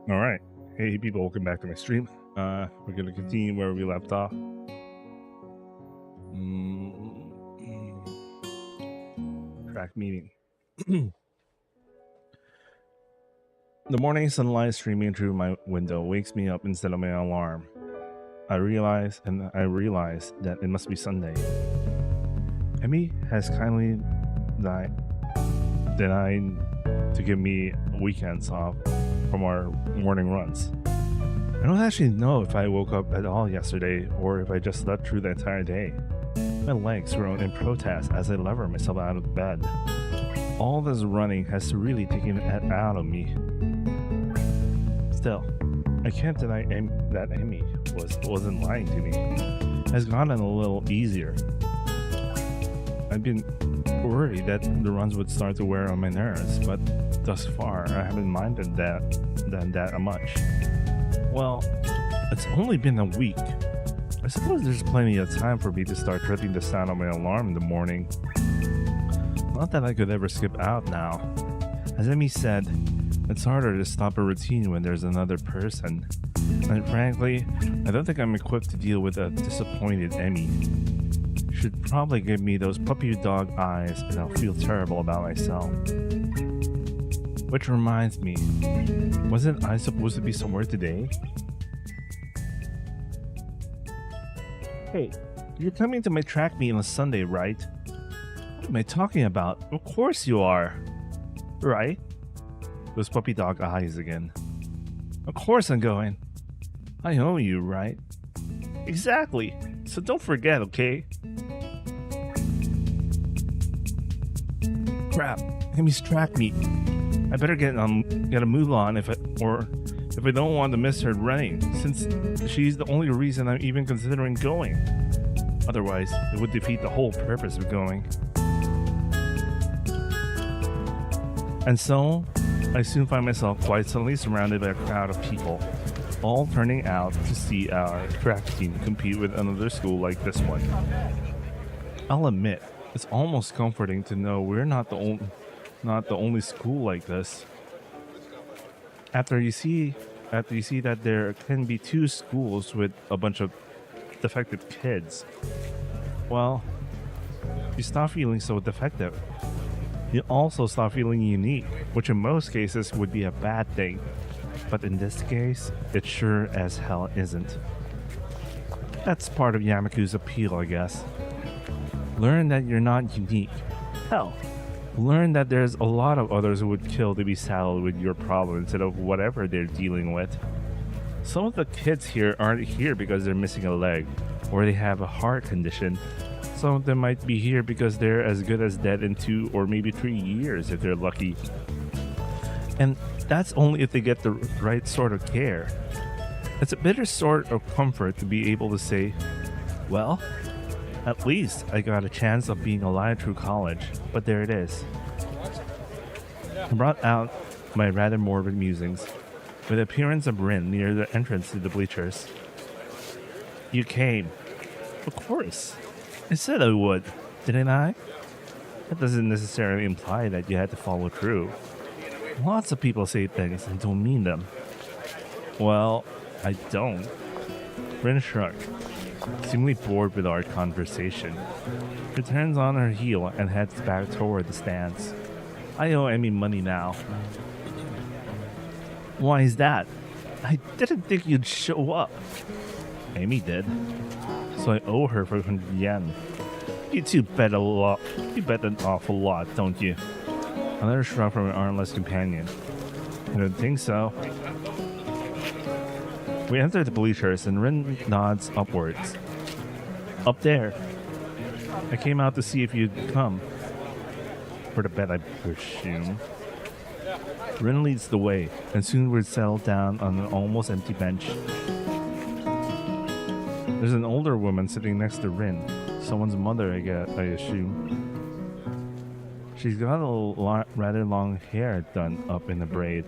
All right. Hey, people, welcome back to my stream. We're going to continue where we left off. Track meeting. The morning sunlight streaming through my window wakes me up instead of my alarm. I realize that it must be Sunday. Emmy has kindly denied to give me weekends off from our morning runs. I don't actually know if I woke up at all yesterday or if I just slept through the entire day. My legs groan in protest as I lever myself out of bed. All this running has really taken it out of me. Still, I can't deny that Amy wasn't lying to me. It has gotten a little easier. I've been worried that the runs would start to wear on my nerves, but thus far I haven't minded that much. Well, it's only been a week. I suppose there's plenty of time for me to start tripping the sound of my alarm in the morning. Not that I could ever skip out now. As Emmy said, it's harder to stop a routine when there's another person. And frankly, I don't think I'm equipped to deal with a disappointed Emmy. Should probably give me those puppy dog eyes and I'll feel terrible about myself. Which reminds me, wasn't I supposed to be somewhere today? Hey, you're coming to my track meet on Sunday, right? What am I talking about? Of course you are. Right? Those puppy dog eyes again. Of course I'm going. I owe you, right? Exactly. So don't forget, okay? Crap, Emmy's track meet. I better get a move on if I don't want to miss her running, since she's the only reason I'm even considering going. Otherwise, it would defeat the whole purpose of going. And so, I soon find myself quite suddenly surrounded by a crowd of people, all turning out to see our track team compete with another school like this one. I'll admit, it's almost comforting to know we're not the only school like this. After you see that there can be two schools with a bunch of defective kids, well, you stop feeling so defective. You also stop feeling unique, which in most cases would be a bad thing. But in this case, it sure as hell isn't. That's part of Yamaku's appeal, I guess. Learn that you're not unique. Hell, learn that there's a lot of others who would kill to be saddled with your problem instead of whatever they're dealing with. Some of the kids here aren't here because they're missing a leg or they have a heart condition. Some of them might be here because they're as good as dead in 2 or maybe 3 years if they're lucky. And that's only if they get the right sort of care. It's a bitter sort of comfort to be able to say, well, at least I got a chance of being alive through college, but there it is. I brought out my rather morbid musings, with the appearance of Rin near the entrance to the bleachers. You came. Of course. I said I would, didn't I? That doesn't necessarily imply that you had to follow through. Lots of people say things and don't mean them. Well, I don't. Rin shrugged, seemingly bored with our conversation. She turns on her heel and heads back toward the stands. I owe Emmy money now. Why is that? I didn't think you'd show up. Amy did. So I owe her 500 yen. You two bet a lot. You bet an awful lot, don't you? Another shrug from an armless companion. I don't think so. We enter the bleachers and Rin nods upwards. Up there. I came out to see if you'd come. For the bet, I presume. Rin leads the way, and soon we're settled down on an almost empty bench. There's an older woman sitting next to Rin. Someone's mother, I assume. She's got a rather long hair done up in a braid.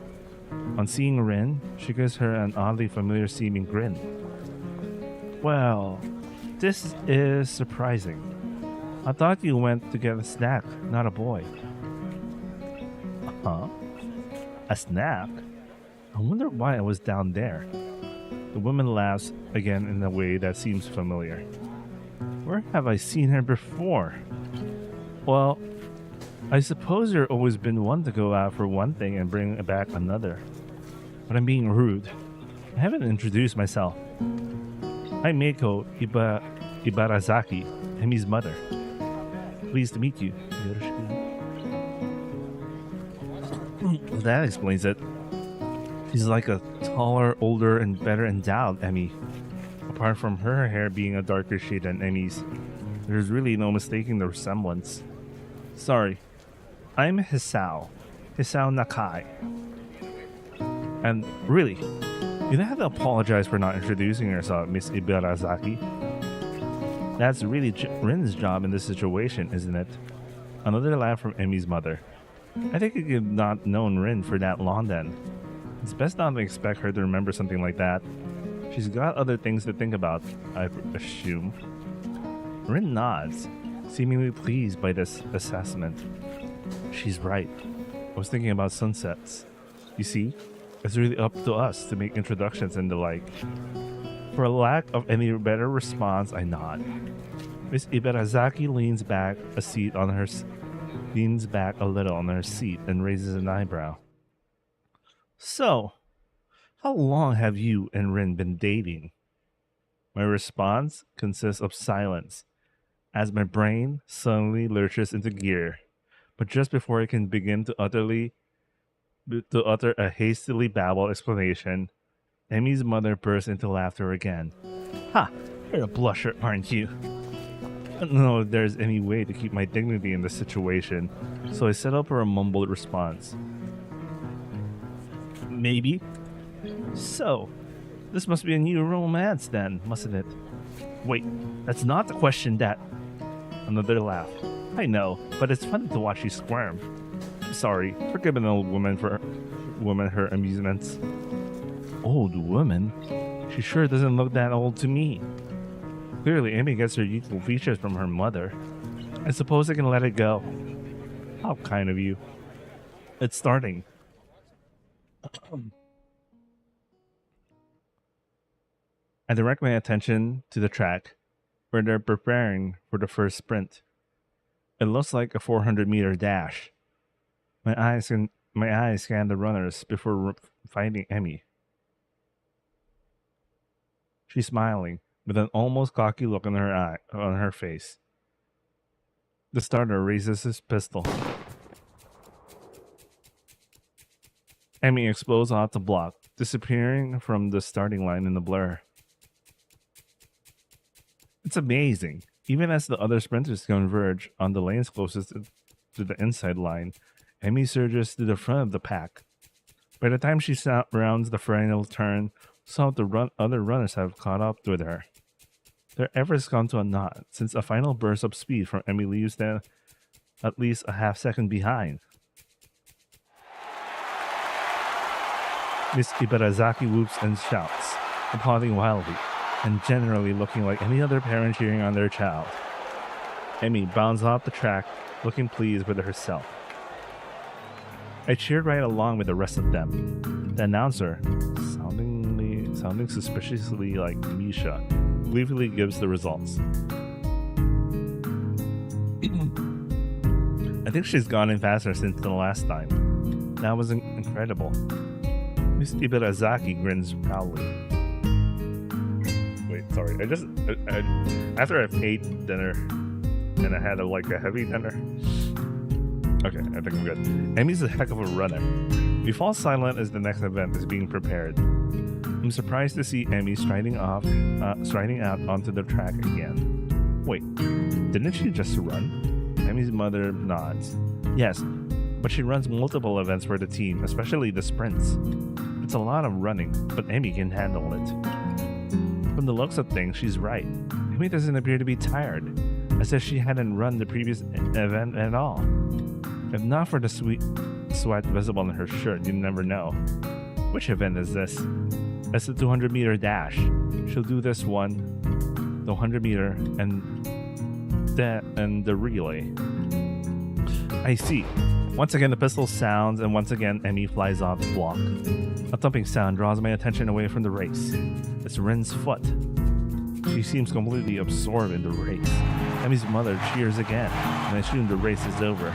On seeing Rin, she gives her an oddly familiar-seeming grin. Well, this is surprising. I thought you went to get a snack, not a boy. Huh? A snack? I wonder why I was down there. The woman laughs again in a way that seems familiar. Where have I seen her before? Well, I suppose you've always been one to go out for one thing and bring back another. But I'm being rude. I haven't introduced myself. I'm Meiko Ibarazaki, Emi's mother. Pleased to meet you. That explains it. She's like a taller, older, and better endowed Emmy. Apart from her hair being a darker shade than Emmy's, there's really no mistaking the resemblance. Sorry, I'm Hisao Nakai. And really, you don't have to apologize for not introducing yourself, Miss Ibarazaki. That's really Rin's job in this situation, isn't it? Another laugh from Emmy's mother. I think you could not known Rin for that long then. It's best not to expect her to remember something like that. She's got other things to think about, I assume. Rin nods, seemingly pleased by this assessment. She's right. I was thinking about sunsets. You see, it's really up to us to make introductions and the like. For a lack of any better response, I nod. Miss Ibarazaki leans back a little on her seat and raises an eyebrow. So, how long have you and Rin been dating? My response consists of silence, as my brain suddenly lurches into gear. But just before I can begin to utter a hastily babbled explanation, Emmy's mother bursts into laughter again. Ha! You're a blusher, aren't you? I don't know if there's any way to keep my dignity in this situation, so I set up for a mumbled response. Maybe. So, this must be a new romance then, mustn't it? Wait, that's not the question that... Another laugh. I know, but it's funny to watch you squirm. Sorry, forgive an old woman her amusements. Old woman? She sure doesn't look that old to me. Clearly, Amy gets her youthful features from her mother. I suppose I can let it go. How kind of you. It's starting. I direct my attention to the track, where they're preparing for the first sprint. It looks like a 400-meter dash. My eyes scan the runners before finding Emmy. She's smiling, with an almost cocky look on her face. The starter raises his pistol. Emmy explodes off the block, disappearing from the starting line in the blur. It's amazing. Even as the other sprinters converge on the lanes closest to the inside line, Emmy surges to the front of the pack. By the time she rounds the final turn, some of the other runners have caught up with her. Their efforts come to a knot, since a final burst of speed from Emmy leaves them at least a half second behind. Miss Ibarazaki whoops and shouts, applauding wildly, and generally looking like any other parent cheering on their child. Emmy bounds off the track, looking pleased with herself. I cheered right along with the rest of them. The announcer, sounding suspiciously like Misha, gleefully gives the results. I think she's gone in faster since the last time. That was incredible. Miss Ibarazaki grins proudly. Wait, sorry. After I ate dinner and I had a heavy dinner. Okay, I think I'm good. Emmy's a heck of a runner. We fall silent as the next event is being prepared. I'm surprised to see Emmy striding out onto the track again. Wait, didn't she just run? Emmy's mother nods. Yes, but she runs multiple events for the team, especially the sprints. It's a lot of running, but Emmy can handle it. From the looks of things, she's right. Emmy doesn't appear to be tired, as if she hadn't run the previous event at all. If not for the sweat visible on her shirt, you'd never know. Which event is this? It's the 200-meter dash. She'll do this one, the 100-meter, and the relay. I see. Once again, the pistol sounds, and once again, Emmy flies off the block. A thumping sound draws my attention away from the race. It's Ren's foot. She seems completely absorbed in the race. Emmy's mother cheers again, and I assume the race is over.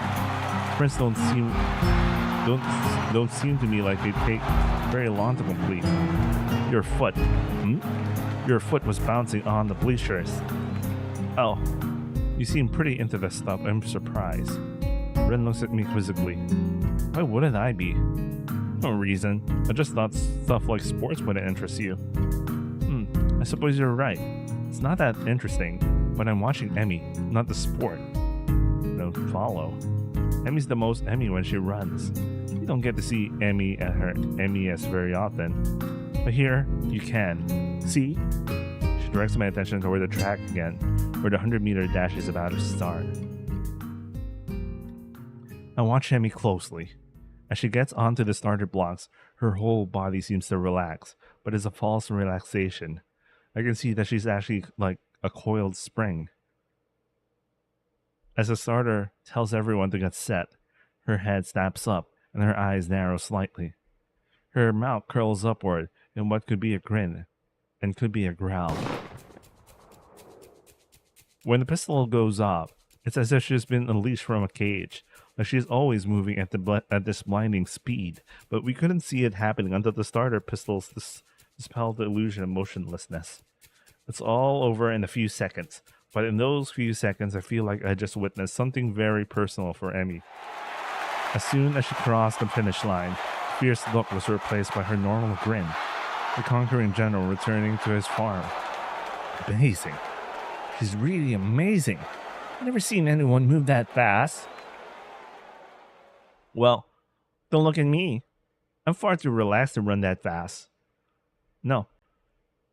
Sprints don't seem to me like they take very long to complete. Your foot. Your foot was bouncing on the bleachers. Oh, you seem pretty into this stuff. I'm surprised. Ren looks at me quizzically. Why wouldn't I be? No reason. I just thought stuff like sports wouldn't interest you. I suppose you're right. It's not that interesting, but I'm watching Emmy, not the sport. Don't follow. Emmy's the most Emmy when she runs. You don't get to see Emmy at her MES very often. But here, you can. See? She directs my attention toward the track again, where the 100-meter dash is about to start. I watch Emmy closely. As she gets onto the starter blocks, her whole body seems to relax, but it's a false relaxation. I can see that she's actually like a coiled spring. As the starter tells everyone to get set, her head snaps up and her eyes narrow slightly. Her mouth curls upward in what could be a grin and could be a growl. When the pistol goes off, it's as if she's been unleashed from a cage, like she's always moving at this blinding speed, but we couldn't see it happening until the starter pistols dispelled the illusion of motionlessness. It's all over in a few seconds, but in those few seconds I feel like I just witnessed something very personal for Emmy. As soon as she crossed the finish line, the fierce look was replaced by her normal grin, the conquering general returning to his farm. Amazing. She's really amazing. I've never seen anyone move that fast. Well, don't look at me. I'm far too relaxed to run that fast. No.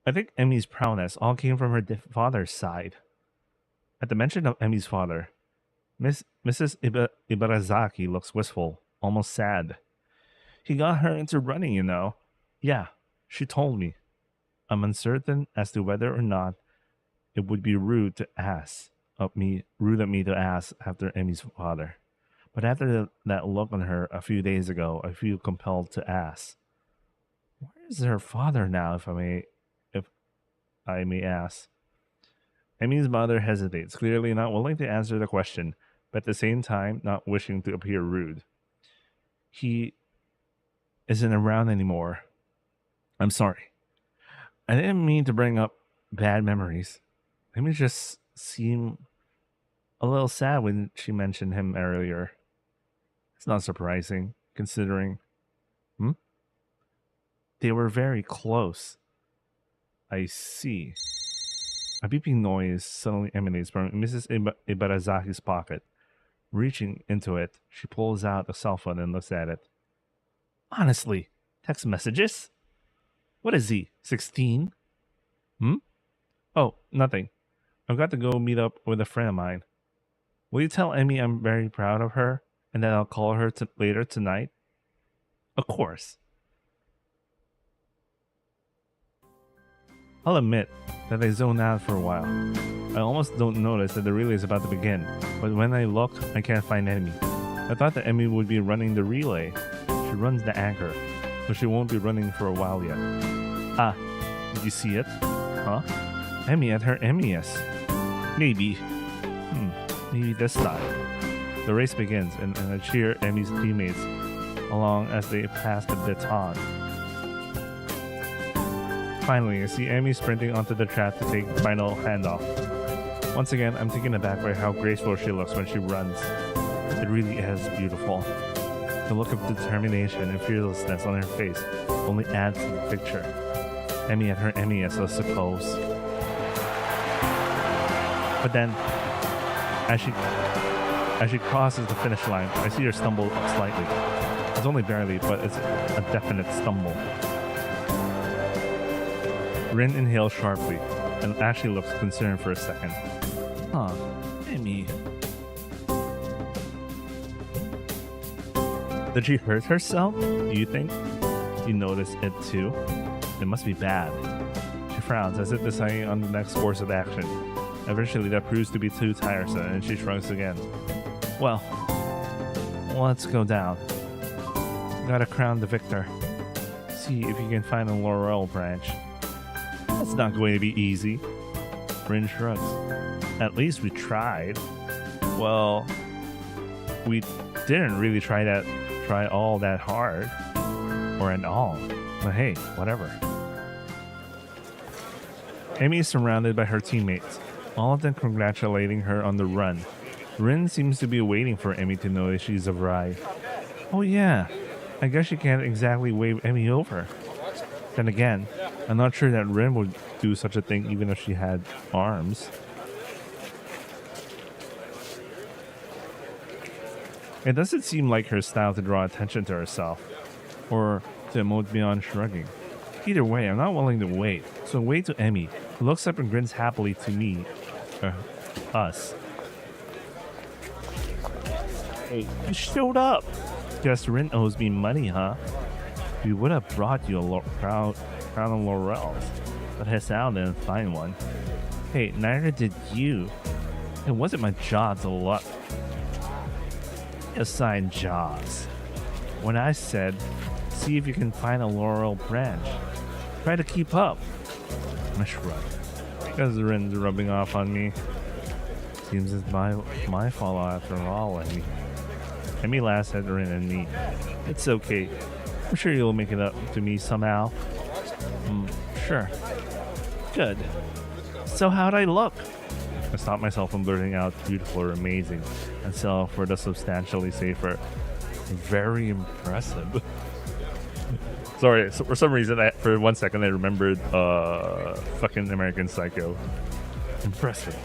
I think Emmy's prowess all came from her father's side. At the mention of Emmy's father, Mrs. Ibarazaki looks wistful, almost sad. He got her into running, you know. Yeah, she told me. I'm uncertain as to whether or not it would be rude of me to ask after Emmy's father. But after that look on her a few days ago, I feel compelled to ask. Where is her father now, if I may ask? Emmy's mother hesitates, clearly not willing to answer the question, but at the same time not wishing to appear rude. He isn't around anymore. I'm sorry. I didn't mean to bring up bad memories. Emmy just seemed a little sad when she mentioned him earlier. It's not surprising, considering... They were very close. I see. A beeping noise suddenly emanates from Mrs. Ibarazaki's pocket. Reaching into it, she pulls out a cell phone and looks at it. Honestly, text messages? What is he, 16? Oh, nothing. I've got to go meet up with a friend of mine. Will you tell Emmy I'm very proud of her and that I'll call her later tonight? Of course. I'll admit that I zone out for a while. I almost don't notice that the relay is about to begin, but when I look, I can't find Emmy. I thought that Emmy would be running the relay. She runs the anchor, so she won't be running for a while yet. Ah, did you see it? Huh? Emmy at her Emmyest. Maybe. Maybe this time. The race begins, and I cheer Emmy's teammates along as they pass the baton. Finally, I see Emmy sprinting onto the track to take the final handoff. Once again, I'm taken aback by how graceful she looks when she runs. It really is beautiful. The look of determination and fearlessness on her face only adds to the picture. Emmy at her Emmyest, I suppose. But then, as she crosses the finish line, I see her stumble slightly. It's only barely, but it's a definite stumble. Rin inhales sharply and actually looks concerned for a second. Huh, Emmy. Did she hurt herself, do you think? You notice it too? It must be bad. She frowns as if deciding on the next course of action. Eventually that proves to be too tiresome and she shrugs again. Well, let's go down. Gotta crown the victor. See if you can find a laurel branch. That's not going to be easy. Rin shrugs. At least we tried. Well, we didn't really try all that hard. Or at all. But hey, whatever. Amy is surrounded by her teammates, all of them congratulating her on the run. Rin seems to be waiting for Emmy to notice she's arrived. Oh yeah, I guess she can't exactly wave Emmy over. Then again, I'm not sure that Rin would do such a thing even if she had arms. It doesn't seem like her style to draw attention to herself, or to emote beyond shrugging. Either way, I'm not willing to wait, so wait to Emmy, who looks up and grins happily to me, us. Hey, you showed up! Guess Rin owes me money, huh? We would have brought you a crown of laurels, but Hassan didn't find one. Hey, neither did you. It wasn't my job to look. Assign jobs. When I said, see if you can find a laurel branch, try to keep up. I shrug. Because Rin's rubbing off on me. Seems it's my fault after all, Emmy. Emmy laughs at Rin and me. It's okay. I'm sure you'll make it up to me somehow. Sure. Good. So how'd I look? I stopped myself from blurting out beautiful or amazing, and settled for the substantially safer. Very impressive. Sorry, so for some reason, for 1 second, I remembered fucking American Psycho. Impressive.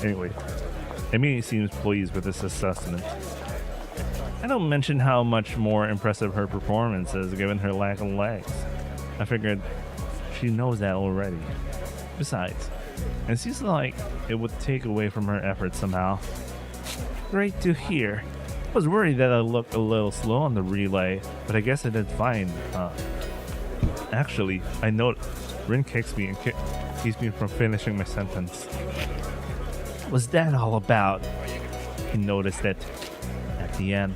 Anyway, Emmy seems pleased with this assessment. I don't mention how much more impressive her performance is given her lack of legs. I figured she knows that already. Besides, it seems like it would take away from her efforts somehow. Great to hear. I was worried that I looked a little slow on the relay, but I guess I did fine. Actually, I noticed Rin kicks me and keeps me from finishing my sentence. What was that all about? He noticed it at the end.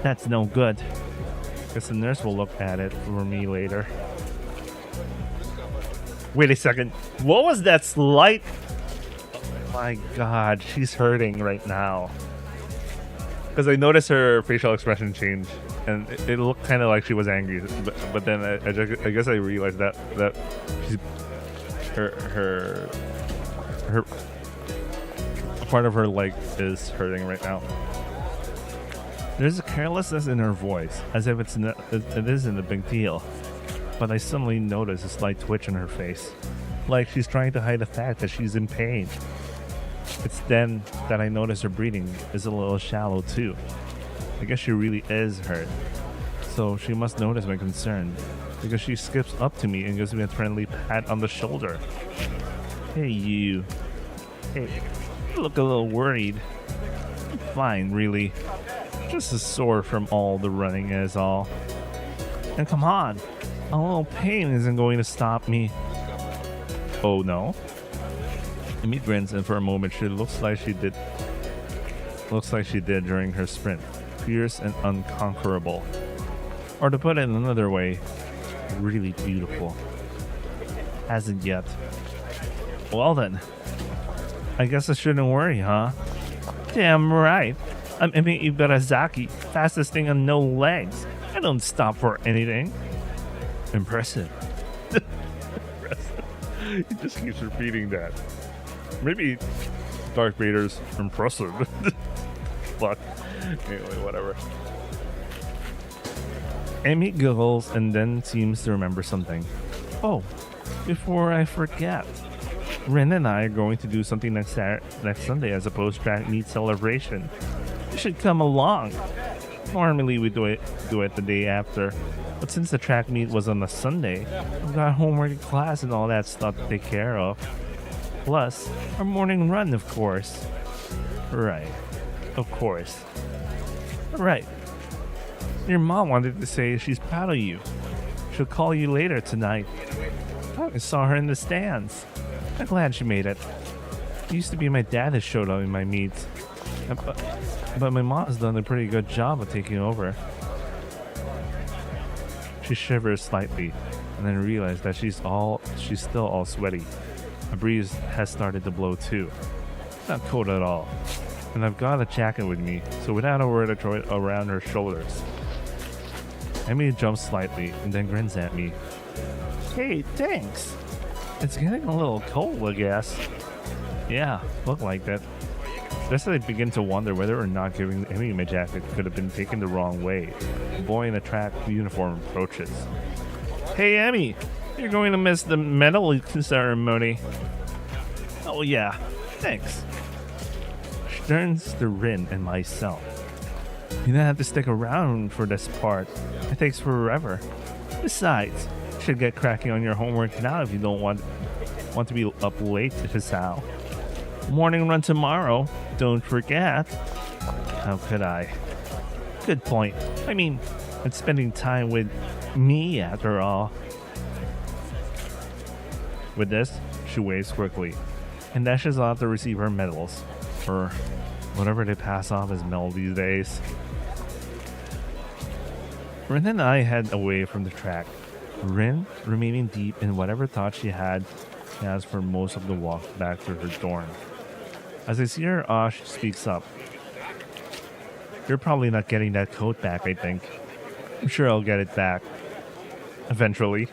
That's no good. Guess the nurse will look at it for me later. Wait a second. What was that slight? Oh my god, she's hurting right now. Because I noticed her facial expression change, and it looked kind of like she was angry. But then I guess I realized that she's her part of her leg is hurting right now. There's a carelessness in her voice, as if it isn't a big deal. But I suddenly notice a slight twitch in her face, like she's trying to hide the fact that she's in pain. It's then that I notice her breathing is a little shallow too. I guess she really is hurt. So she must notice my concern, because she skips up to me and gives me a friendly pat on the shoulder. Hey you. Hey, you look a little worried. I'm fine, really. Just as sore from all the running is all. And come on, a little pain isn't going to stop me. Oh no? Emmy grins, and for a moment she looks like she did during her sprint. Fierce and unconquerable. Or to put it another way, really beautiful. Hasn't yet. Well then, I guess I shouldn't worry, huh? Damn right. I'm Emi Ibarazaki, fastest thing on no legs. I don't stop for anything. Impressive. Impressive. He just keeps repeating that. Maybe Darth Vader's impressive. But anyway, whatever. Amy giggles and then seems to remember something. Oh, before I forget, Ren and I are going to do something next Sunday as a post-track meet celebration. You should come along. Normally we do it the day after, but since the track meet was on a Sunday, we've got homework in class and all that stuff to take care of. Plus, our morning run, of course. Right. Of course. Right. Your mom wanted to say she's proud of you. She'll call you later tonight. I saw her in the stands. I'm glad she made it. It used to be my dad that showed up in my meets. But my mom has done a pretty good job of taking over. She shivers slightly and then realizes that she's still all sweaty. A breeze has started to blow too. Not cold at all. And I've got a jacket with me, so without a word I throw it around her shoulders. Emmy jumps slightly and then grins at me. Hey, thanks. It's getting a little cold, I guess. Yeah, look like that. Just as I begin to wonder whether or not giving Emmy my jacket could have been taken the wrong way, the boy in a track uniform approaches. Hey, Emmy, you're going to miss the medal ceremony. Oh yeah, thanks. She turns to Rin and myself. You don't have to stick around for this part. It takes forever. Besides, you should get cracking on your homework now if you don't want to be up late to Hisao. Morning run tomorrow, don't forget. How could I? Good point. I mean, it's spending time with me after all. With this, she waves quickly and dashes off to receive her medals, or whatever they pass off as medals these days. Rin and I head away from the track, Rin remaining deep in whatever thought she has for most of the walk back to her dorm. As I see her she speaks up. You're probably not getting that coat back, I think. I'm sure I'll get it back. Eventually.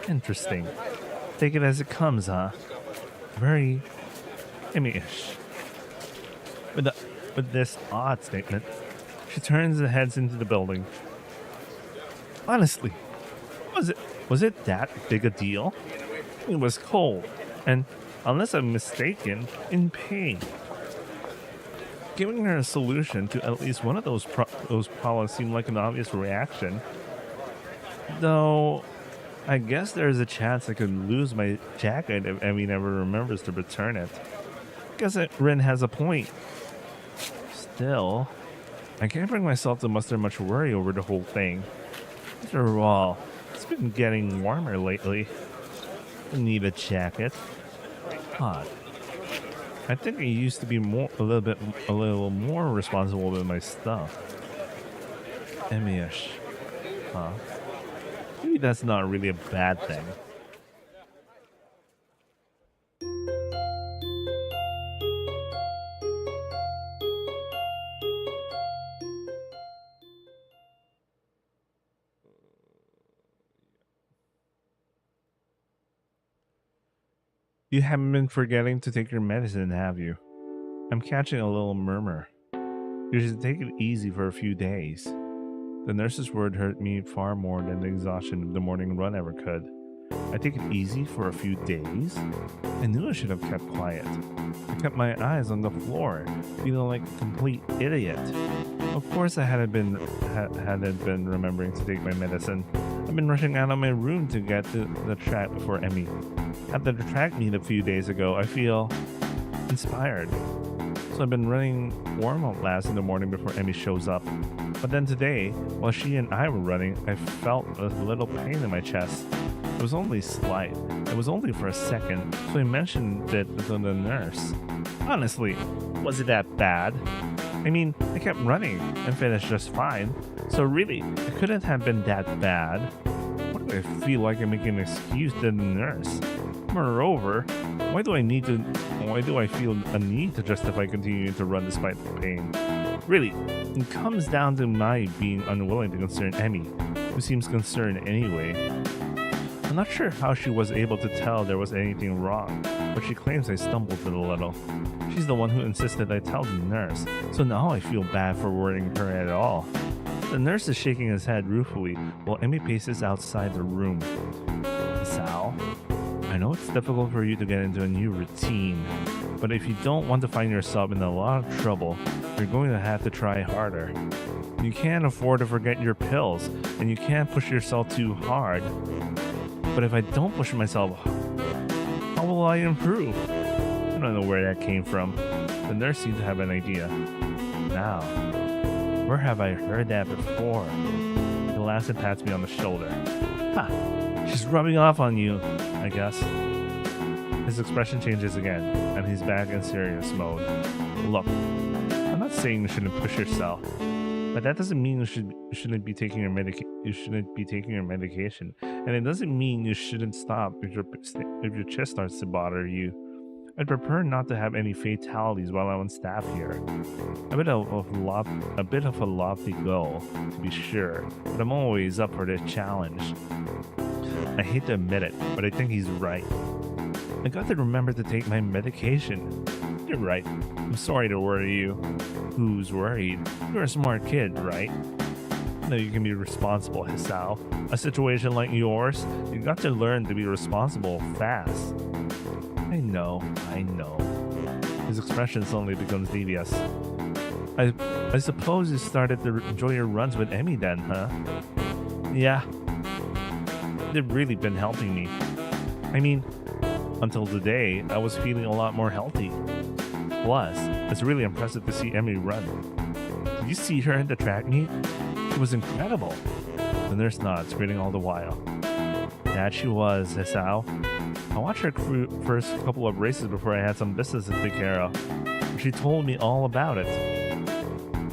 Interesting. Take it as it comes, huh? Very Emmy-ish. With this odd statement, she turns and heads into the building. Honestly, was it that big a deal? It was cold, and unless I'm mistaken, in pain. Giving her a solution to at least one of those problems seemed like an obvious reaction. Though, I guess there's a chance I could lose my jacket if Emmy never remembers to return it. Guess Rin has a point. Still, I can't bring myself to muster much worry over the whole thing. After all, it's been getting warmer lately. I need a jacket. Odd. I think I used to be a little more responsible with my stuff. Emmy-ish. Huh? Maybe that's not really a bad thing. You haven't been forgetting to take your medicine, have you? I'm catching a little murmur. You should take it easy for a few days. The nurse's word hurt me far more than the exhaustion of the morning run ever could. I take it easy for a few days? I knew I should have kept quiet. I kept my eyes on the floor, feeling like a complete idiot. Of course I hadn't been remembering to take my medicine. I've been rushing out of my room to get to the track before Emmy. After the track meet a few days ago, I feel inspired. So I've been running warm-up laps in the morning before Emmy shows up. But then today, while she and I were running, I felt a little pain in my chest. It was only slight. It was only for a second, so I mentioned it to the nurse. Honestly, was it that bad? I mean, I kept running and finished just fine, so really, it couldn't have been that bad. Why do I feel like I'm making an excuse to the nurse? Moreover, why do I feel a need to justify continuing to run despite the pain? Really, it comes down to my being unwilling to concern Emmy, who seems concerned anyway. I'm not sure how she was able to tell there was anything wrong, but she claims I stumbled a little. She's the one who insisted I tell the nurse, so now I feel bad for worrying her at all. The nurse is shaking his head ruefully while Emmy paces outside the room. Sal, I know it's difficult for you to get into a new routine, but if you don't want to find yourself in a lot of trouble, you're going to have to try harder. You can't afford to forget your pills, and you can't push yourself too hard. But if I don't push myself, how will I improve? I don't know where that came from. The nurse seemed to have an idea. Now, where have I heard that before? He laughs and pats me on the shoulder. Ha! She's rubbing off on you, I guess. His expression changes again, and he's back in serious mode. Look, I'm not saying you shouldn't push yourself, but that doesn't mean you shouldn't be taking your medication, and it doesn't mean you shouldn't stop if your chest starts to bother you. I'd prefer not to have any fatalities while I'm on staff here. A bit of a lofty goal, to be sure, but I'm always up for this challenge. I hate to admit it, but I think he's right. I got to remember to take my medication. You're right. I'm sorry to worry you. Who's worried? You're a smart kid, right? No, you can be responsible, Hisao. A situation like yours, you got to learn to be responsible fast. I know. His expression suddenly becomes devious. I suppose you started to enjoy your runs with Emmy then, huh? Yeah. They've really been helping me. I mean, until today, I was feeling a lot more healthy. Plus, it's really impressive to see Emmy run. Did you see her at the track meet? It was incredible. The nurse nods, grinning all the while. That she was, Hisao. I watched her first couple of races before I had some business to take care of. She told me all about it.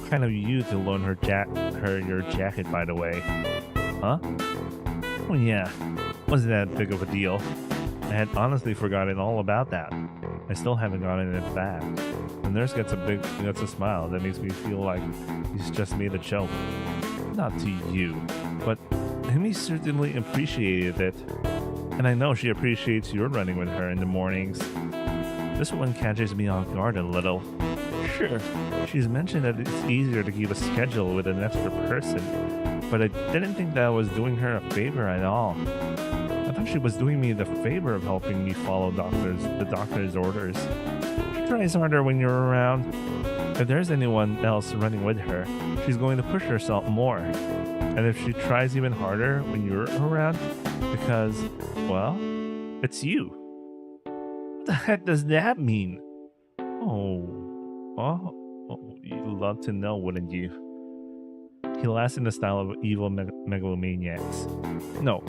Kind of you to loan her your jacket, by the way. Huh? Oh yeah, wasn't that big of a deal. I had honestly forgotten all about that. I still haven't gotten it back. The nurse gets a smile that makes me feel like he's just made a joke. Not to you, but Emmy certainly appreciated it. And I know she appreciates your running with her in the mornings. This one catches me off guard a little. Sure, she's mentioned that it's easier to keep a schedule with an extra person, but I didn't think that was doing her a favor at all. I thought she was doing me the favor of helping me follow the doctor's orders. She tries harder when you're around. If there's anyone else running with her, she's going to push herself more. And if she tries even harder when you're around, because, well, it's you. What the heck does that mean? You'd love to know, wouldn't you? He laughs in the style of evil megalomaniacs. No,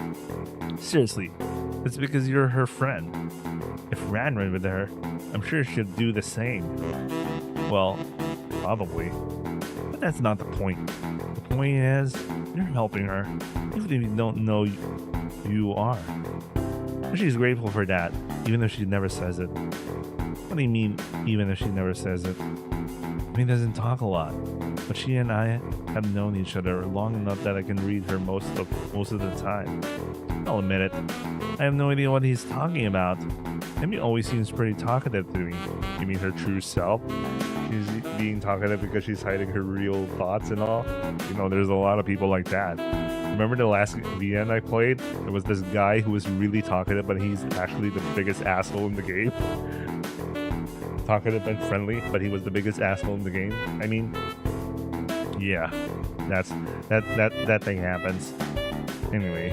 seriously, it's because you're her friend. If Ran ran with her, I'm sure she'd do the same. Well, probably. But that's not the point. The point is, you're helping her, even if you don't know you are. And she's grateful for that, even if she never says it. What do you mean, even if she never says it? He doesn't talk a lot, but she and I have known each other long enough that I can read her most of the time. I'll admit it. I have no idea what he's talking about. Emmy always seems pretty talkative to me. You mean her true self? She's being talkative because she's hiding her real thoughts and all? You know, there's a lot of people like that. Remember the last VN I played? There was this guy who was really talkative, but he's actually the biggest asshole in the game. Talkative and friendly, but he was the biggest asshole in the game. I mean, yeah, that thing happens. Anyway.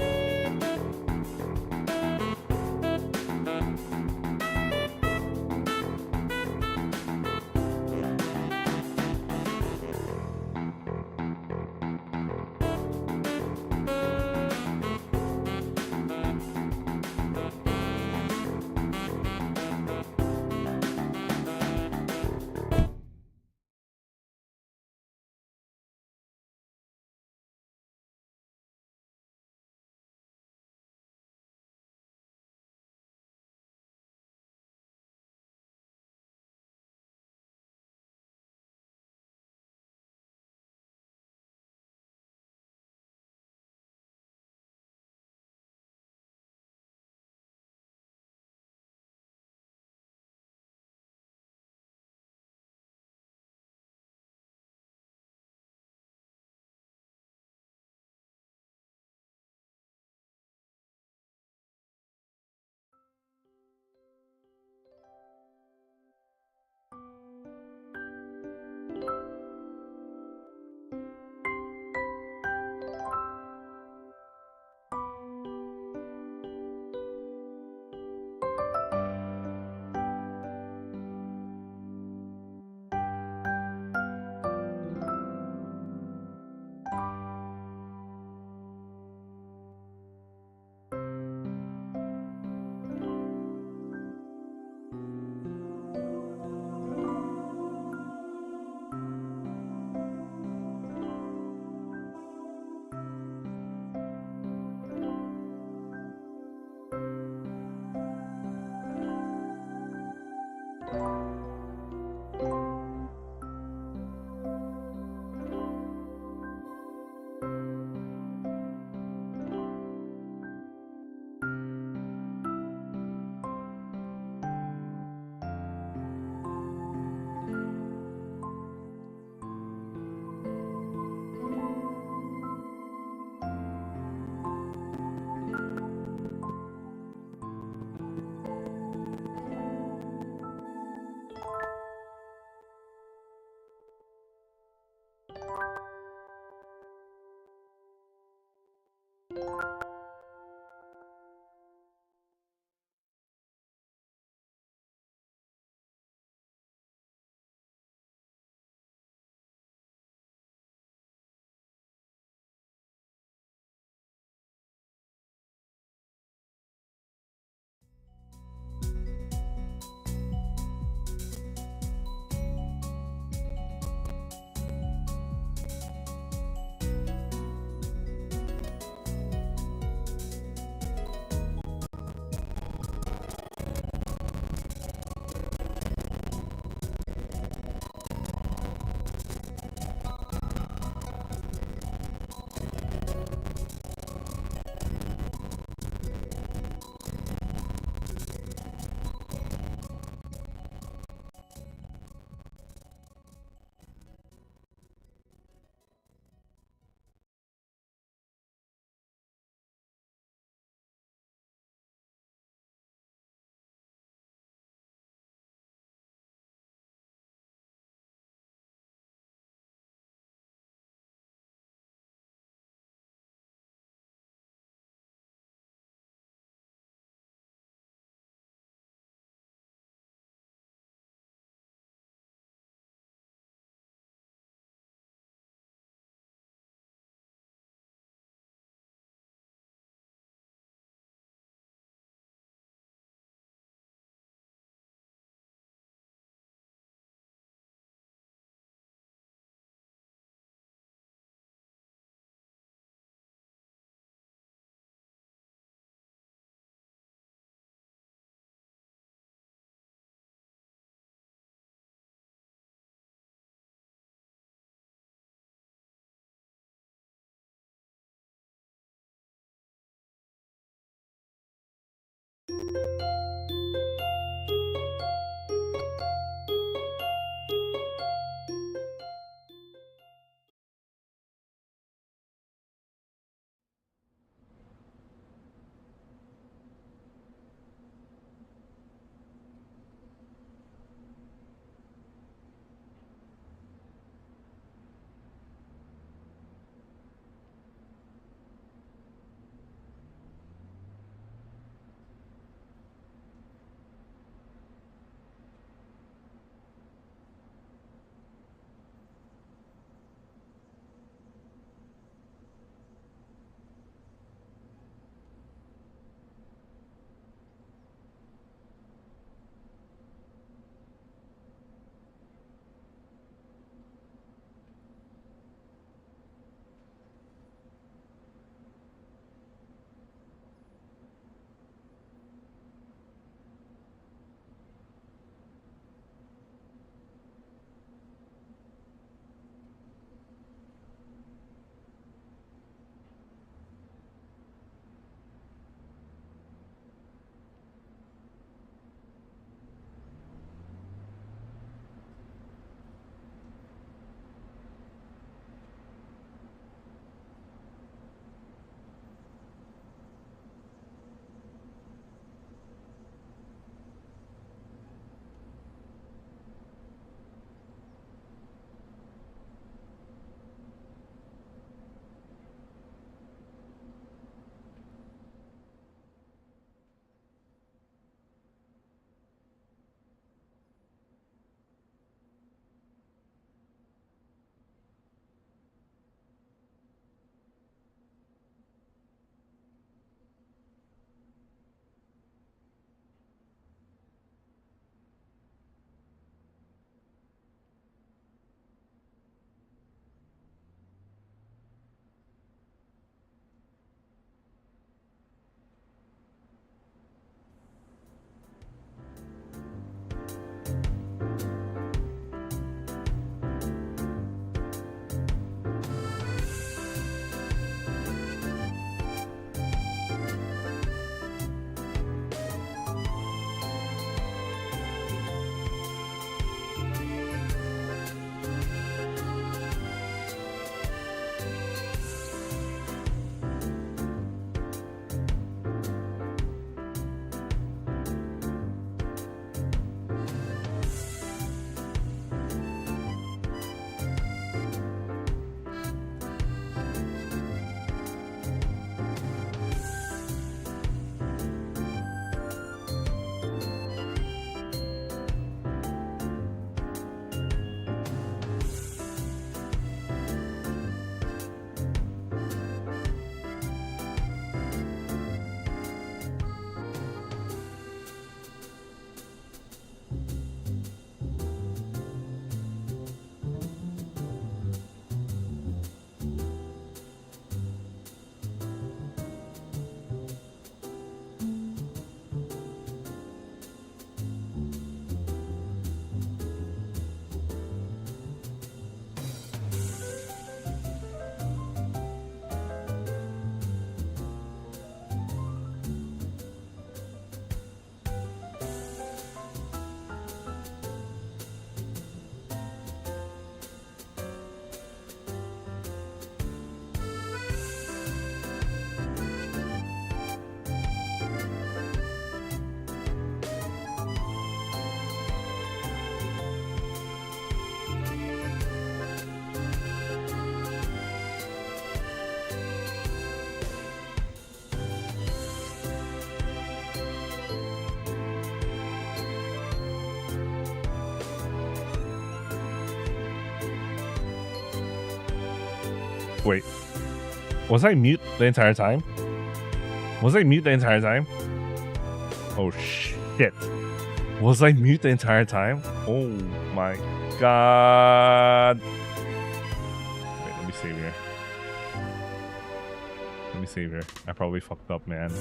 Wait. Was I mute the entire time? Was I mute the entire time? Oh shit. Was I mute the entire time? Oh my god. Wait, let me save here. Let me save here. I probably fucked up, man.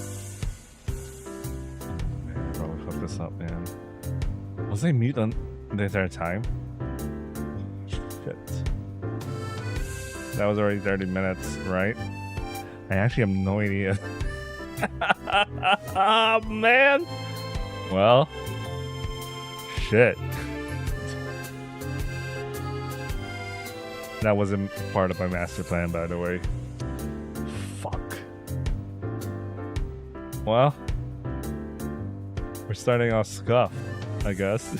I probably fucked this up, man. Was I mute on the entire time? Shit. That was already 30 minutes, right? I actually have no idea. Man. Well, shit. That wasn't part of my master plan, by the way. Fuck. Well, we're starting off scuff, I guess.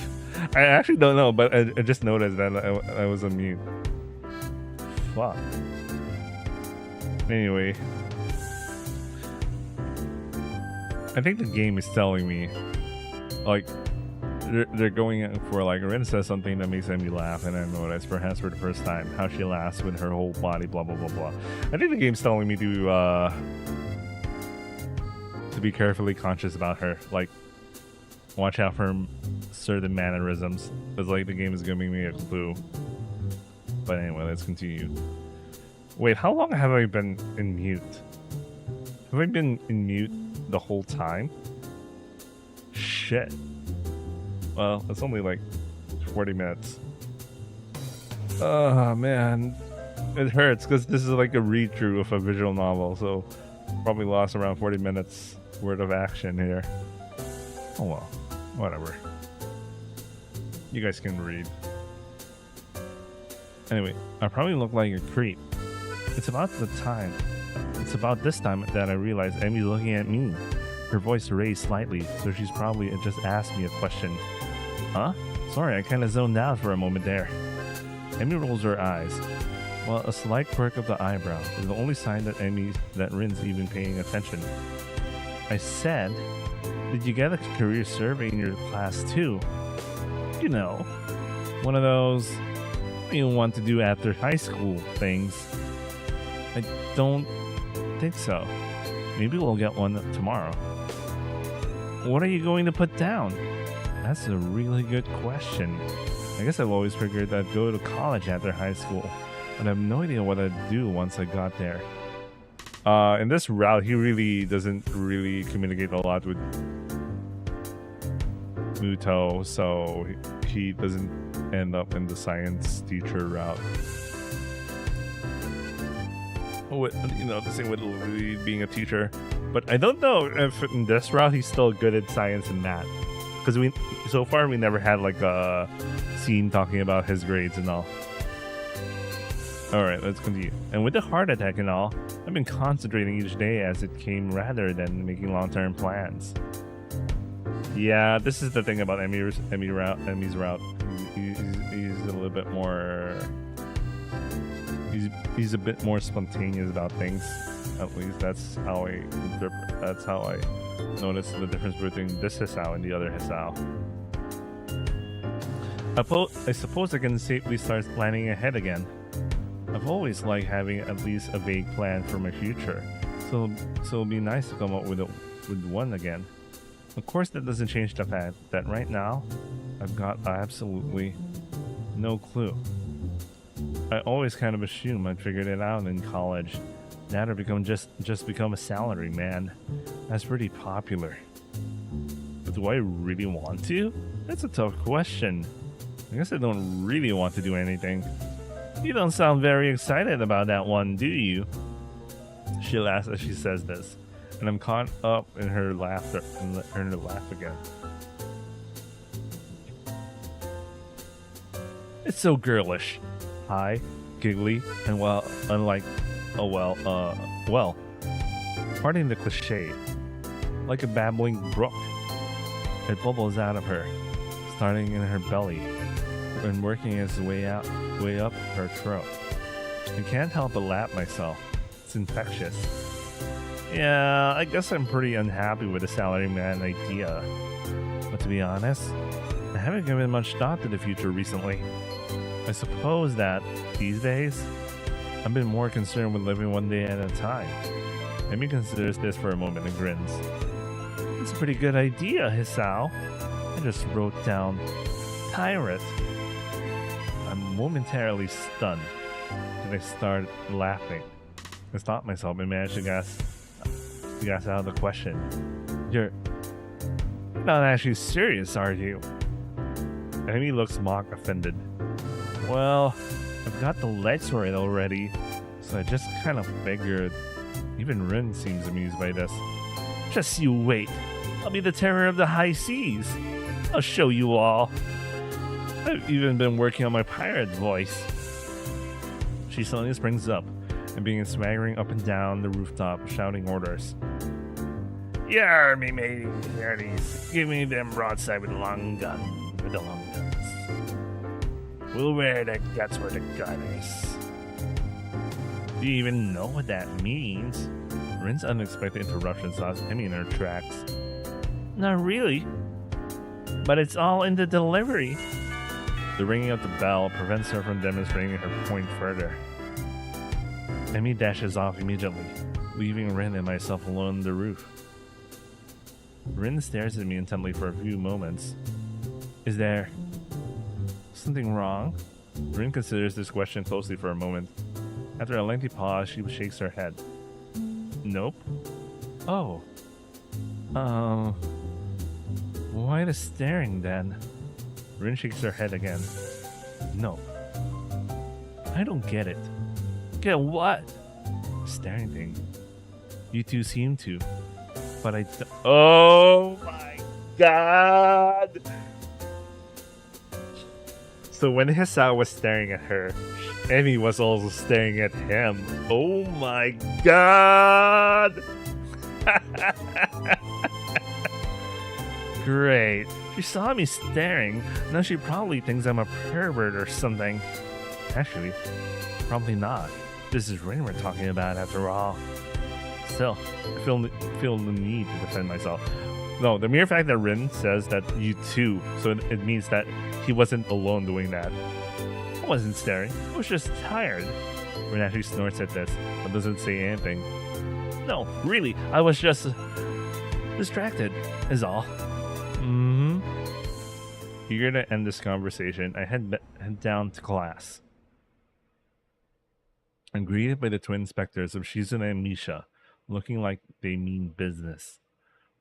I actually don't know, but I just noticed that I was on mute. Fuck. Anyway, I think the game is telling me, like, they're going for, like, Rin says something that makes Emmy laugh, and I notice, perhaps for the first time, how she laughs with her whole body, blah blah blah blah. I think the game's telling me to be carefully conscious about her, like, watch out for certain mannerisms, because, like, the game is giving me a clue. But anyway, let's continue. Wait, how long have I been in mute? Have I been in mute the whole time? Shit. Well, it's only like 40 minutes. Oh man, it hurts because this is like a read-through of a visual novel, so probably lost around 40 minutes worth of action here. Oh well, whatever. You guys can read. Anyway, I probably look like a creep. It's about this time that I realized Emmy's looking at me. Her voice raised slightly, so she's probably just asked me a question. Huh? Sorry, I kinda zoned out for a moment there. Emmy rolls her eyes. Well, a slight quirk of the eyebrow is the only sign that Rin's even paying attention. I said, did you get a career survey in your class too? You know, one of those you want to do after high school things. I don't think so. Maybe we'll get one tomorrow. What are you going to put down? That's a really good question. I guess I've always figured I'd go to college after high school, but I have no idea what I'd do once I got there. In this route, he really doesn't really communicate a lot with Muto, so he doesn't end up in the science teacher route. You know, the same with Louis being a teacher. But I don't know if in this route he's still good at science and math. Because so far we never had like a scene talking about his grades and all. Alright, let's continue. And with the heart attack and all, I've been concentrating each day as it came rather than making long-term plans. Yeah, this is the thing about Emmy's route. He's a little bit more... He's a bit more spontaneous about things. At least that's how I notice the difference between this Hisao and the other Hisao. I suppose I can safely start planning ahead again. I've always liked having at least a vague plan for my future, so it'll be nice to come up with one again. Of course, that doesn't change the fact that right now, I've got absolutely no clue. I always kind of assumed I'd figured it out in college. Now to just become a salary man. That's pretty popular. But do I really want to? That's a tough question. I guess I don't really want to do anything. You don't sound very excited about that one, do you? She laughs as she says this, and I'm caught up in her laughter and let her laugh again. It's so girlish. High, giggly, and well, unlike, pardon the cliche, like a babbling brook. It bubbles out of her, starting in her belly, and working its way up her throat. I can't help but laugh myself. It's infectious. Yeah, I guess I'm pretty unhappy with the salaryman idea. But to be honest, I haven't given much thought to the future recently. I suppose that, these days, I've been more concerned with living one day at a time. Amy considers this for a moment and grins. It's a pretty good idea, Hisao. I just wrote down pirate. I'm momentarily stunned, and I start laughing. I stopped myself and managed to gas out of the question. You're not actually serious, are you? Amy looks mock offended. Well, I've got the legs for it already, so I just kind of figured. Even Rin seems amused by this. Just you wait. I'll be the terror of the high seas. I'll show you all. I've even been working on my pirate voice. She suddenly springs up and begins swaggering up and down the rooftop, shouting orders. Yar, me matey, hearties. Give me them broadside with the long guns. We'll wear the guts where the gun is. Do you even know what that means? Rin's unexpected interruption stops Amy in her tracks. Not really. But it's all in the delivery. The ringing of the bell prevents her from demonstrating her point further. Amy dashes off immediately, leaving Rin and myself alone on the roof. Rin stares at me intently for a few moments. Is there something wrong? Rin considers this question closely for a moment. After a lengthy pause, she shakes her head. Nope. Oh. Why the staring then? Rin shakes her head again. No. I don't get it. Get what? Staring thing. You two seem to. But I don't. Oh my god! So when Hisao was staring at her, Amy was also staring at him. Oh my god! Great. She saw me staring. Now she probably thinks I'm a pervert or something. Actually, probably not. This is Rin we're talking about after all. Still, I feel the need to defend myself. No, the mere fact that Rin says that you too, so it means that he wasn't alone doing that. I wasn't staring. I was just tired. Rin actually snorts at this, but doesn't say anything. No, really, I was just distracted, is all. Eager to end this conversation, I head down to class. I'm greeted by the twin inspectors of Shizune and Misha, looking like they mean business.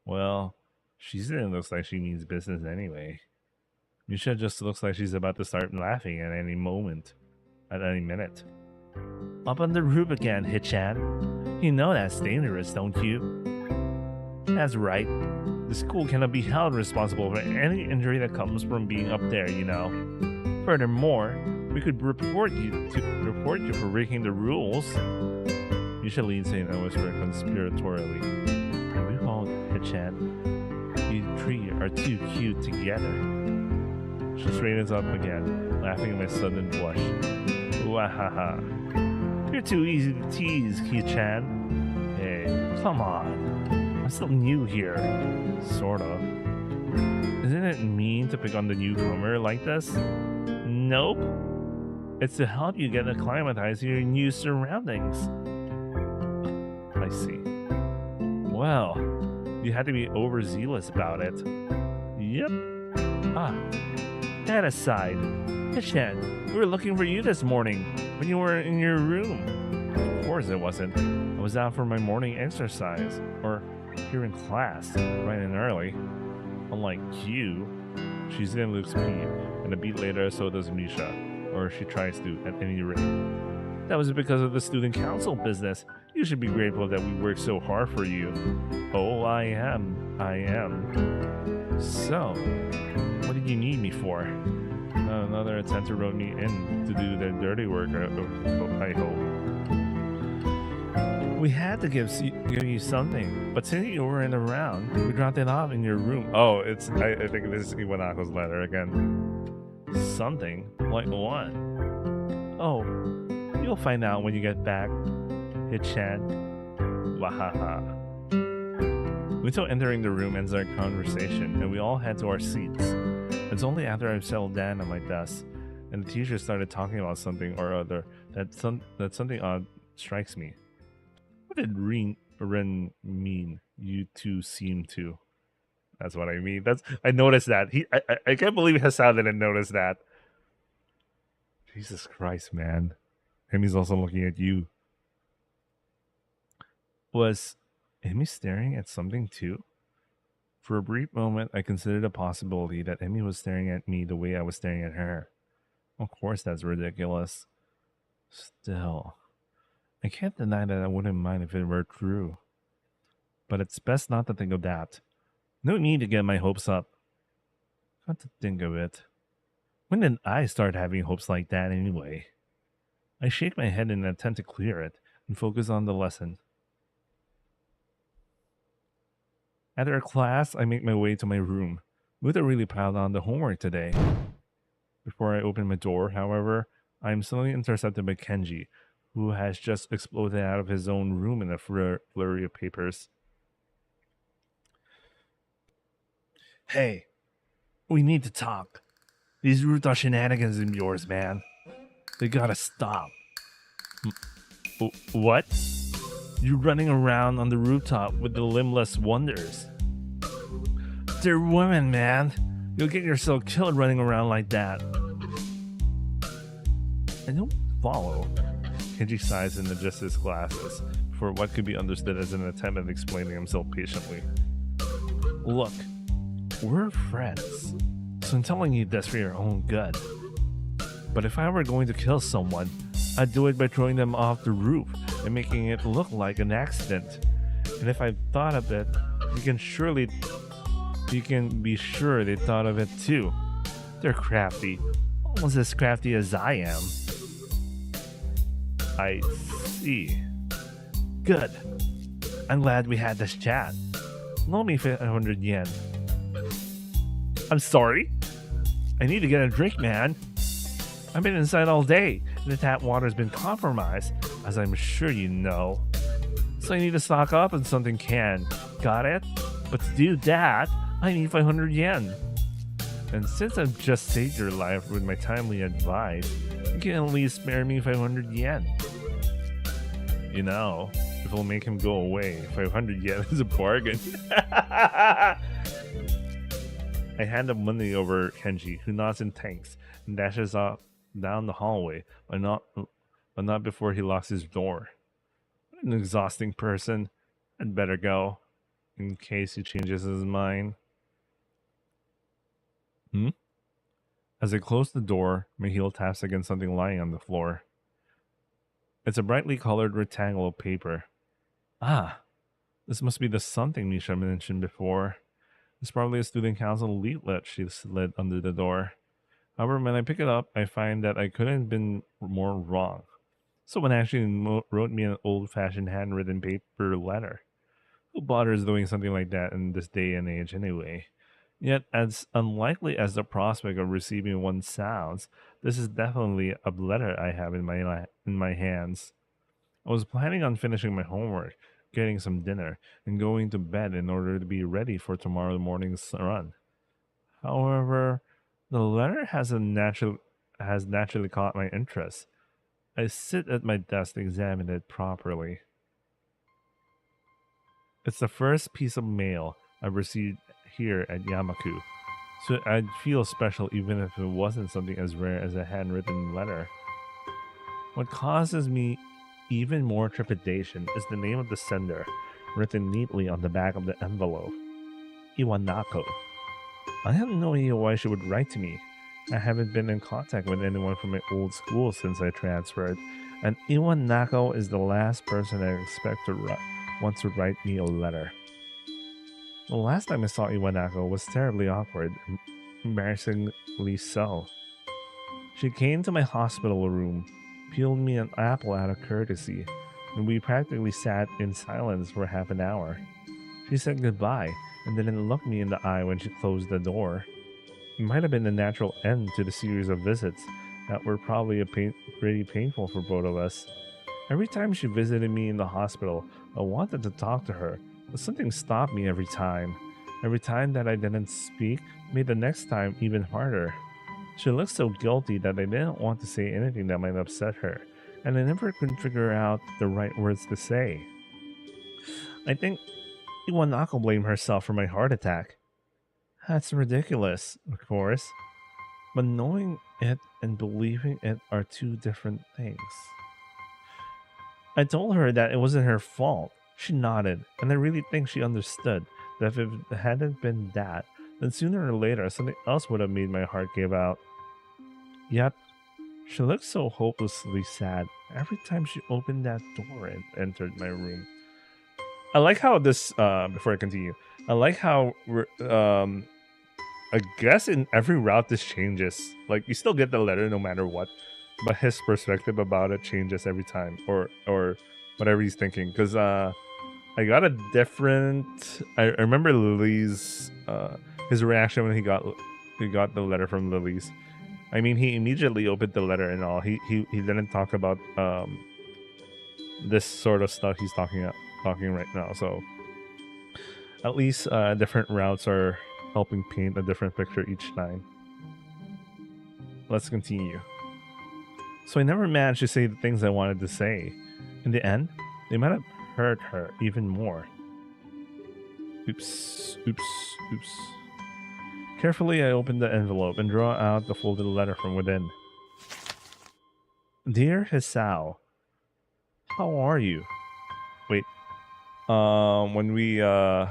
Well, Shizune looks like she means business anyway. Misha just looks like she's about to start laughing at any moment. At any minute. Up on the roof again, Hichan. You know that's dangerous, don't you? That's right. The school cannot be held responsible for any injury that comes from being up there, you know. Furthermore, we could report you for breaking the rules. Misha leans in and whispers conspiratorially. And we won't, Hichan. You three are too cute together. She straightens up again, laughing at my sudden blush. Wahaha. You're too easy to tease, Hichan. Hey, come on. I'm still new here. Sort of. Isn't it mean to pick on the newcomer like this? Nope. It's to help you get acclimatized to your new surroundings. I see. Well, you had to be overzealous about it. Yep. That aside, Hichan, we were looking for you this morning when you were in your room. Of course it wasn't. I was out for my morning exercise, or here in class, bright and early. Unlike you, Shizune looks peeved, and a beat later so does Misha, or she tries to, at any rate. That was because of the student council business. You should be grateful that we worked so hard for you. Oh, I am. So, what did you need me for? Another attempt to rope me in to do the dirty work, I hope. We had to give you something, but since you weren't around, we dropped it off in your room. Oh, I think this is Iwanako's letter again. Something? Like what? Oh, you'll find out when you get back, Hichan. Wahaha. Until entering the room ends our conversation, and we all head to our seats. It's only after I've settled down at my desk and the teacher started talking about something or other that something odd strikes me. What did Ren mean? You two seem to. That's what I mean. I noticed that. I can't believe Hassan didn't notice that. Jesus Christ, man. Emmy's also looking at you. Was Emmy staring at something too? For a brief moment, I considered the possibility that Emmy was staring at me the way I was staring at her. Of course, that's ridiculous. Still, I can't deny that I wouldn't mind if it were true. But it's best not to think of that. No need to get my hopes up. Not to think of it. When did I start having hopes like that anyway? I shake my head in an attempt to clear it and focus on the lesson. After class, I make my way to my room. Muta really piled on the homework today. Before I open my door, however, I am suddenly intercepted by Kenji, who has just exploded out of his own room in a flurry of papers. Hey, we need to talk. These Ruta shenanigans of yours, man. They gotta stop. What? You're running around on the rooftop with the limbless wonders. They're women, man. You'll get yourself killed running around like that. I don't follow. Kenji sighs and adjusts his glasses for what could be understood as an attempt at explaining himself patiently. Look, we're friends, so I'm telling you this for your own good. But if I were going to kill someone, I'd do it by throwing them off the roof and making it look like an accident. And if I thought of it, you can be sure they thought of it too. They're crafty, almost as crafty as I am. I see. Good. I'm glad we had this chat. Loan me 500 yen. I'm sorry? I need to get a drink, man. I've been inside all day, and the tap water's been compromised, as I'm sure you know. So I need to stock up on something canned. Got it? But to do that, I need 500 yen. And since I've just saved your life with my timely advice, you can at least spare me 500 yen. You know, if it'll make him go away, 500 yen is a bargain. I hand the money over Kenji, who nods and thanks, and dashes off down the hallway, but not before he locks his door. What an exhausting person. I'd better go, in case he changes his mind. As I close the door, my heel taps against something lying on the floor. It's a brightly colored rectangle of paper. Ah, this must be the something Misha mentioned before. It's probably a student council leaflet she slid under the door. However, when I pick it up, I find that I couldn't have been more wrong. Someone actually wrote me an old-fashioned handwritten paper letter. Who bothers doing something like that in this day and age anyway? Yet, as unlikely as the prospect of receiving one sounds, this is definitely a letter I have in my hands. I was planning on finishing my homework, getting some dinner, and going to bed in order to be ready for tomorrow morning's run. However, the letter has naturally caught my interest. I sit at my desk to examine it properly. It's the first piece of mail I've received here at Yamaku, so I'd feel special even if it wasn't something as rare as a handwritten letter. What causes me even more trepidation is the name of the sender, written neatly on the back of the envelope. Iwanako. I have no idea why she would write to me. I haven't been in contact with anyone from my old school since I transferred, and Iwanako is the last person I expect to want to write me a letter. The last time I saw Iwanako was terribly awkward, embarrassingly so. She came to my hospital room, peeled me an apple out of courtesy, and we practically sat in silence for half an hour. She said goodbye and didn't look me in the eye when she closed the door. It might have been the natural end to the series of visits that were probably pretty painful for both of us. Every time she visited me in the hospital, I wanted to talk to her, but something stopped me every time. Every time that I didn't speak made the next time even harder. She looked so guilty that I didn't want to say anything that might upset her, and I never could figure out the right words to say. I think Iwanako blamed herself for my heart attack. That's ridiculous, of course, but knowing it and believing it are two different things. I told her that it wasn't her fault. She nodded, and I really think she understood that if it hadn't been that, then sooner or later something else would have made my heart give out. Yet, she looked so hopelessly sad every time she opened that door and entered my room. I like how this, before I continue, I like how I guess in every route this changes. Like, you still get the letter no matter what, but his perspective about it changes every time, or whatever he's thinking. Because I got a different. I remember Lily's his reaction when he got the letter from Lily's. I mean, he immediately opened the letter and all. He didn't talk about this sort of stuff he's talking right now. So at least different routes are helping paint a different picture each time. Let's continue. So I never managed to say the things I wanted to say. In the end, they might have hurt her even more. Oops. Carefully, I opened the envelope and draw out the folded letter from within. Dear Hisao, how are you? Wait. When we're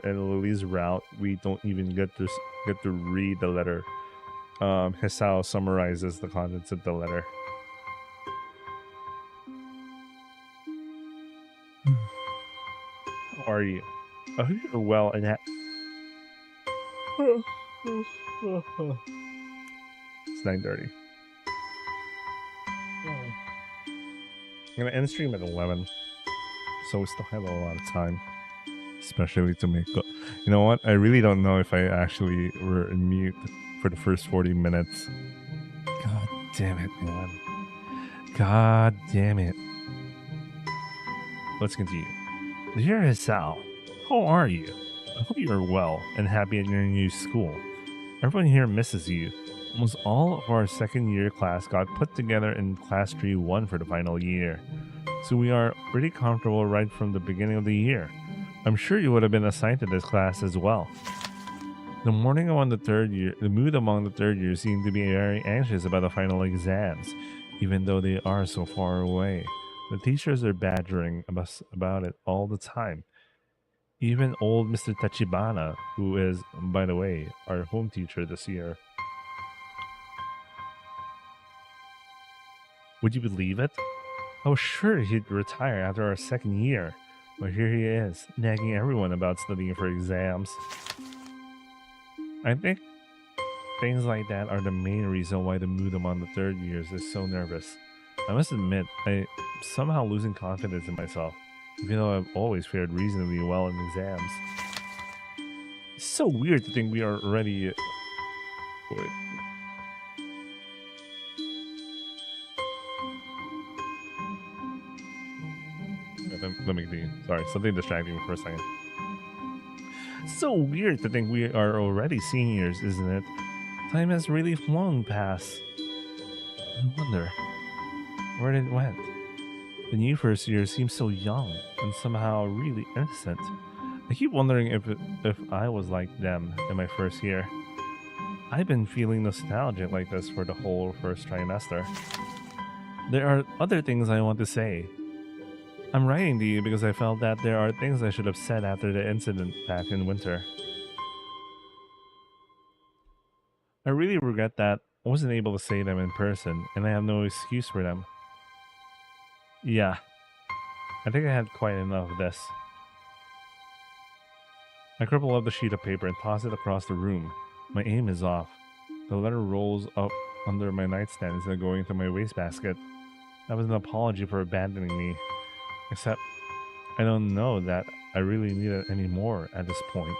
in Lily's route, we don't even get to read the letter. Hisao summarizes the contents of the letter. How are you? I hope you're well and it's 9:30. I'm gonna end stream at 11, so we still have a lot of time, especially to make. You know what? I really don't know if I actually were in mute for the first 40 minutes. God damn it, man. God damn it. Let's continue. Dear Hisao, how are you? I hope you are well and happy in your new school. Everyone here misses you. Almost all of our second year class got put together in class tree 1 for the final year. So we are pretty comfortable right from the beginning of the year. I'm sure you would have been assigned to this class as well. The mood among the third year seemed to be very anxious about the final exams, even though they are so far away. The teachers are badgering us about it all the time. Even old Mr. Tachibana, who is, by the way, our home teacher this year. Would you believe it? I was sure he'd retire after our second year, but here he is, nagging everyone about studying for exams. I think things like that are the main reason why the mood among the third years is so nervous. I must admit, I'm somehow losing confidence in myself, even though I've always fared reasonably well in exams. It's so weird to think we are already... Wait. Let me continue. Sorry, something distracted me for a second. It's so weird to think we are already seniors, isn't it? Time has really flown past. I wonder where it went. The new first year seems so young and somehow really innocent. I keep wondering if I was like them in my first year. I've been feeling nostalgic like this for the whole first trimester. There are other things I want to say. I'm writing to you because I felt that there are things I should have said after the incident back in winter. I really regret that I wasn't able to say them in person, and I have no excuse for them. Yeah, I think I had quite enough of this. I crumple up the sheet of paper and toss it across the room. My aim is off. The letter rolls up under my nightstand instead of going into my wastebasket. That was an apology for abandoning me. Except, I don't know that I really need it anymore at this point.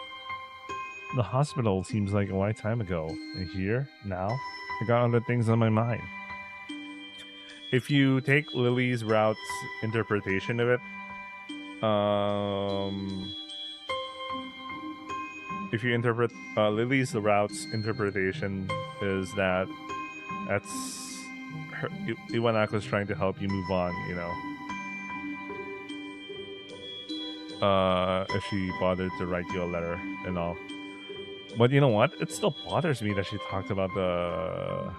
The hospital seems like a lifetime ago, and here, now, I got other things on my mind. If you take Lily's route's interpretation of it, if you interpret Lily's route's interpretation is that that's her, Iwanako's trying to help you move on, you know. If she bothered to write you a letter and all. But you know what? It still bothers me that she talked about the.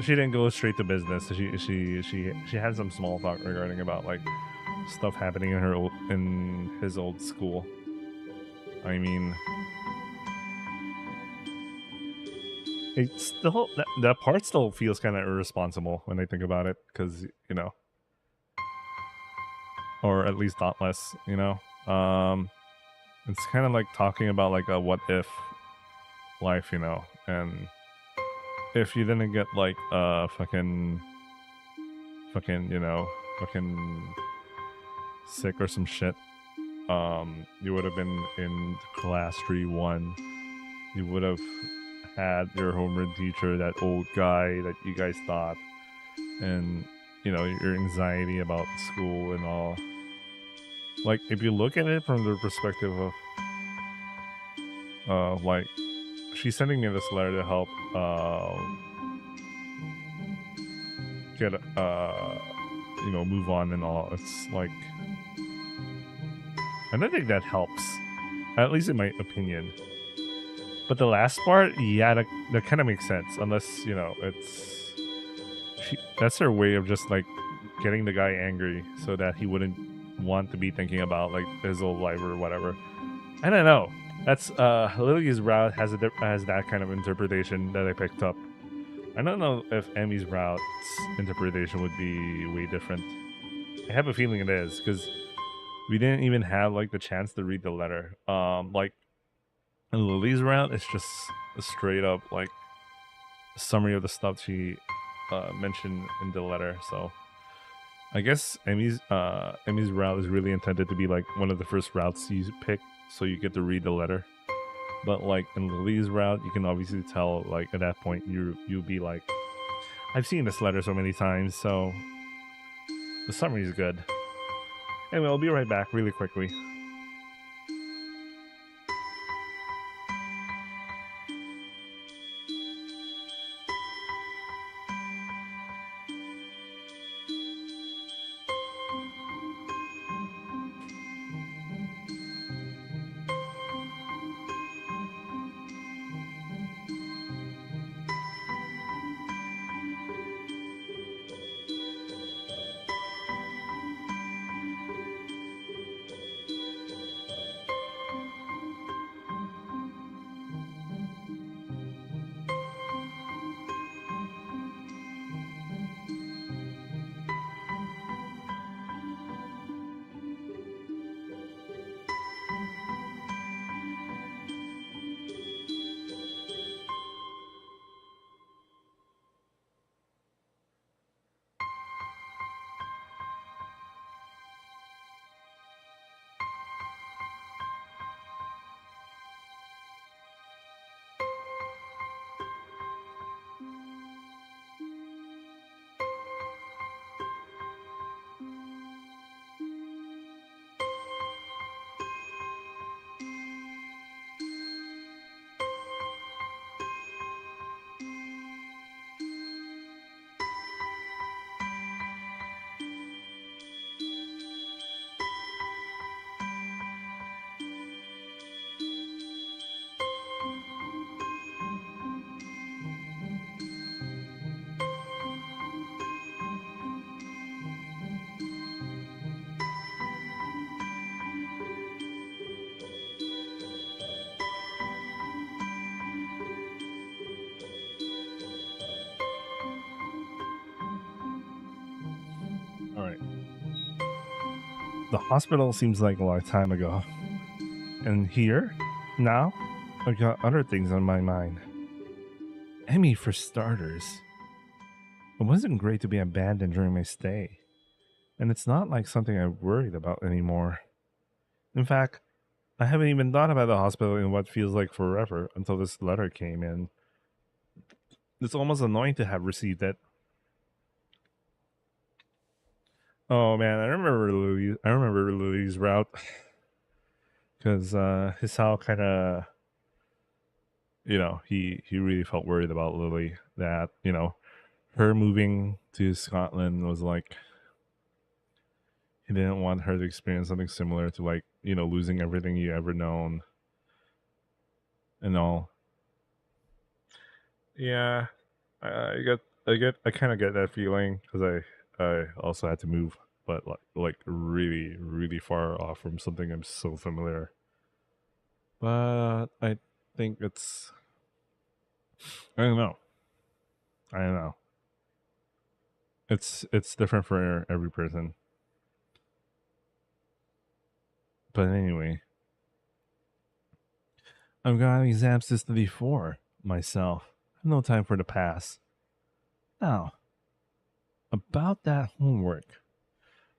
She didn't go straight to business. She had some small talk regarding about like stuff happening in in his old school. I mean, it's still that part still feels kind of irresponsible when I think about it, because you know, or at least thoughtless. You know, it's kind of like talking about like a what if life, you know, and if you didn't get like fucking you know fucking sick or some shit, you would have been in class 3-1. You would have had your homeroom teacher, that old guy that you guys thought, and you know your anxiety about school and all. Like if you look at it from the perspective of like she's sending me this letter to help get you know move on and all. It's like I don't think that helps, at least in my opinion. But the last part, yeah, that kind of makes sense, unless you know that's her way of just like getting the guy angry so that he wouldn't want to be thinking about like his old life or whatever. I don't know. That's Lily's route has that kind of interpretation that I picked up. I don't know if Emmy's route's interpretation would be way different. I have a feeling it is, because we didn't even have like the chance to read the letter. Like in Lily's route, it's just a straight up like summary of the stuff she mentioned in the letter. So I guess Emmy's route is really intended to be like one of the first routes you pick, so you get to read the letter. But like in Lily's route, you can obviously tell like at that point you'll be like, I've seen this letter so many times, so the summary is good. Anyway, I'll be right back really quickly. All right. The hospital seems like a long time ago. And here, now, I've got other things on my mind. Emmy, for starters. It wasn't great to be abandoned during my stay. And it's not like something I'm worried about anymore. In fact, I haven't even thought about the hospital in what feels like forever until this letter came in. It's almost annoying to have received it. Oh man, I remember Lily's route. because Hisao kind of, he really felt worried about Lily, that her moving to Scotland was like, he didn't want her to experience something similar to, like, losing everything you ever known and all. Yeah, I kind of get that feeling because I also had to move, but like really, really far off from something I'm so familiar. But I think I don't know. I don't know. It's different for every person. But anyway, I've got exams to study for myself. I have no time for the past. Now, about that homework.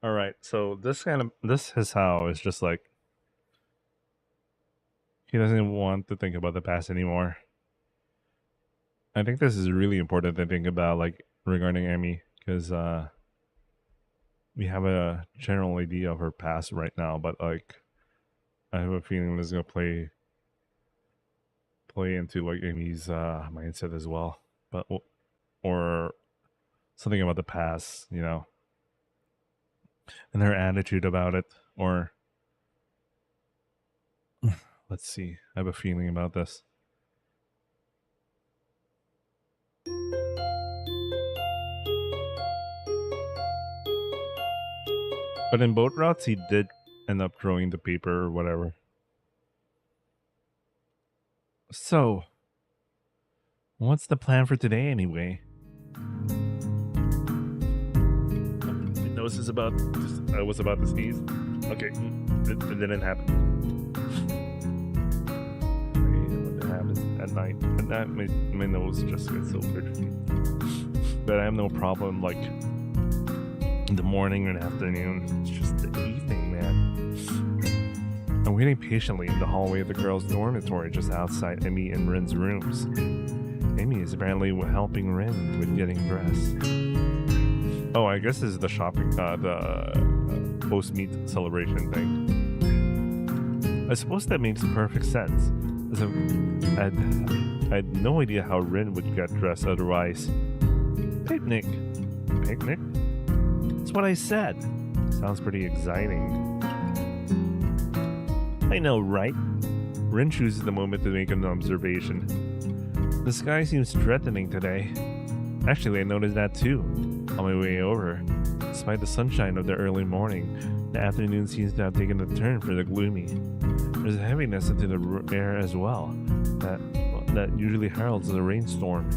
All right, so this is how it's just like he doesn't want to think about the past anymore. I think this is really important to think about, like, regarding Emmy, because we have a general idea of her past right now, but like I have a feeling this is gonna play into like Amy's mindset as well, but or something about the past, and her attitude about it, or let's see. I have a feeling about this. But in both routes, he did end up throwing the paper or whatever. So, what's the plan for today anyway? My nose is about. I was about to sneeze. Okay, it didn't happen. When it happens at night, and that my nose just gets so itchy. But I have no problem like in the morning and afternoon. It's just the evening, man. I'm waiting patiently in the hallway of the girls' dormitory just outside Emmy and Rin's rooms. Emmy is apparently helping Rin with getting dressed. Oh, I guess this is the shopping, the post-meet celebration thing. I suppose that makes perfect sense. As I had no idea how Rin would get dressed otherwise. Picnic? Picnic? That's what I said. Sounds pretty exciting. I know, right? Rin chooses the moment to make an observation. The sky seems threatening today. Actually, I noticed that too, on my way over. Despite the sunshine of the early morning, the afternoon seems to have taken a turn for the gloomy. There's a heaviness into the air as well, that usually heralds a rainstorm.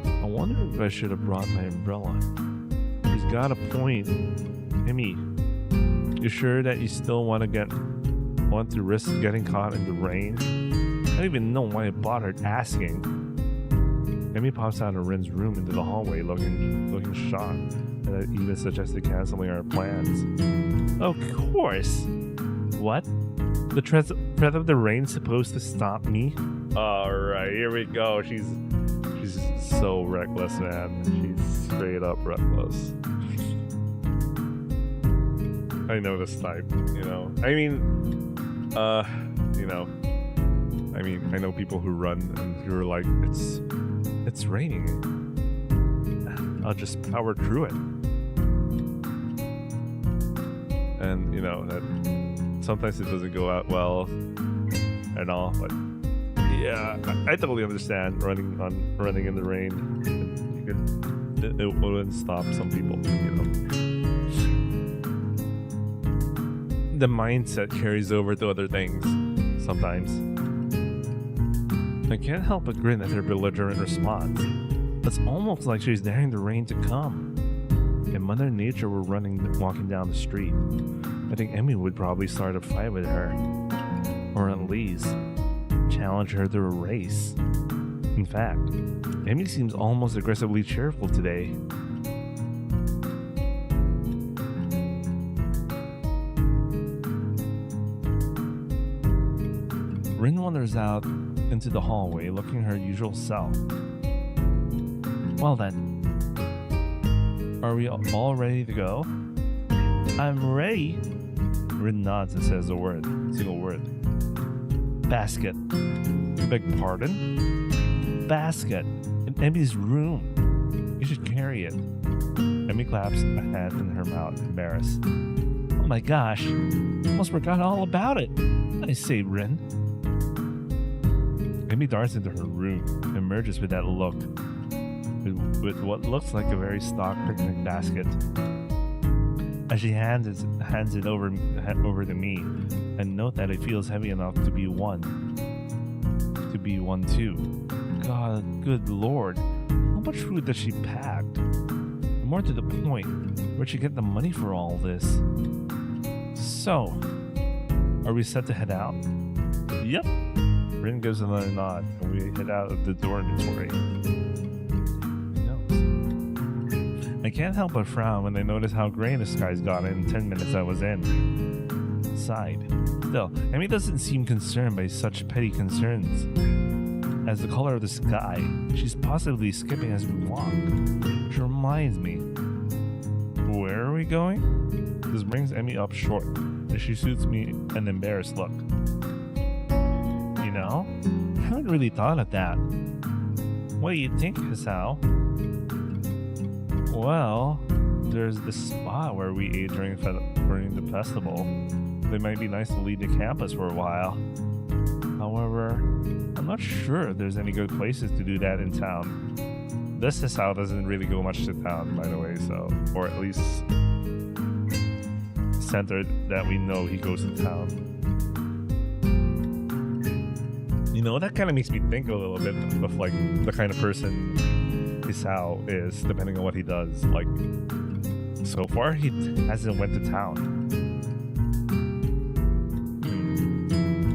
I wonder if I should have brought my umbrella. He's got a point. Emmy, you sure that you still want to risk getting caught in the rain? I don't even know why I bothered asking. Emmy pops out of Rin's room into the hallway looking shocked, and I even suggested canceling our plans. Of course! What? The threat of the rain's supposed to stop me? Alright, here we go. She's so reckless, man. She's straight up reckless. I know this type, I mean, I know people who run and who are like, it's raining. I'll just power through it. And that sometimes it doesn't go out well and all, but yeah, I totally understand running in the rain. It wouldn't stop some people, The mindset carries over to other things sometimes. I can't help but grin at her belligerent response. It's almost like she's daring the rain to come. If Mother Nature were walking down the street, I think Emmy would probably start a fight with her. Or at least challenge her to a race. In fact, Emmy seems almost aggressively cheerful today. Rin wanders out into the hallway looking her usual self. Well then, are we all ready to go? I'm ready. Rin nods and says a single word. Basket. Beg pardon? Basket. In Emmy's room. You should carry it. Emmy claps a hand in her mouth, embarrassed. Oh my gosh. Almost forgot all about it. I say, Rin. Emmy darts into her room and emerges with that look. With what looks like a very stock picnic basket. As she hands it over to me, and note that it feels heavy enough to be one. To be one too. God, good lord. How much food does she pack? And more to the point, where'd she get the money for all this? So, are we set to head out? Yep. Rin gives another nod, and we head out of the dormitory. I can't help but frown when I notice how gray the skies got in 10 minutes I was in. Sighed. Still, Emmy doesn't seem concerned by such petty concerns. As the color of the sky, she's possibly skipping as we walk. Which reminds me, where are we going? This brings Emmy up short, as she shoots me an embarrassed look. You know, I haven't really thought of that. What do you think, Hisao? Well, there's this spot where we ate during the festival. It might be nice to leave the campus for a while. However, I'm not sure if there's any good places to do that in town. This Hisao doesn't really go much to town, by the way, so, or at least center that we know he goes to town. You know, that kind of makes me think a little bit of like the kind of person Hisao is, depending on what he does. Like, so far he hasn't went to town.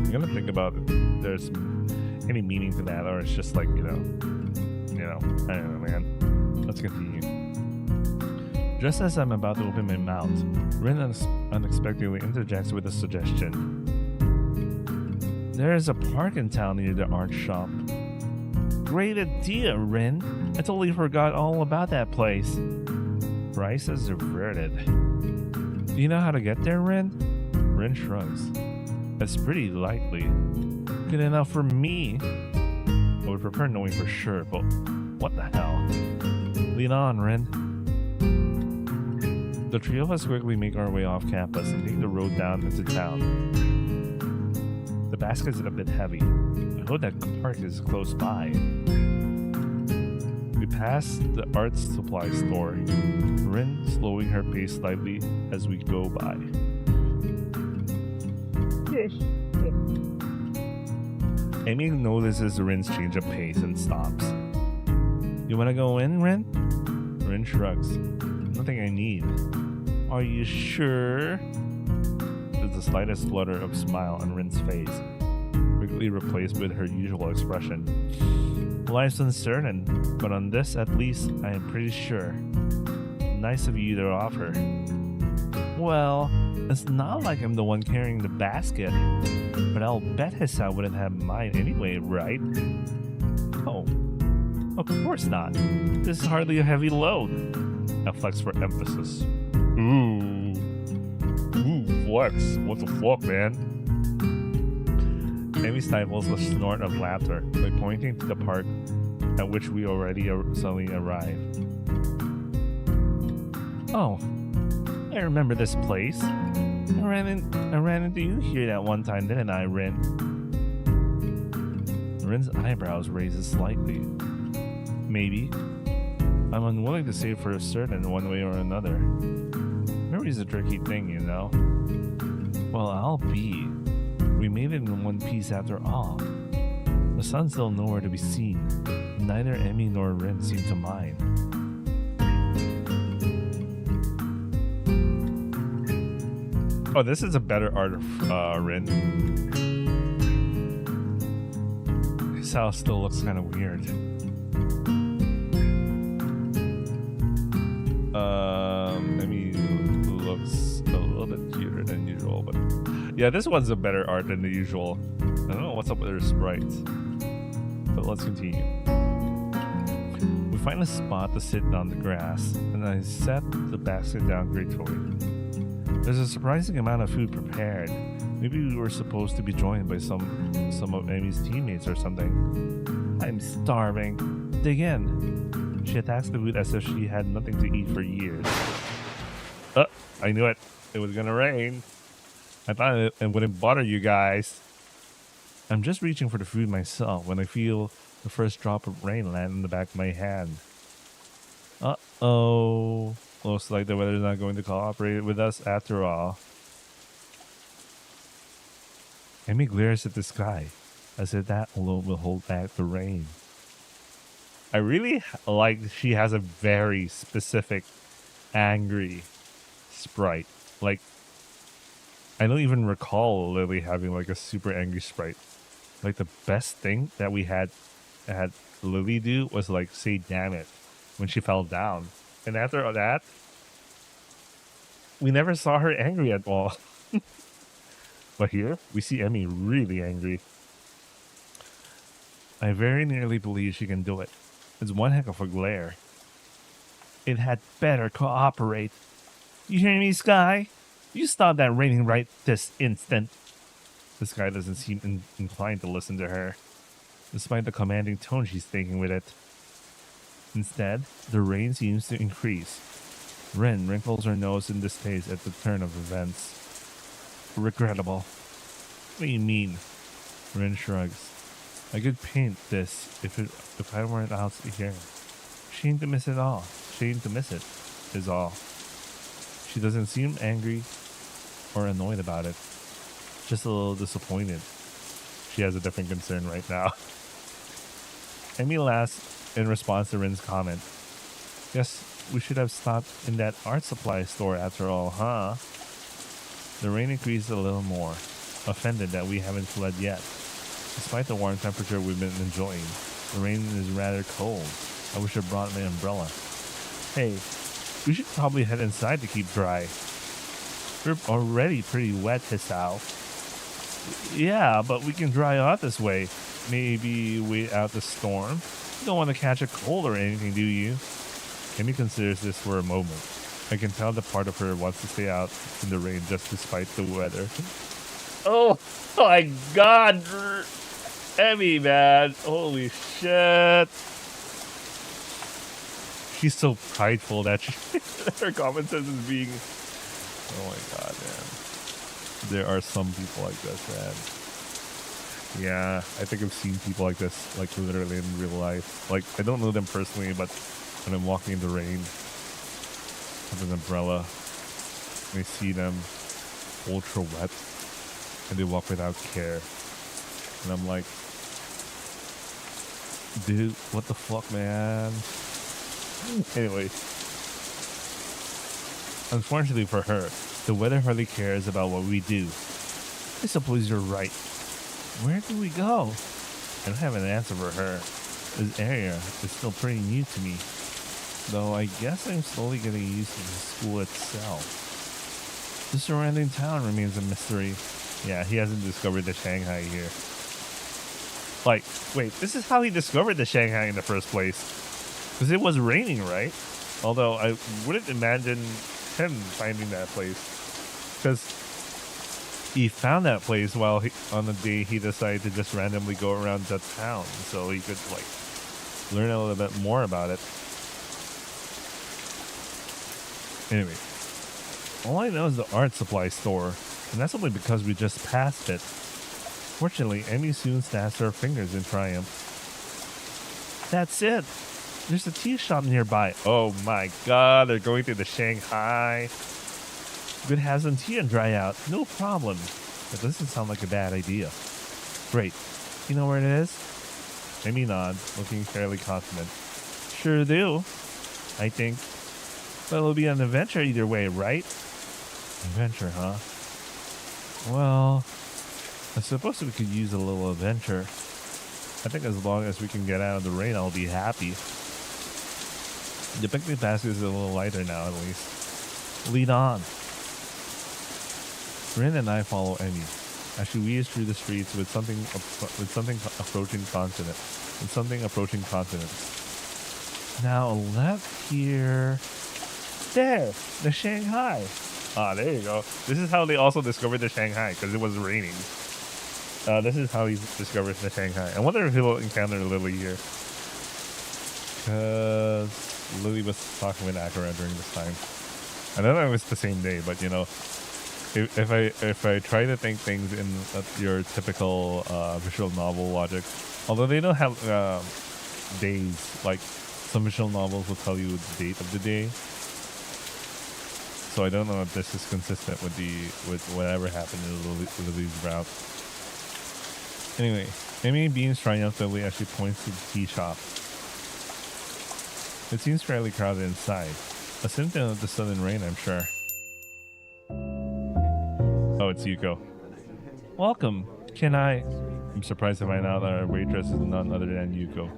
I'm gonna think about if there's any meaning to that, or it's just like, you know, I don't know, man. Let's continue. Just as I'm about to open my mouth, Rin unexpectedly interjects with a suggestion. There is a park in town near the art shop. Great idea, Rin. I totally forgot all about that place. Bryce is reverted. Do you know how to get there, Rin? Rin shrugs. That's pretty likely. Good enough for me. I would prefer knowing for sure, but what the hell? Lead on, Rin. The three of us quickly make our way off campus and take the road down into town. The basket is a bit heavy. I hope that park is close by. We pass the art supply store, Rin slowing her pace slightly as we go by. Amy notices Rin's change of pace and stops. You wanna go in, Rin? Rin shrugs. Nothing I need. Are you sure? There's the slightest flutter of smile on Rin's face, quickly replaced with her usual expression. Life's uncertain, but on this at least I am pretty sure. Nice of you to offer. Well, it's not like I'm the one carrying the basket, but I'll bet Hisao wouldn't have mine anyway, right? Oh, of course not. This is hardly a heavy load. I flex for emphasis. Ooh, flex. What the fuck, man? Amy stifles a snort of laughter by pointing to the park at which we already suddenly arrived. Oh, I remember this place. I ran into you here that one time, didn't I, Rin? Rin's eyebrows raises slightly. Maybe. I'm unwilling to say for certain one way or another. Memory's a tricky thing, you know. Well, I'll be. We made it in one piece after all. The sun's still nowhere to be seen. Neither Emmy nor Rin seem to mind. Oh, this is a better art of Rin. His house still looks kind of weird. Emmy looks a little bit cuter than usual, but yeah, this one's a better art than the usual. I don't know what's up with her sprites, but let's continue. We find a spot to sit on the grass, and I set the basket down gratefully. There's a surprising amount of food prepared, Maybe we were supposed to be joined by some of Amy's teammates or something. I'm starving. Dig in. She attacks the food as if she had nothing to eat for years. I knew it. It was gonna rain. I thought it wouldn't bother you guys. I'm just reaching for the food myself when I feel the first drop of rain land in the back of my hand. Uh-oh. Looks like the weather's not going to cooperate with us after all. Amy glares at the sky, as if that alone will hold back the rain. I really like she has a very specific, angry sprite. Like, I don't even recall Lily having like a super angry sprite. Like, the best thing that we had Lily do was like say damn it when she fell down. And after that, we never saw her angry at all. But here, we see Emmy really angry. I very nearly believe she can do it. It's one heck of a glare. It had better cooperate. You hear me, Sky? You stop that raining right this instant. This guy doesn't seem inclined to listen to her, despite the commanding tone she's taking with it. Instead, the rain seems to increase. Ren wrinkles her nose in distaste at the turn of events. Regrettable. What do you mean? Ren shrugs. I could paint this if I weren't out here. Shame to miss it all. Shame to miss it is all. She doesn't seem angry or annoyed about it. Just a little disappointed. She has a different concern right now. Amy laughs in response to Ren's comment. Guess we should have stopped in that art supply store after all, huh? The rain increased a little more, offended that we haven't fled yet. Despite the warm temperature we've been enjoying, the rain is rather cold. I wish I brought my umbrella. Hey, we should probably head inside to keep dry. We're already pretty wet, Hisao. Yeah, but we can dry out this way. Maybe wait out the storm. You don't want to catch a cold or anything, do you? Amy considers this for a moment. I can tell that part of her wants to stay out in the rain just despite the weather. Oh my god! Emmy, man! Holy shit! She's so prideful that her common sense is being... Oh my god, man. There are some people like this, man. Yeah, I think I've seen people like this, like literally in real life. Like, I don't know them personally, but when I'm walking in the rain with an umbrella, and I see them ultra wet, and they walk without care. And I'm like, dude, what the fuck, man? Anyway, unfortunately for her, the weather hardly cares about what we do. I suppose you're right. Where do we go? I don't have an answer for her. This area is still pretty new to me, though I guess I'm slowly getting used to the school itself. The surrounding town remains a mystery. Yeah, he hasn't discovered the Shanghai here. Like, wait, this is how he discovered the Shanghai in the first place. Because it was raining, right? Although I wouldn't imagine him finding that place. Because he found that place while on the day he decided to just randomly go around the town. So he could, like, learn a little bit more about it. Anyway, all I know is the art supply store. And that's only because we just passed it. Fortunately, Emmy soon snaps her fingers in triumph. That's it. There's a tea shop nearby. Oh my god, they're going to the Shanghai. We could have some tea and dry out. No problem. That doesn't sound like a bad idea. Great. You know where it is? Emmy nods, looking fairly confident. Sure do, I think. But it'll be an adventure either way, right? Adventure, huh? Well, I suppose we could use a little adventure. I think as long as we can get out of the rain, I'll be happy. The picnic basket is a little lighter now, at least. Lead on. Rin and I follow Emmy as she weaves through the streets with something approaching confidence. Now left here. There, the Shanghai. Ah, there you go. This is how they also discovered the Shanghai, because it was raining. This is how he discovers the Shanghai. I wonder if he'll encounter Lily here. Because Lily was talking with Akira during this time. I don't know if it's the same day, but you know, if I try to think things in your typical visual novel logic, although they don't have days, like some visual novels will tell you the date of the day. So I don't know if this is consistent with whatever happened in Lily's route. Anyway, Amy beams triumphantly as she points to the tea shop. It seems fairly crowded inside. A symptom of the sudden rain, I'm sure. Oh, it's Yuko. Welcome. Can I... I'm surprised to find out that our waitress is none other than Yuko.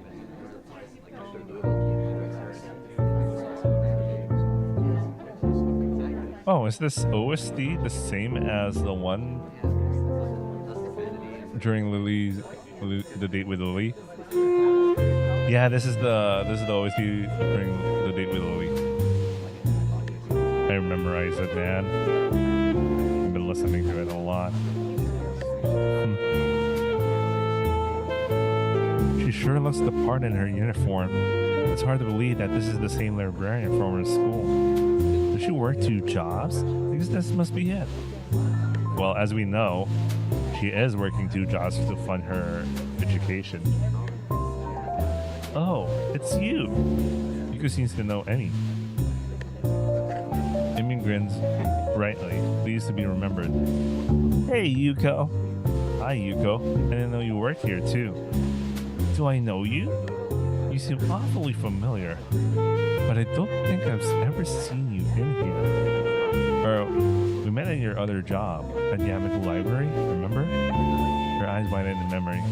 Oh, is this OST the same as the one during the date with Lily? Yeah, this is the OST during the date with Lily. I memorized it, man. I've been listening to it a lot. She sure looks the part in her uniform. It's hard to believe that this is the same librarian from her school. Does she work 2 jobs? Because this must be it. Well, as we know, she is working 2 jobs to fund her education. Oh, it's you. Yuko seems to know Emi. Emi grins brightly, pleased to be remembered. Hey, Yuko. Hi, Yuko. I didn't know you worked here, too. Do I know you? You seem awfully familiar, but I don't think I've ever seen you in here. We met at your other job, at the Yamato Library, remember? Her eyes widened in memory.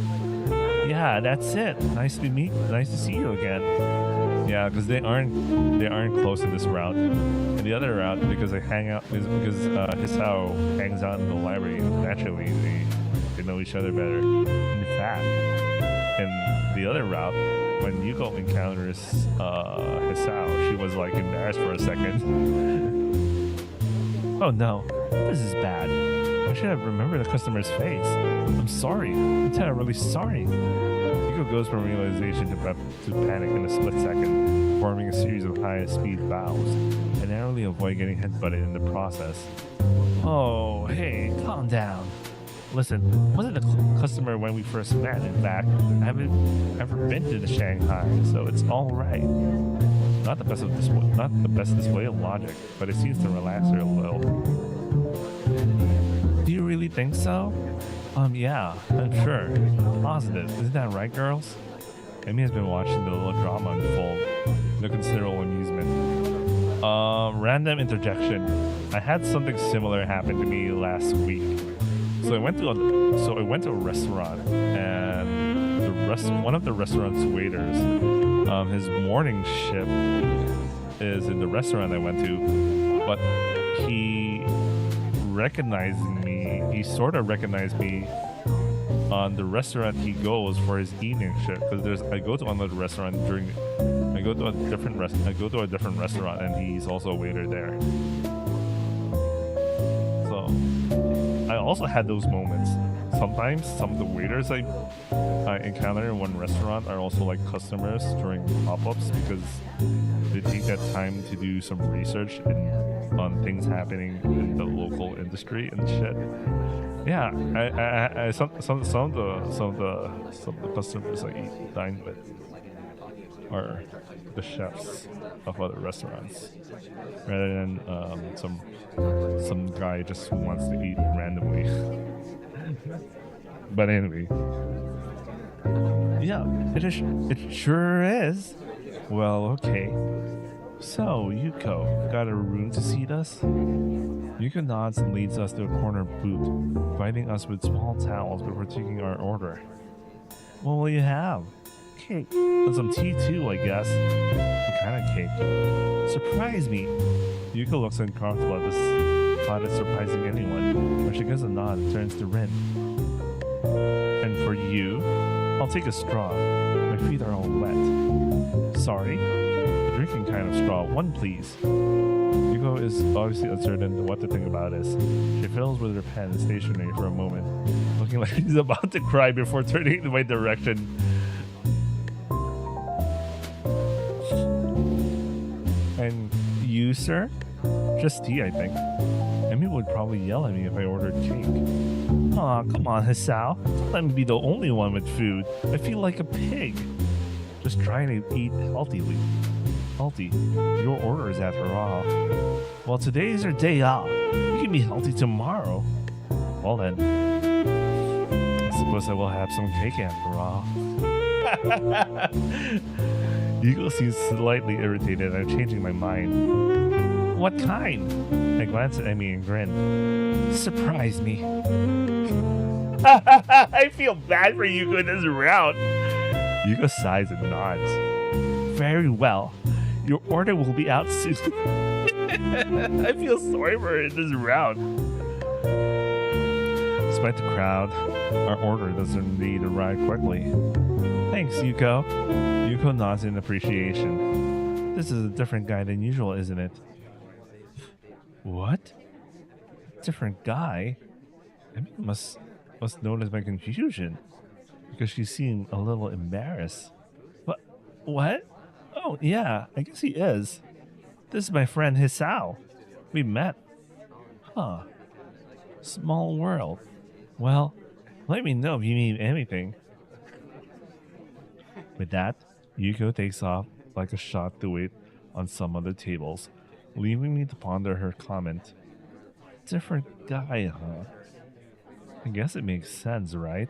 Yeah, that's it. Nice to see you again. Yeah, because they aren't close in this route. And the other route, because they hang out, is because Hisao hangs out in the library. Naturally, they know each other better. In fact, in the other route, when Yuko encounters Hisao, she was like embarrassed for a second. Oh no, this is bad. I should have remembered the customer's face. I'm sorry. I'm terribly sorry. Yuko goes from realization to panic in a split second, performing a series of high-speed bows, and narrowly avoid getting headbutted in the process. Oh, hey, calm down. Listen, wasn't a customer when we first met. In fact, I haven't ever been to the Shanghai, so it's all right. Not the best display of logic, but it seems to relax her a little. Do you really think so? Yeah, I'm sure. Positive. Isn't that right, girls? Amy has been watching the little drama unfold with considerable amusement. Random interjection. I had something similar happen to me last week. So I went to a restaurant, and one of the restaurant's waiters, his morning shift is in the restaurant I went to, but he recognized me. He sort of recognized me on the restaurant he goes for his evening shift, because I go to a different restaurant, and he's also a waiter there. So I also had those moments. Sometimes some of the waiters I encounter in one restaurant are also like customers during pop-ups, because they take that time to do some research on things happening in the local industry and shit. Yeah, some of the customers I dine with are the chefs of other restaurants, rather than some guy just who wants to eat randomly. But anyway, yeah, it sure is. Well, okay. So, Yuko, got a room to seat us? Yuko nods and leads us to a corner booth, providing us with small towels before taking our order. What will you have? Cake. And some tea too, I guess. What kind of cake? Surprise me. Yuko looks uncomfortable at this thought of surprising anyone, but she gives a nod and turns to Rin. And for you, I'll take a straw. My feet are all wet. Sorry? The drinking kind of straw. One, please. Yuko Yuko is obviously uncertain what to think about this. She fiddles with her pen stationary for a moment, looking like she's about to cry before turning in my direction. And you, sir? Just tea, I think. Emmy would probably yell at me if I ordered cake. Aw, come on, Hisao. Don't let me be the only one with food. I feel like a pig. Just trying to eat healthily. Healthy. Your order is after all. Well, today is your day off. You can be healthy tomorrow. Well then. I suppose I will have some cake after all. Yuko seems slightly irritated. I'm changing my mind. What kind? I glance at Emmy and grin. Surprise me. I feel bad for Yuko in this round. Yuko sighs and nods. Very well. Your order will be out soon. I feel sorry for her in this round. Despite the crowd, our order does indeed arrive quickly. Thanks, Yuko. Yuko nods in appreciation. This is a different guy than usual, isn't it? What? Different guy? I mean, must notice my confusion, because she seemed a little embarrassed. What? Oh, yeah, I guess he is. This is my friend Hisao. We met. Huh. Small world. Well, let me know if you need anything. With that, Yuko takes off like a shot to wait on some other tables, leaving me to ponder her comment. Different guy, huh? I guess it makes sense, right?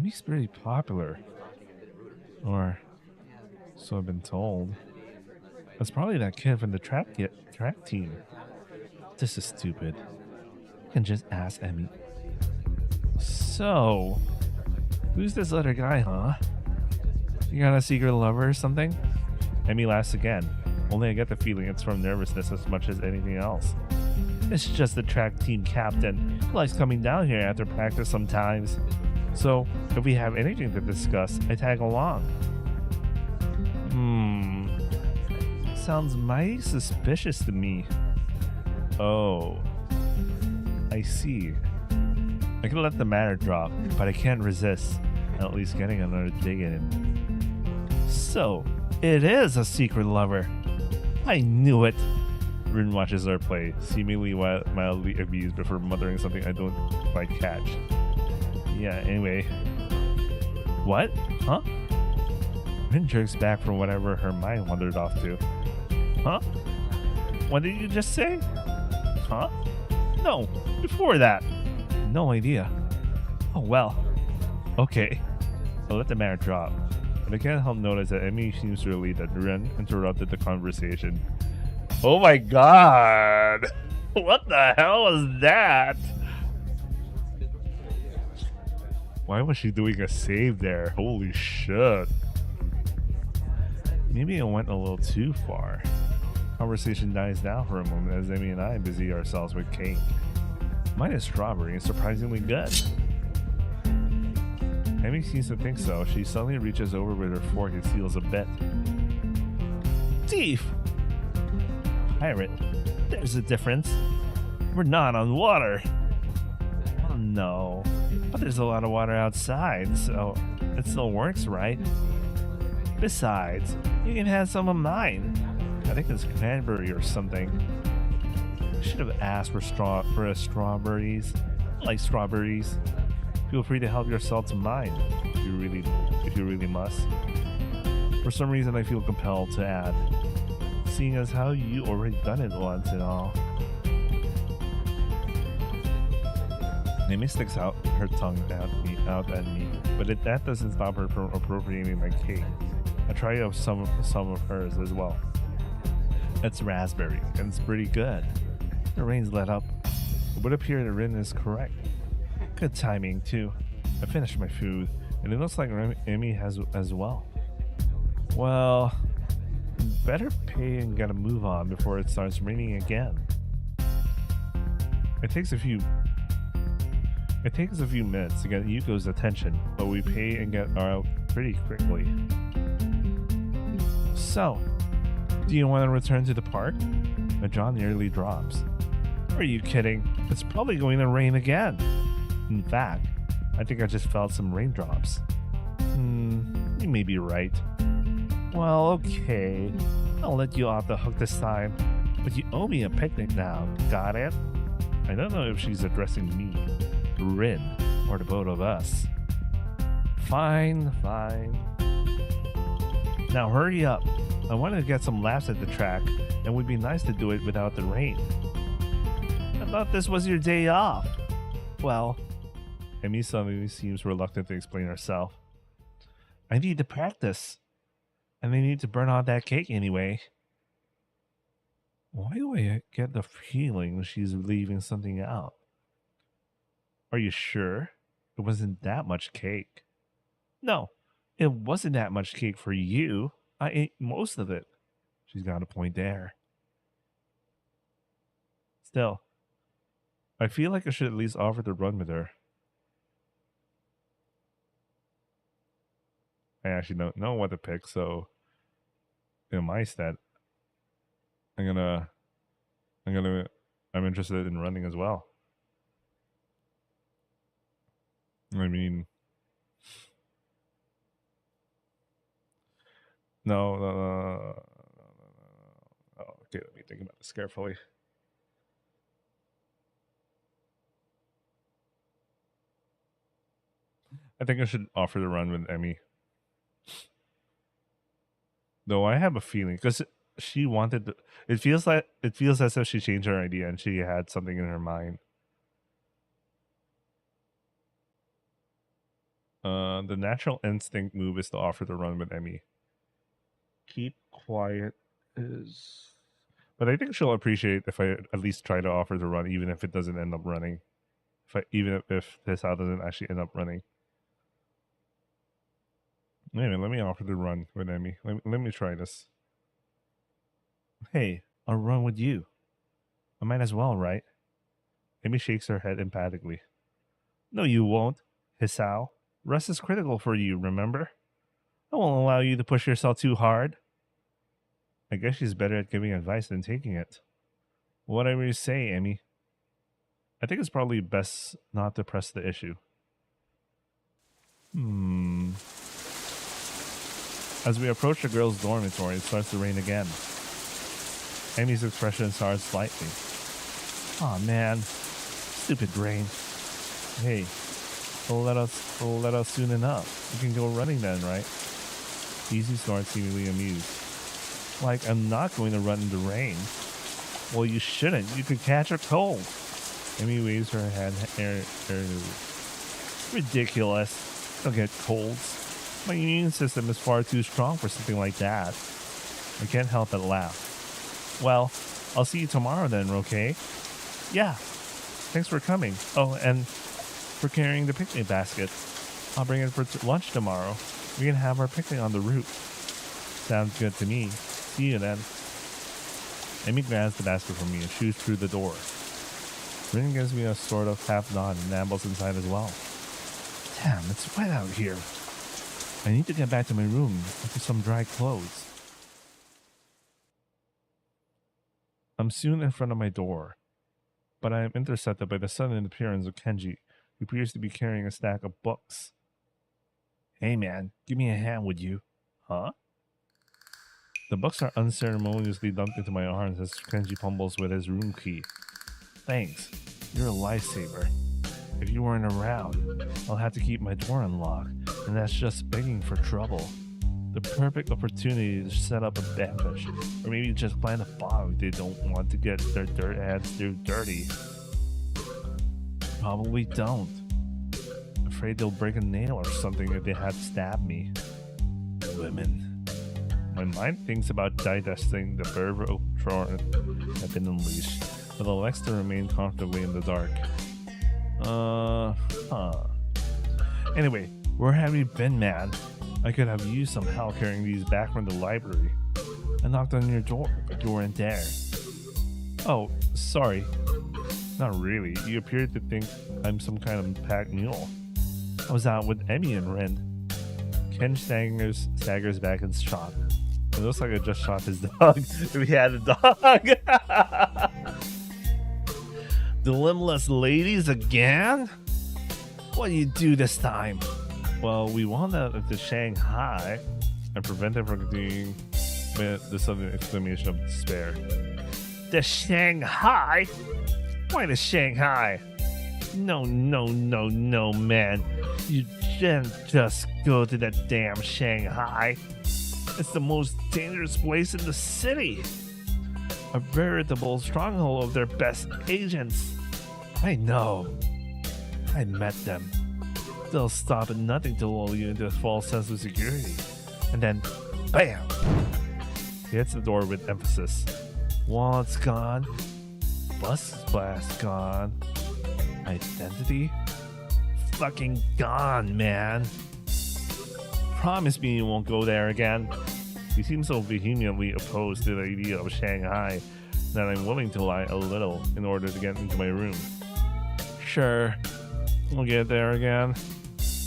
He's pretty popular. Or so I've been told. That's probably that kid from the track team. This is stupid. I can just ask Emmy. So, who's this other guy, huh? You got a secret lover or something? Emmy laughs again. Only I get the feeling it's from nervousness as much as anything else. It's just the track team captain who likes coming down here after practice sometimes. So, if we have anything to discuss, I tag along. Sounds mighty suspicious to me. Oh, I see. I can let the matter drop, but I can't resist at least getting another dig in. So, it is a secret lover. I knew it. Rin watches our play, seemingly mildly amused before muttering something I don't quite catch. Yeah, anyway. What? Huh? Rin jerks back from whatever her mind wandered off to. Huh? What did you just say? Huh? No, before that. No idea. Oh well. Okay. I'll let the matter drop. But I can't help notice that Emmy seems relieved that Ren interrupted the conversation. Oh my god! What the hell was that? Why was she doing a save there? Holy shit. Maybe I went a little too far. Conversation dies down for a moment as Emmy and I busy ourselves with cake. Mine is strawberry and surprisingly good. Emmy seems to think so. She suddenly reaches over with her fork and steals a bit. Thief! Pirate. There's a difference. We're not on water. Oh no. But there's a lot of water outside, so it still works, right? Besides, you can have some of mine. I think it's cranberry or something. I should have asked for strawberries. I like strawberries. Feel free to help yourself to mine if you really must. For some reason, I feel compelled to add, seeing as how you already done it once and all. Amy sticks out her tongue out at me, but that doesn't stop her from appropriating my cake. I try out some of hers as well. It's raspberry, and it's pretty good. The rain's let up. It would appear that Rin is correct. Good timing, too. I finished my food, and it looks like Amy has as well. Well, better pay and get a move on before it starts raining again. It takes a few minutes to get Yuko's attention, but we pay and get out pretty quickly. So, do you want to return to the park? My jaw nearly drops. Are you kidding? It's probably going to rain again. In fact, I think I just felt some raindrops. You may be right. Well, okay. I'll let you off the hook this time. But you owe me a picnic now. Got it? I don't know if she's addressing me, Rin, or the both of us. Fine. Now hurry up. I wanted to get some laps at the track, and it would be nice to do it without the rain. I thought this was your day off. Well, Emmy suddenly seems reluctant to explain herself. I need to practice. And I need to burn out that cake anyway. Why do I get the feeling she's leaving something out? Are you sure? It wasn't that much cake. No, it wasn't that much cake for you. I ate most of it. She's got a point there. Still, I feel like I should at least offer to run with her. I actually don't know what to pick, so in my stead, I'm interested in running as well. I mean, no. Oh, okay, let me think about this carefully. I think I should offer to run with Emmy. Though I have a feeling, because she wanted to, it feels as if she changed her idea and she had something in her mind. The natural instinct move is to offer to run with Emmy. Keep quiet is, but I think she'll appreciate if I at least try to offer to run, even if it doesn't end up running. Even if this out doesn't actually end up running. Anyway, let me offer to run with Emmy. Let me try this. Hey, I'll run with you. I might as well, right? Emmy shakes her head emphatically. No, you won't, Hisao. Rest is critical for you, remember? I won't allow you to push yourself too hard. I guess she's better at giving advice than taking it. Whatever you say, Emmy. I think it's probably best not to press the issue. As we approach the girls' dormitory, it starts to rain again. Amy's expression sours slightly. Aw, man. Stupid rain. Hey, it'll let us soon enough. We can go running then, right? Easy snorts, seemingly amused. Like, I'm not going to run in the rain. Well, you shouldn't. You could catch a cold. Amy waves her hand ridiculous. I'll get colds. My immune system is far too strong for something like that. I can't help but laugh. Well, I'll see you tomorrow then, okay? Yeah. Thanks for coming. Oh, and for carrying the picnic basket. I'll bring it for lunch tomorrow. We can have our picnic on the roof. Sounds good to me. See you then. Amy grabs the basket from me and shoots through the door. Rin gives me a sort of half nod and ambles inside as well. Damn, it's wet out here. I need to get back to my room and get some dry clothes. I'm soon in front of my door, but I am intercepted by the sudden appearance of Kenji, who appears to be carrying a stack of books. Hey man, give me a hand, would you? Huh? The books are unceremoniously dumped into my arms as Kenji fumbles with his room key. Thanks, you're a lifesaver. If you weren't around, I'll have to keep my door unlocked, and that's just begging for trouble. The perfect opportunity to set up a ambush, or maybe just plant a fog if they don't want to get their hands too dirty. Probably don't. Afraid they'll break a nail or something if they had stabbed me. Women. My mind thinks about digesting the fervor of torrent have been unleashed, but elects to remain comfortably in the dark. Anyway, where have you been, man? I could have used some help carrying these back from the library. I knocked on your door, but you weren't there. Oh, sorry. Not really. You appeared to think I'm some kind of pack mule. I was out with Emmy and Ren. Ken staggers back in shock. It looks like I just shot his dog. If he had a dog. The limbless ladies again? What do you do this time? Well, we wound up into Shanghai and prevented from doing the sudden exclamation of despair. The Shanghai? Why the Shanghai? No, man. You can't just go to that damn Shanghai. It's the most dangerous place in the city. A veritable stronghold of their best agents. I know. I met them. They'll stop at nothing to lull you into a false sense of security. And then, bam! He hits the door with emphasis. Wallet's gone. Bus blast gone. Identity? Fucking gone, man. Promise me you won't go there again. He seems so vehemently opposed to the idea of Shanghai that I'm willing to lie a little in order to get into my room. Sure, we'll get there again.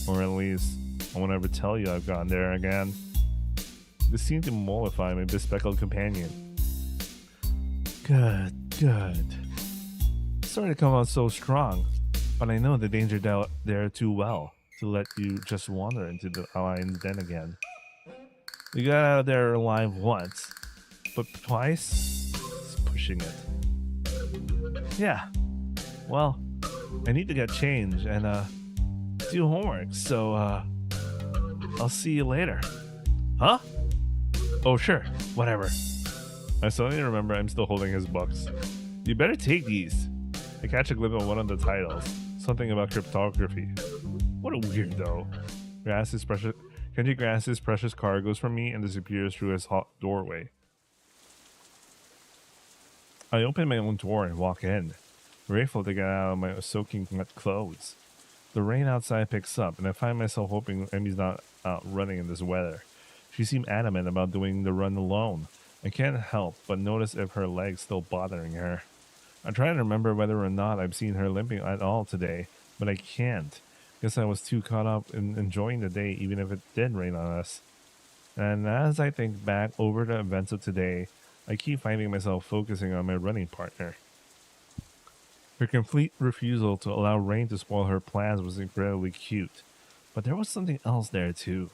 Or at least, I won't ever tell you I've gone there again. This seemed to mollify my bespectacled companion. Good. Sorry to come out so strong, but I know the danger there too well to let you just wander into the lion's den again. You got out of there alive once, but twice? It's pushing it. Yeah, well, I need to get changed and do homework, so I'll see you later. Huh? Oh sure, whatever. I suddenly remember I'm still holding his books. You better take these. I catch a glimpse of one of the titles, something about cryptography. What a weirdo. Kenji grasps his precious cargoes from me and disappears through his hot doorway. I open my own door and walk in, grateful to get out of my soaking wet clothes. The rain outside picks up, and I find myself hoping Emmy's not out running in this weather. She seemed adamant about doing the run alone. I can't help but notice if her leg's still bothering her. I try to remember whether or not I've seen her limping at all today, but I can't. Guess I was too caught up in enjoying the day even if it did rain on us. And as I think back over the events of today, I keep finding myself focusing on my running partner. Her complete refusal to allow rain to spoil her plans was incredibly cute, but there was something else there too.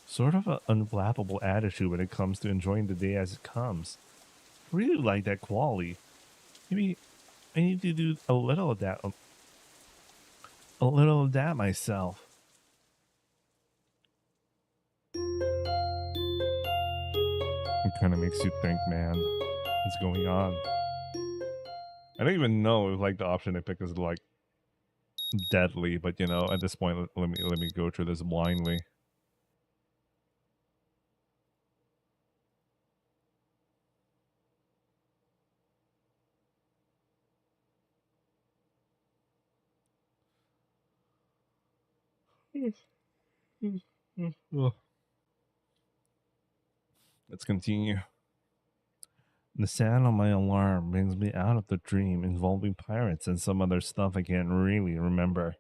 Sort of an unflappable attitude when it comes to enjoying the day as it comes. I really like that quality. Maybe I need to do a little of that myself. It kind of makes you think, man, what's going on? I don't even know if like the option I pick is like deadly, but you know, at this point, let me go through this blindly. Let's continue. The sound of my alarm brings me out of the dream involving pirates and some other stuff I can't really remember.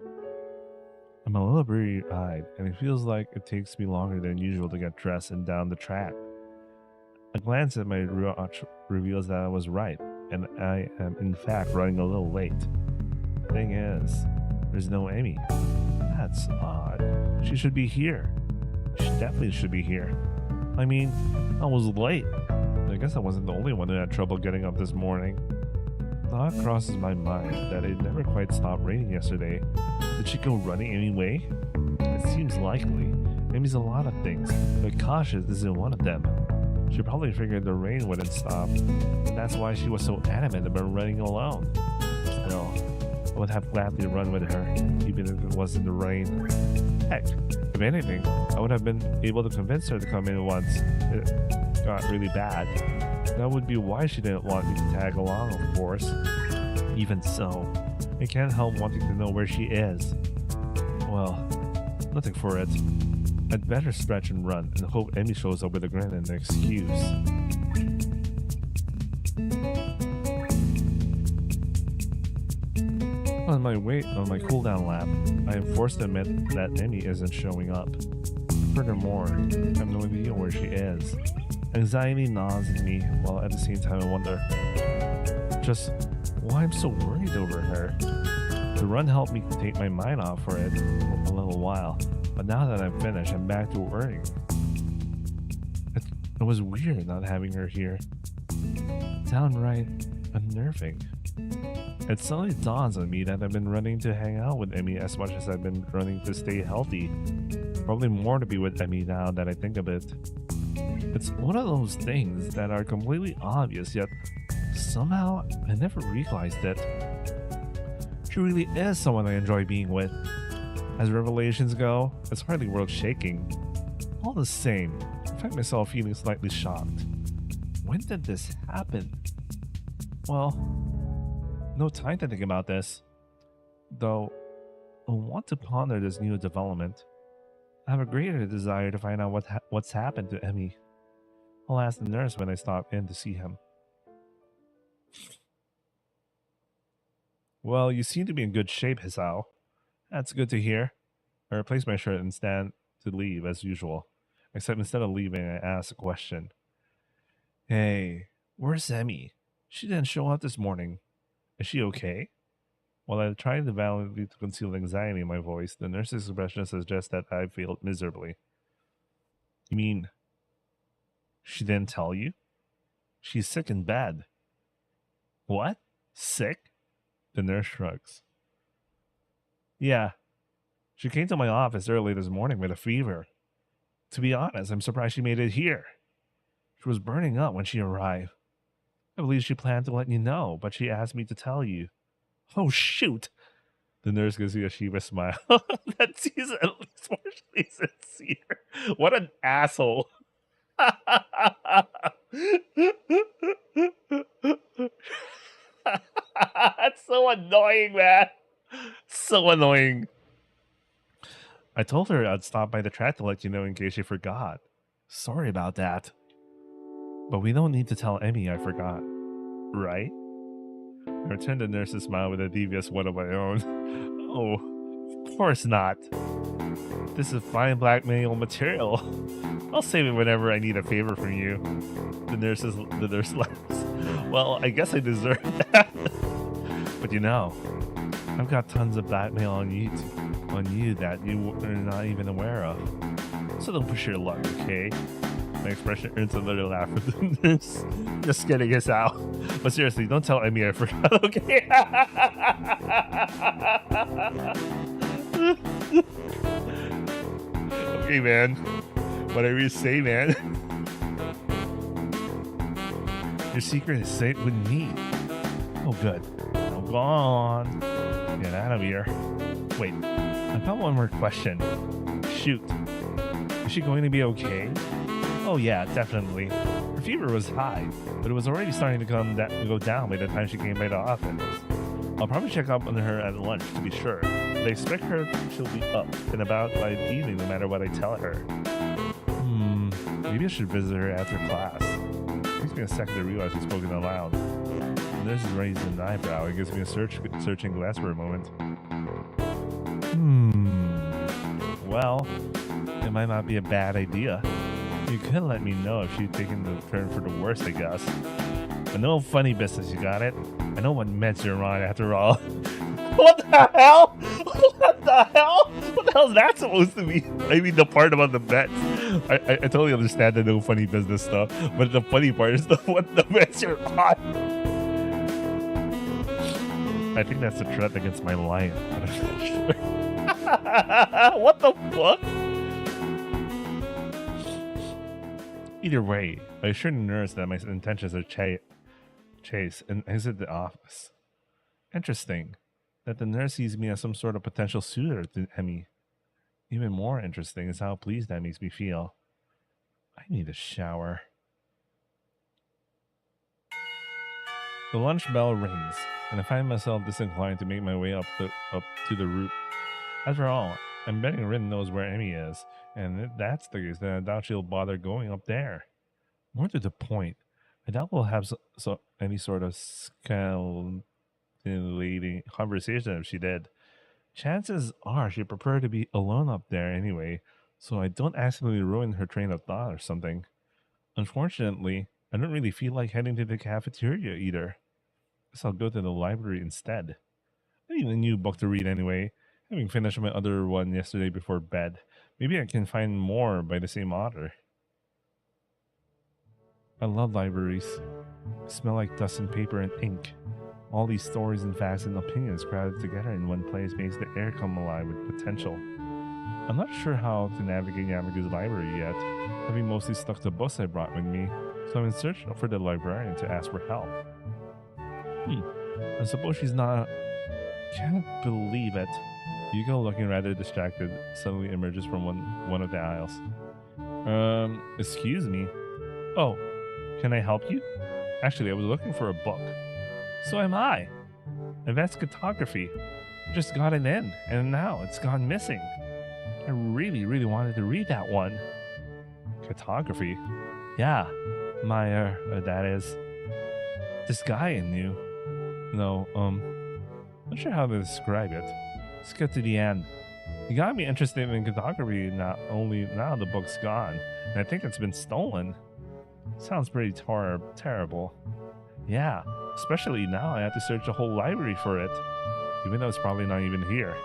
I'm a little bleary-eyed, and it feels like it takes me longer than usual to get dressed and down the track. A glance at my watch reveals that I was right, and I am in fact running a little late. Thing is, there's no Amy. That's odd. She should be here. She definitely should be here. I mean, I was late. I guess I wasn't the only one who had trouble getting up this morning. The thought crosses my mind that it never quite stopped raining yesterday. Did she go running anyway? It seems likely. Amy's a lot of things, but cautious isn't one of them. She probably figured the rain wouldn't stop, and that's why she was so adamant about running alone. Still, I would have gladly run with her, even if it wasn't the rain. Heck, if anything, I would have been able to convince her to come in once it got really bad. That would be why she didn't want me to tag along, of course. Even so, I can't help wanting to know where she is. Well, nothing for it. I'd better stretch and run and hope Emmy shows up with a grin and an excuse. On my cooldown lap, I am forced to admit that Emmy isn't showing up. Furthermore, I have no idea where she is. Anxiety gnaws at me, while at the same time I wonder just why I'm so worried over her. The run helped me take my mind off for it a little while, but now that I'm finished, I'm back to worrying. It was weird not having her here. Downright unnerving. It suddenly dawns on me that I've been running to hang out with Emmy as much as I've been running to stay healthy. Probably more to be with Emmy now that I think of it. It's one of those things that are completely obvious, yet somehow I never realized it. She really is someone I enjoy being with. As revelations go, it's hardly worth shaking. All the same, I find myself feeling slightly shocked. When did this happen? Well, no time to think about this. Though, I want to ponder this new development. I have a greater desire to find out what's happened to Emmy. I'll ask the nurse when I stop in to see him. Well, you seem to be in good shape, Hisao. That's good to hear. I replace my shirt and stand to leave as usual. Except instead of leaving, I ask a question. Hey, where's Emmy? She didn't show up this morning. Is she okay? While I try to valiantly to conceal anxiety in my voice, the nurse's expression suggests that I failed miserably. You mean, she didn't tell you? She's sick in bed. What? Sick? The nurse shrugs. Yeah. She came to my office early this morning with a fever. To be honest, I'm surprised she made it here. She was burning up when she arrived. I believe she planned to let you know, but she asked me to tell you. Oh, shoot! The nurse gives you a sheepish smile. That seems at least partially sincere. What an asshole. That's so annoying, man. So annoying. I told her I'd stop by the track to let you know in case you forgot. Sorry about that. But we don't need to tell Emmy I forgot, right? I returned the nurse's smile with a devious one of my own. Oh, of course not. This is fine blackmail material. I'll save it whenever I need a favor from you. The nurse laughs. Well, I guess I deserve that. But you know, I've got tons of blackmail on you that you are not even aware of. So don't push your luck, okay? My expression earns another laugh with the nurse. Just kidding, us out. But seriously, don't tell Emmy I forgot, okay? Okay, man. Whatever you say, man. Your secret is safe with me. Oh, good. Now go on. Get out of here. Wait, I've got one more question. Shoot. Is she going to be okay? Oh yeah, definitely. Her fever was high, but it was already starting to go down by the time she came by the office. I'll probably check up on her at lunch to be sure. But I expect she'll be up and about by the evening no matter what I tell her. Maybe I should visit her after class. It takes me a second to realize I've spoken aloud. The nurse is raised an eyebrow and gives me a searching glance for a moment. Well, it might not be a bad idea. You could let me know if she's taking the turn for the worst, I guess. But no funny business, you got it? I know what meds you're on after all. What the hell? What the hell? What the hell is that supposed to be? I mean, the part about the bets. I totally understand the no funny business stuff, but the funny part is what the meds you're on. I think that's a threat against my life. But I'm not sure. What the fuck? Either way, I assure the nurse that my intentions are chase and exit the office. Interesting that the nurse sees me as some sort of potential suitor to Emmy. Even more interesting is how pleased that makes me feel. I need a shower. The lunch bell rings, and I find myself disinclined to make my way up to the roof. After all, I'm betting Rin knows where Emmy is, and if that's the case, then I doubt she'll bother going up there. More to the point, I doubt we'll have any sort of stimulating conversation if she did. Chances are she'd prefer to be alone up there anyway, so I don't accidentally ruin her train of thought or something. Unfortunately, I don't really feel like heading to the cafeteria either. Guess I'll go to the library instead. I need a new book to read anyway, having finished my other one yesterday before bed. Maybe I can find more by the same author. I love libraries. They smell like dust and paper and ink. All these stories and facts and opinions crowded together in one place makes the air come alive with potential. I'm not sure how to navigate Yamagu's library yet, having mostly stuck to books I brought with me, so I'm in search for the librarian to ask for help. I suppose she's not. Can't believe it. Yuko, looking rather distracted, suddenly emerges from one of the aisles. Excuse me. Oh, can I help you? Actually, I was looking for a book. So am I. Advanced Cartography. Just got it in, and now it's gone missing. I really, really wanted to read that one. Cartography? Yeah, that is. This guy I knew. No, not sure how to describe it. Let's get to the end. You got me interested in cartography, not only now the book's gone, and I think it's been stolen. Sounds pretty terrible. Yeah, especially now I have to search the whole library for it, even though it's probably not even here.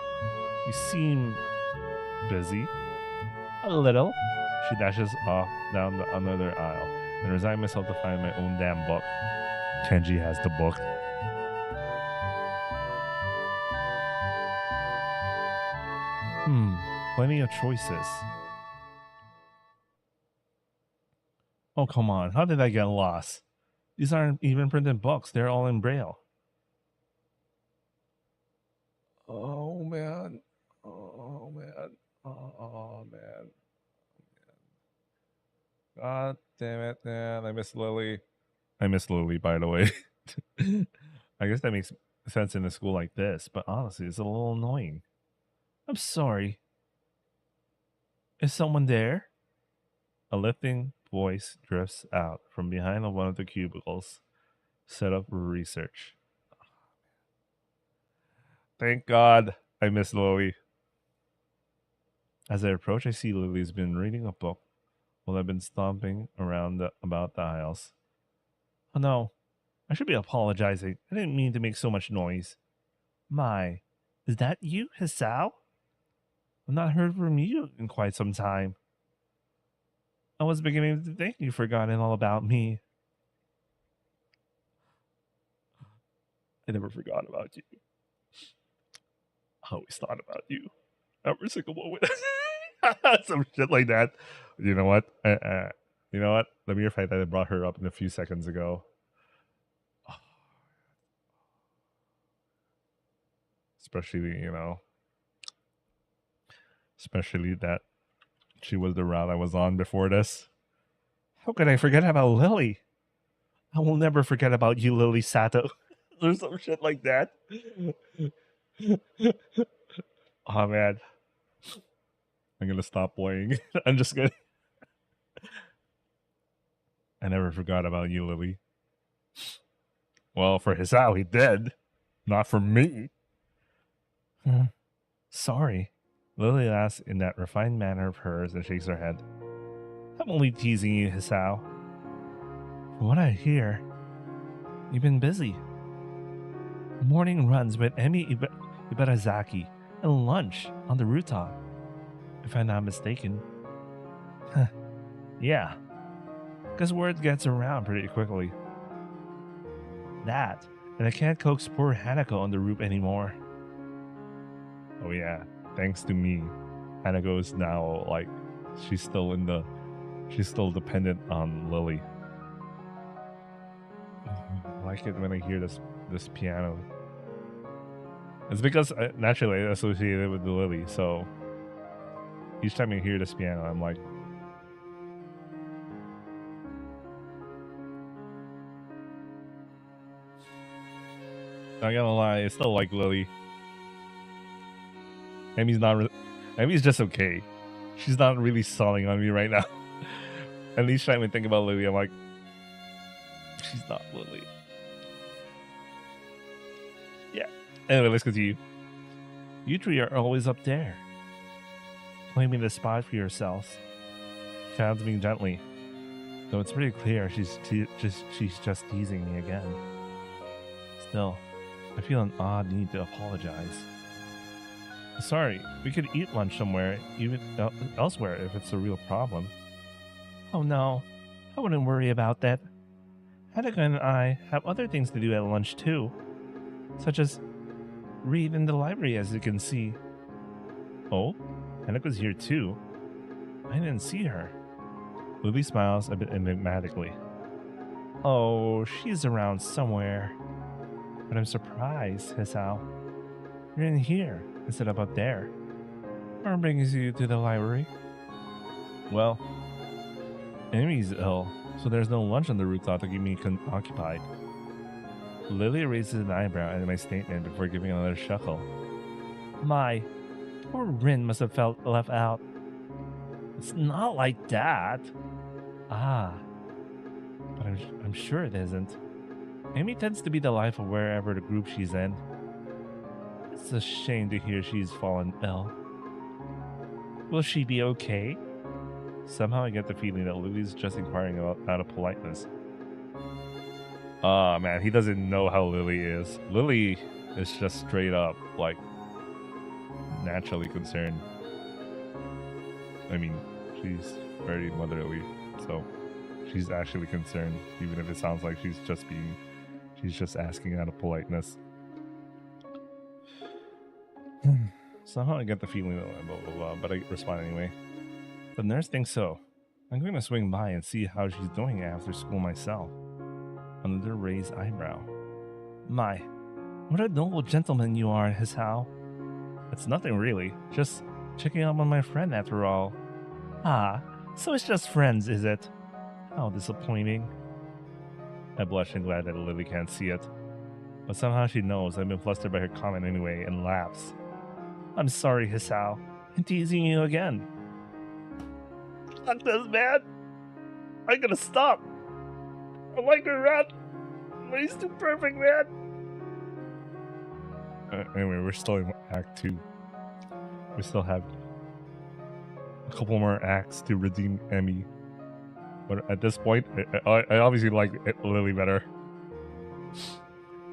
You seem busy. A little. She dashes off down another aisle and resign myself to find my own damn book. Kenji has the book. Plenty of choices. Oh, come on. How did I get lost? These aren't even printed books. They're all in Braille. Oh, man. Oh, man. Oh, man. God damn it, man. I miss Lily. I miss Lily, by the way. I guess that makes sense in a school like this, but honestly, it's a little annoying. I'm sorry. Is someone there? A lifting voice drifts out from behind one of the cubicles set up for research. Thank God I miss Lily. As I approach, I see Lily's been reading a book while I've been stomping around about the aisles. Oh no, I should be apologizing. I didn't mean to make so much noise. My, is that you, Hisao? I've not heard from you in quite some time. I was beginning to think you'd forgotten all about me. I never forgot about you. I always thought about you. Every single moment. Some shit like that. You know what? You know what? Let me fight that I brought her up in a few seconds ago. Especially, especially that she was the route I was on before this. How could I forget about Lily? I will never forget about you, Lily Sato. There's some shit like that. Oh, man. I'm going to stop playing. I'm just going to... I never forgot about you, Lily. Well, for Hisao, he did. Not for me. Sorry. Lily laughs in that refined manner of hers and shakes her head. I'm only teasing you, Hisao. From what I hear, you've been busy. Morning runs with Emi Ibarazaki and lunch on the rooftop, if I'm not mistaken. Yeah, because word gets around pretty quickly. That, and I can't coax poor Hanako on the roof anymore. Oh yeah, thanks to me, Hanako is now like, she's still dependent on Lily. I like it when I hear this piano. It's because naturally I associate it with the Lily, so each time I hear this piano, I'm like, not gonna lie, it's still like Lily. Emmy's just okay. She's not really selling on me right now. And each time I think about Lily, I'm like, she's not Lily. Yeah. Anyway, let's continue. You three are always up there. claiming the spot for yourself. She challenged me gently, though it's pretty clear she's just teasing me again. Still, I feel an odd need to apologize. Sorry, we could eat lunch somewhere, even elsewhere, if it's a real problem. Oh no, I wouldn't worry about that. Hanukkah and I have other things to do at lunch too, such as read in the library, as you can see. Oh, Hanukkah's here too. I didn't see her. Lily smiles a bit enigmatically. Oh, she's around somewhere. But I'm surprised, Hisao. You're in here instead of up there. What brings you to the library? Well, Amy's ill, so there's no lunch on the rooftop to keep me occupied. Lily raises an eyebrow at my statement before giving another chuckle. My, poor Rin must have felt left out. It's not like that. Ah, but I'm sure it isn't. Amy tends to be the life of wherever the group she's in. It's a shame to hear she's fallen ill. Will she be okay? Somehow I get the feeling that Lily's just inquiring out of politeness. Oh man, he doesn't know how Lily is. Lily is just straight up, like, naturally concerned. I mean, she's very motherly, so she's actually concerned, even if it sounds like she's just asking out of politeness. Somehow I get the feeling that blah, blah, blah, but I respond anyway. The nurse thinks so. I'm going to swing by and see how she's doing after school myself. Another raised eyebrow. My, what a noble gentleman you are, Hisao. It's nothing really, just checking up on my friend after all. Ah, so it's just friends, is it? How disappointing. I blush and glad that Lily can't see it. But somehow she knows I've been flustered by her comment anyway and laughs. I'm sorry, Hisao. I'm teasing you again. Fuck this, man. I gotta stop. I like her rat, but he's too perfect, man. Anyway, we're still in Act 2. We still have a couple more acts to redeem Emmy. But at this point, I obviously like Lily better.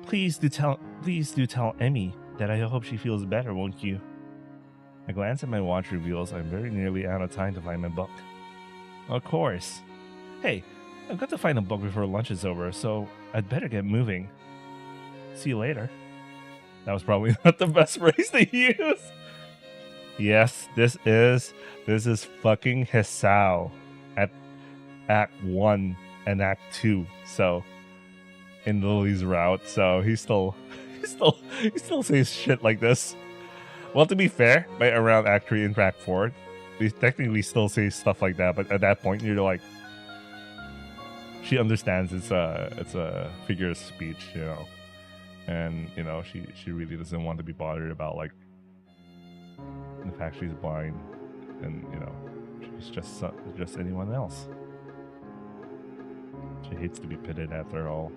Please do tell Emmy that I hope she feels better, won't you? A glance at my watch reveals I'm very nearly out of time to find my book. Of course. Hey, I've got to find a book before lunch is over, so I'd better get moving. See you later. That was probably not the best phrase to use. Yes, this is fucking Hisao at Act 1 and Act 2. So in Lily's route, so he still says shit like this. Well, to be fair, by around Act 3 and Act 4, they technically still say stuff like that, but at that point you're like, she understands it's a figure of speech, you know, and you know she really doesn't want to be bothered about like the fact she's blind, and you know she's just anyone else. She hates to be pitted after all,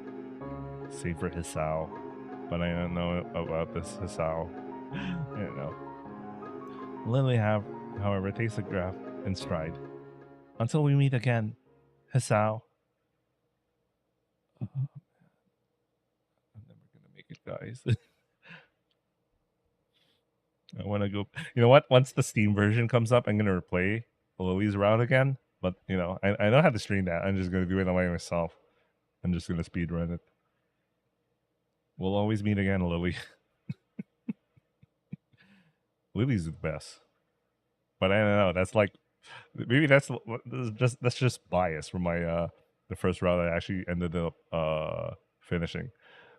save for Hisao, but I don't know about this Hisao. You know. Lily, however, takes the graph in stride. Until we meet again, Hisao. I'm never gonna make it, guys. I want to go. You know what? Once the Steam version comes up, I'm gonna replay Lily's route again. But you know, I know how to stream that. I'm just gonna do it by myself. I'm just gonna speedrun it. We'll always meet again, Lily. Lily's the best, but I don't know. That's like maybe that's just bias from my the first route I actually ended up finishing.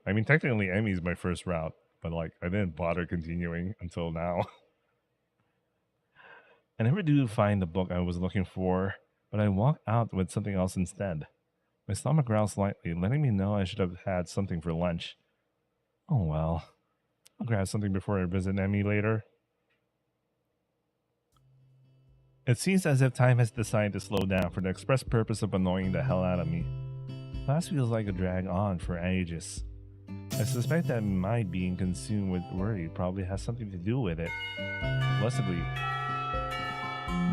I mean, technically, Emmy's my first route, but like I didn't bother continuing until now. I never do find the book I was looking for, but I walk out with something else instead. My stomach growls slightly, letting me know I should have had something for lunch. Oh well, I'll grab something before I visit Emmy later. It seems as if time has decided to slow down for the express purpose of annoying the hell out of me. Class feels like a drag on for ages. I suspect that my being consumed with worry probably has something to do with it. Blessedly,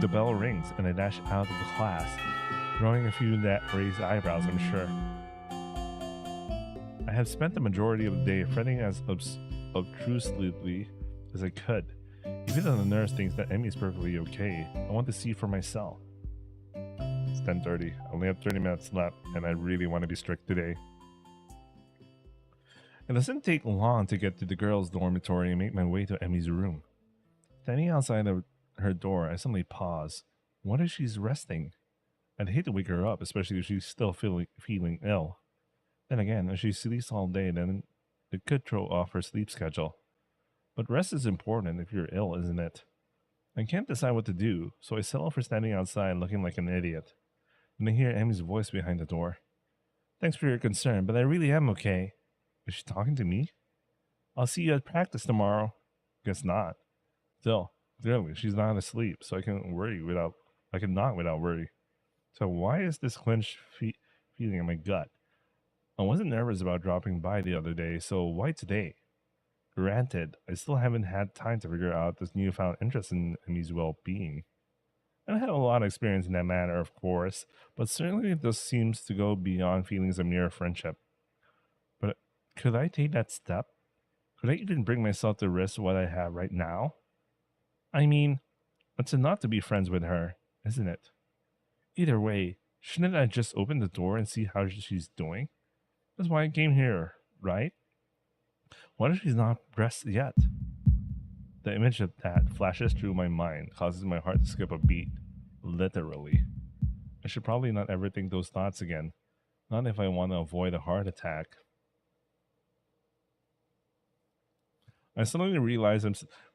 The bell rings, and I dash out of the class, drawing a few raised eyebrows, I'm sure. I have spent the majority of the day fretting as obtrusively as I could. Even though the nurse thinks that Emmy is perfectly okay, I want to see for myself. It's 10:30. I only have 30 minutes left, and I really want to be strict today. It doesn't take long to get to the girls' dormitory and make my way to Emmy's room. Standing outside of her door, I suddenly pause. What if she's resting? I'd hate to wake her up, especially if she's still feeling ill. Then again, if she sleeps all day, then it could throw off her sleep schedule. But rest is important if you're ill, isn't it? I can't decide what to do, so I settle for standing outside looking like an idiot. And I hear Emmy's voice behind the door. Thanks for your concern, but I really am okay. Is she talking to me? I'll see you at practice tomorrow. Guess not. Still, clearly, she's not asleep, so I can knock without worry. So why is this clenched feeling in my gut? I wasn't nervous about dropping by the other day, so why today? Granted, I still haven't had time to figure out this newfound interest in Emmy's well-being. And I had a lot of experience in that matter, of course, but certainly this seems to go beyond feelings of mere friendship. But could I take that step? Could I even bring myself to risk what I have right now? I mean, it's enough to be friends with her, isn't it? Either way, shouldn't I just open the door and see how she's doing? That's why I came here, right? What if she's not dressed yet? The image of that flashes through my mind, causes my heart to skip a beat. Literally. I should probably not ever think those thoughts again. Not if I want to avoid a heart attack. I suddenly realized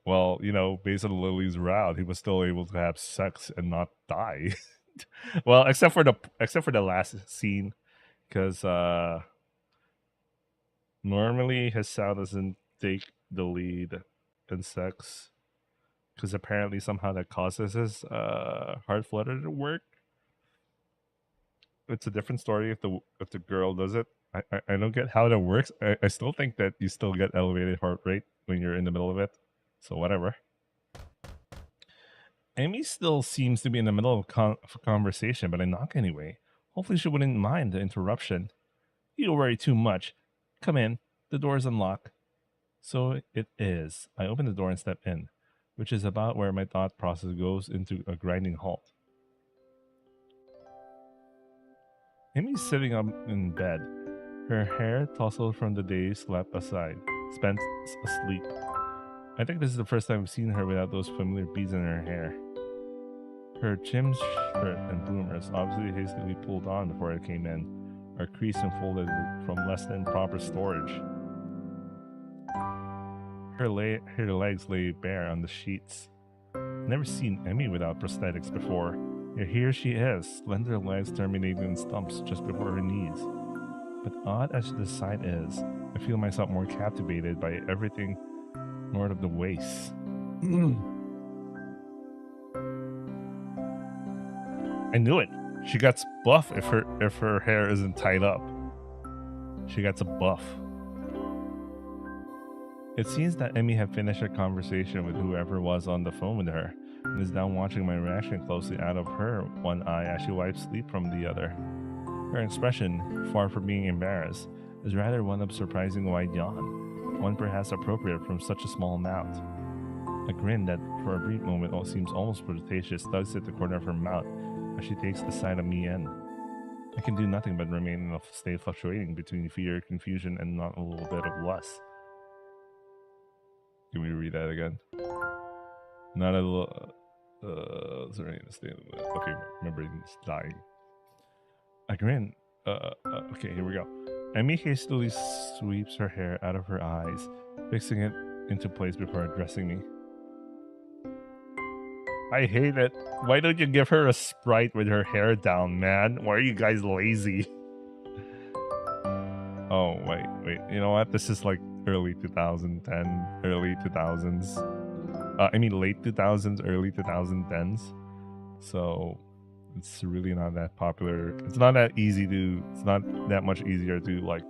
based on Lily's route, he was still able to have sex and not die. Well, except for the last scene, because normally his sound doesn't take the lead in sex, because apparently somehow that causes his heart flutter to work. It's a different story if the girl does it. I don't get how that works. I still think that you still get elevated heart rate when you're in the middle of it. So whatever. Amy still seems to be in the middle of a conversation, but I knock anyway. Hopefully she wouldn't mind the interruption. You don't worry too much. Come in. The door's unlocked. So it is. I open the door and step in, which is about where my thought process goes into a grinding halt. Amy's sitting up in bed, her hair tousled from the day slept aside, spent asleep. I think this is the first time I've seen her without those familiar beads in her hair. Her chim's shirt and bloomers, obviously hastily pulled on before I came in, are creased and folded from less than proper storage. Her legs lay bare on the sheets. Never seen Emmy without prosthetics before. Yet here she is, slender legs terminating in stumps just before her knees. But odd as the sight is, I feel myself more captivated by everything north of the waist. I knew it. She gets buff if her hair isn't tied up. She gets a buff. It seems that Emmy had finished her conversation with whoever was on the phone with her, and is now watching my reaction closely out of her one eye as she wipes sleep from the other. Her expression, far from being embarrassed, is rather one of surprising wide yawn, one perhaps appropriate from such a small mouth. A grin that, for a brief moment, seems almost flirtatious tugs at the corner of her mouth as she takes the sight of me in. I can do nothing but remain in a state fluctuating between fear, confusion, and not a little bit of lust. Can we read that again? Not a little. Sorry, okay, my brain's dying. I grin. Okay, here we go. Emmy hastily sweeps her hair out of her eyes, fixing it into place before addressing me. I hate it. Why don't you give her a sprite with her hair down, man? Why are you guys lazy? Oh, wait. You know what? This is like early 2010, early 2000s. Late 2000s, early 2010s. So it's really not that popular. It's not that easy to. It's not that much easier to like.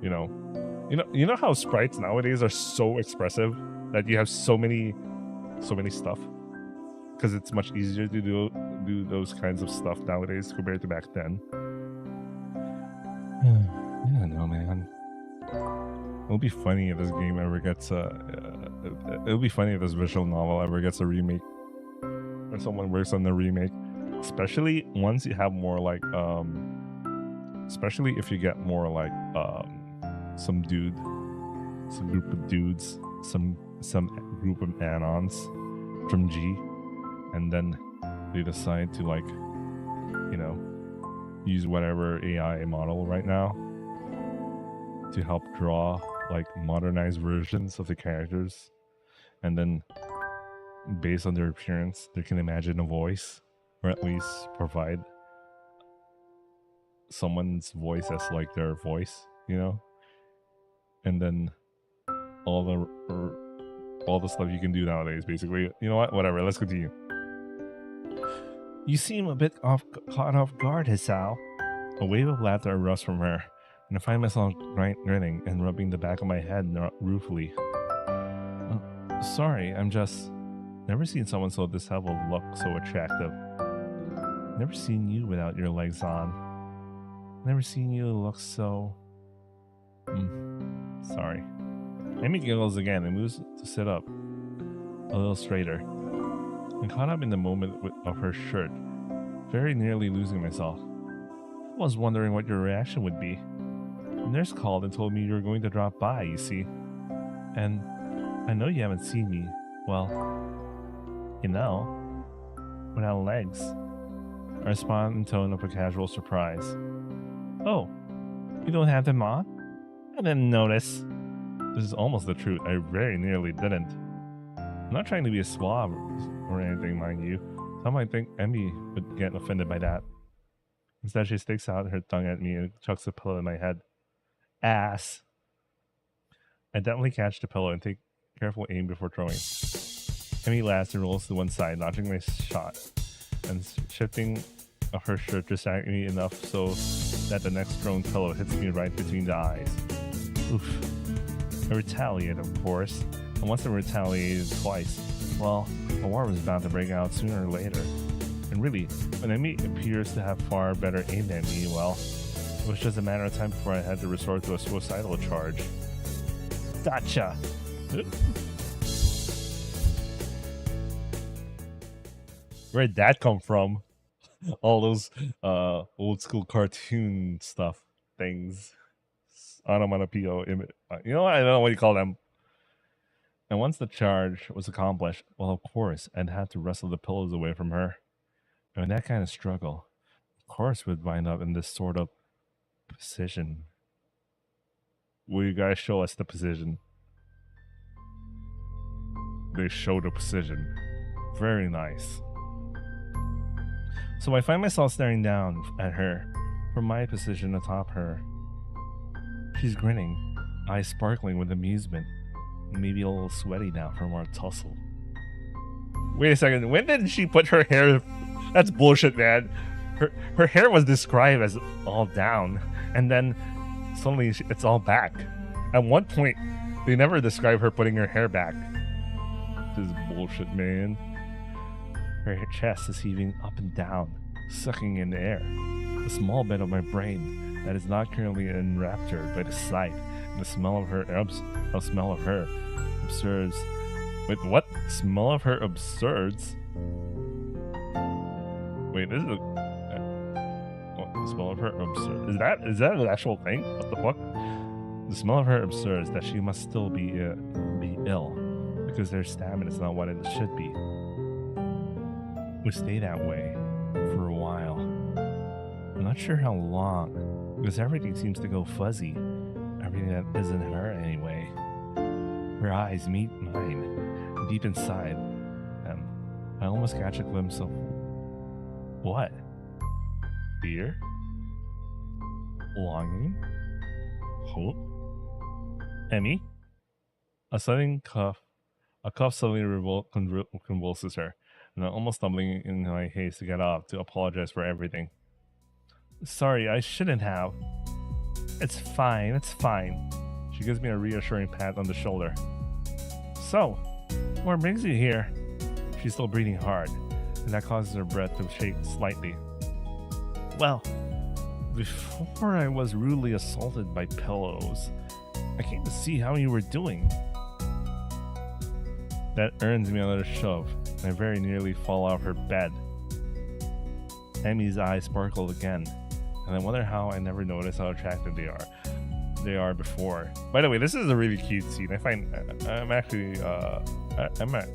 You know how sprites nowadays are so expressive that you have so many stuff. because it's much easier to do those kinds of stuff nowadays compared to back then. I don't know, man. It'll be funny if this game ever gets it'll be funny if this visual novel ever gets a remake, or someone works on the remake, especially once you have more like especially if you get more like some group of dudes, some group of add-ons from G, and then they decide to, like, you know, use whatever AI model right now to help draw like modernized versions of the characters, and then based on their appearance they can imagine a voice, or at least provide someone's voice as like their voice, you know, and then all the stuff you can do nowadays, basically. You know what, whatever, let's continue. You seem a bit caught off guard, Hisao. A wave of laughter erupts from her, and I find myself grinning and rubbing the back of my head ruefully. Sorry, I'm just... Never seen someone so disheveled look so attractive. Never seen you without your legs on. Never seen you look so... Sorry. Amy giggles again and moves to sit up a little straighter. I'm caught up in the moment of her shirt, very nearly losing myself. I was wondering what your reaction would be. The nurse called and told me you were going to drop by, you see. And I know you haven't seen me, well, you know, without legs. I respond in tone of a casual surprise. Oh, you don't have them on? I didn't notice. This is almost the truth. I very nearly didn't. I'm not trying to be a swab or anything, mind you. Some might think Emmy would get offended by that. Instead, she sticks out her tongue at me and chucks a pillow in my head. Ass. I definitely catch the pillow and take careful aim before throwing. Emmy laughs and rolls to one side, dodging my shot, and shifting of her shirt distracts me enough so that the next thrown pillow hits me right between the eyes. Oof. I retaliate, of course. And once I retaliated twice, well, a war was bound to break out sooner or later. And really, when Emmy appears to have far better aim than me, well, it was just a matter of time before I had to resort to a suicidal charge. Gotcha! Where'd that come from? All those old school cartoon stuff things. Onomatopoeia. You know what? I don't know what you call them. And once the charge was accomplished, well, of course, I'd have to wrestle the pillows away from her. And that kind of struggle, of course, would wind up in this sort of position. Will you guys show us the position? They show the position. Very nice. So I find myself staring down at her from my position atop her. She's grinning, eyes sparkling with amusement, maybe a little sweaty now from our tussle. Wait a second, when did she put her hair? That's bullshit, man. Her hair was described as all down, and then suddenly it's all back. At one point, they never describe her putting her hair back. This is bullshit, man. Her chest is heaving up and down, sucking in the air. A small bit of my brain that is not currently enraptured by the sight and the smell of her absurds. Wait, what? Smell of her absurds? Wait, this is the smell of her absurd. Is that an actual thing? What the fuck? The smell of her absurds that she must still be ill because their stamina is not what it should be. We stay that way for a while. I'm not sure how long, because everything seems to go fuzzy. Everything that isn't her anyway. Her eyes meet mine, and deep inside them, I almost catch a glimpse of what? Fear? Longing? Hope? Emmy? A cough suddenly convulses her, and I'm almost stumbling in my haste to get up to apologize for everything. Sorry, I shouldn't have. It's fine, it's fine. She gives me a reassuring pat on the shoulder. So, what brings you here? She's still breathing hard, and that causes her breath to shake slightly. Well, before I was rudely assaulted by pillows, I came to see how you were doing. That earns me another shove, and I very nearly fall off her bed. Emmy's eyes sparkled again, and I wonder how I never noticed how attractive they are. They are before. By the way, this is a really cute scene. I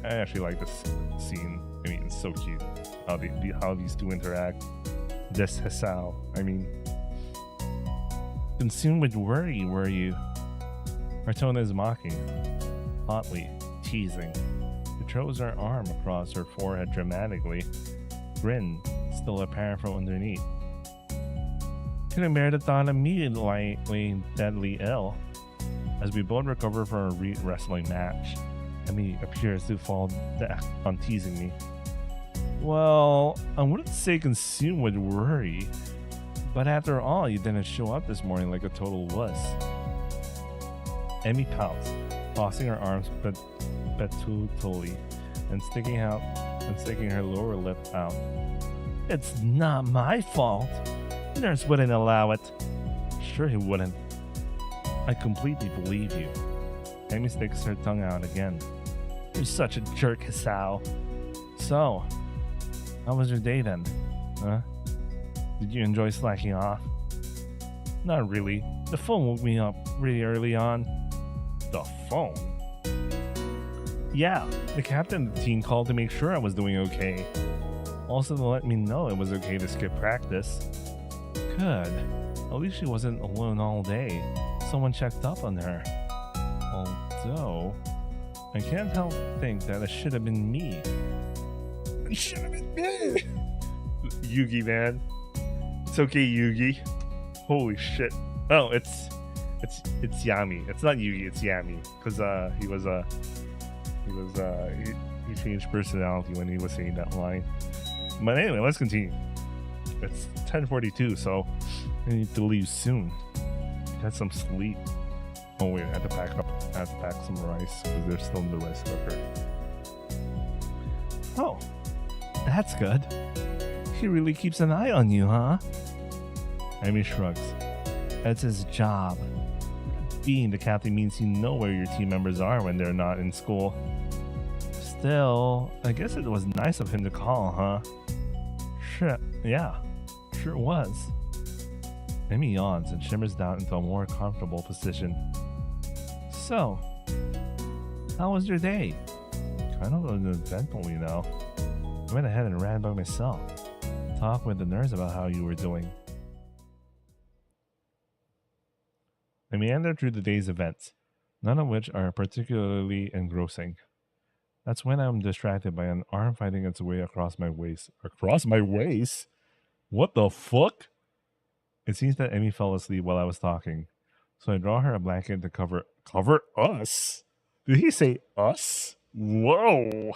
actually like this scene. I mean, it's so cute how these two interact. This Hisao. I mean, consumed with worry, were you? Her tone is mocking, hotly, teasing. She throws her arm across her forehead dramatically, grin still apparent from underneath. Couldn't bear the thought of me laying deadly ill. As we both recover from a wrestling match, Emmy appears to fall back on teasing me. Well, I wouldn't say consumed with worry, but after all, you didn't show up this morning like a total wuss. Emmy pouts, tossing her arms petulantly and sticking her lower lip out. It's not my fault. Nurse wouldn't allow it. Sure he wouldn't. I completely believe you. Emmy sticks her tongue out again. You're such a jerk, Hisao. So, how was your day then? Huh? Did you enjoy slacking off? Not really. The phone woke me up really early on. The phone? Yeah, the captain of the team called to make sure I was doing okay. Also to let me know it was okay to skip practice. Good. At least she wasn't alone all day. Someone checked up on her. Although, I can't help think that it should have been me. It should have been me! Yugi, man. It's okay, Yugi. Holy shit. Oh, it's Yami. It's not Yugi, it's Yami. Because he changed personality when he was saying that line. But anyway, let's continue. It's 10:42, so I need to leave soon. Get some sleep. Oh wait, I have to pack some rice because there's still in the rice cooker. Oh, that's good. He really keeps an eye on you, huh? Amy shrugs. That's his job. Being the captain means you know where your team members are when they're not in school. Still, I guess it was nice of him to call, huh? Sure, yeah, sure was. Amy yawns and shimmers down into a more comfortable position. So, how was your day? Kind of uneventful, you know. I went ahead and ran by myself. Talked with the nurse about how you were doing. I meandered through the day's events, none of which are particularly engrossing. That's when I'm distracted by an arm fighting its way across my waist. Across my waist? What the fuck? It seems that Emmy fell asleep while I was talking, so I draw her a blanket to cover us? Did he say us? Whoa!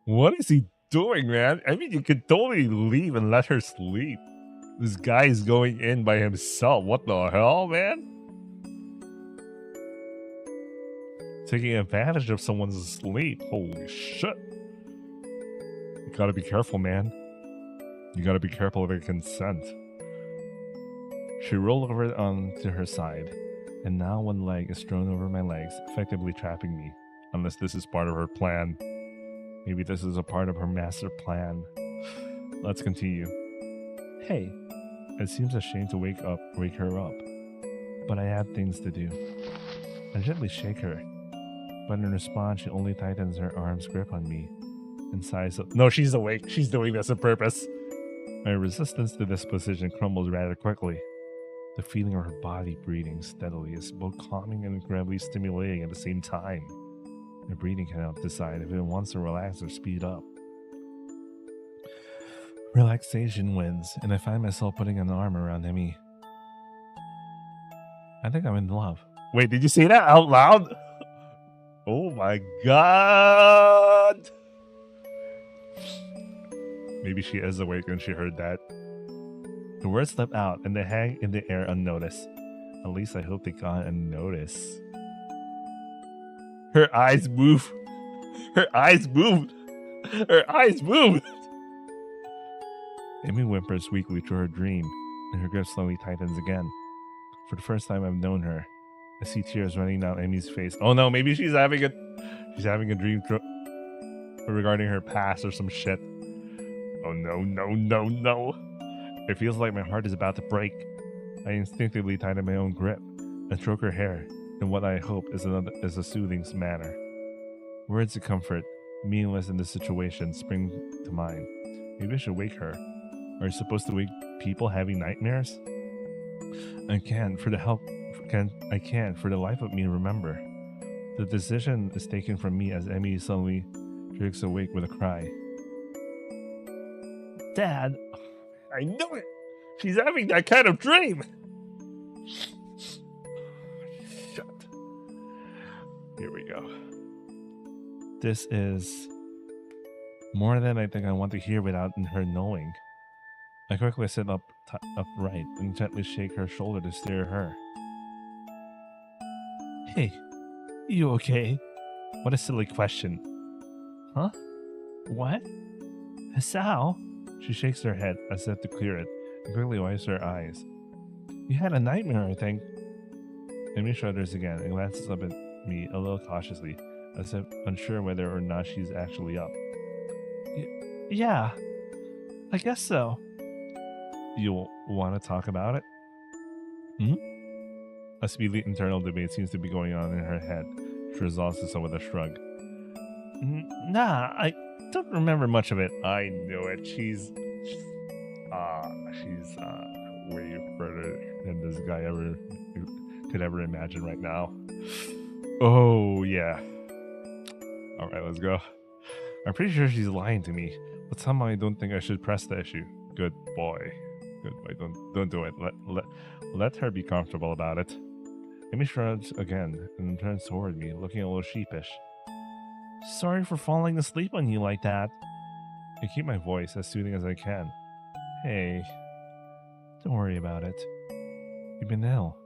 What is he doing, man? I mean, you could totally leave and let her sleep. This guy is going in by himself. What the hell, man? Taking advantage of someone's sleep. Holy shit. You gotta be careful, man. You gotta be careful of their consent. She rolled over onto her side, and now one leg is thrown over my legs, effectively trapping me. Unless this is part of her plan. Maybe this is a part of her master plan. Let's continue. Hey, it seems a shame to wake her up. But I have things to do. I gently shake her. But in response, she only tightens her arm's grip on me and sighs. No, she's awake. She's doing this on purpose. My resistance to this position crumbles rather quickly. The feeling of her body breathing steadily is both calming and incredibly stimulating at the same time. My breathing cannot decide if it wants to relax or speed up. Relaxation wins, and I find myself putting an arm around Emmy. I think I'm in love. Wait, did you say that out loud? Oh my god! Maybe she is awake and she heard that. The words slip out and they hang in the air unnoticed. At least I hope they got unnoticed. Her eyes move. Her eyes moved. Her eyes moved. Amy whimpers weakly through her dream, and her grip slowly tightens again. For the first time I've known her, I see tears running down Amy's face. Oh no, maybe she's having a dream regarding her past or some shit. Oh no, no, no, no. It feels like my heart is about to break. I instinctively tighten my own grip and stroke her hair in what I hope is a soothing manner. Words of comfort, meaningless in this situation, spring to mind. Maybe I should wake her. Are you supposed to wake people having nightmares? I can't for the life of me remember. The decision is taken from me as Emmy suddenly jerks awake with a cry. Dad, I knew it! She's having that kind of dream! Shut. Here we go. This is more than I think I want to hear without her knowing. I quickly sit upright and gently shake her shoulder to steer her. Hey, you okay? What a silly question. Huh? What? Sal? She shakes her head as if to clear it and quickly wipes her eyes. You had a nightmare, I think. Amy shudders again and glances up at me a little cautiously, as if unsure whether or not she's actually up. Yeah, I guess so. You want to talk about it? A speedy internal debate seems to be going on in her head. She resolves this with a shrug. Nah, I don't remember much of it. I knew it. She's way further than this guy could ever imagine right now. Oh yeah. All right, let's go. I'm pretty sure she's lying to me, but somehow I don't think I should press the issue. Good boy. Don't do it. Let her be comfortable about it. Amy shrugs again and turns toward me, looking a little sheepish. Sorry for falling asleep on you like that. I keep my voice as soothing as I can. Hey, don't worry about it. You've been ill.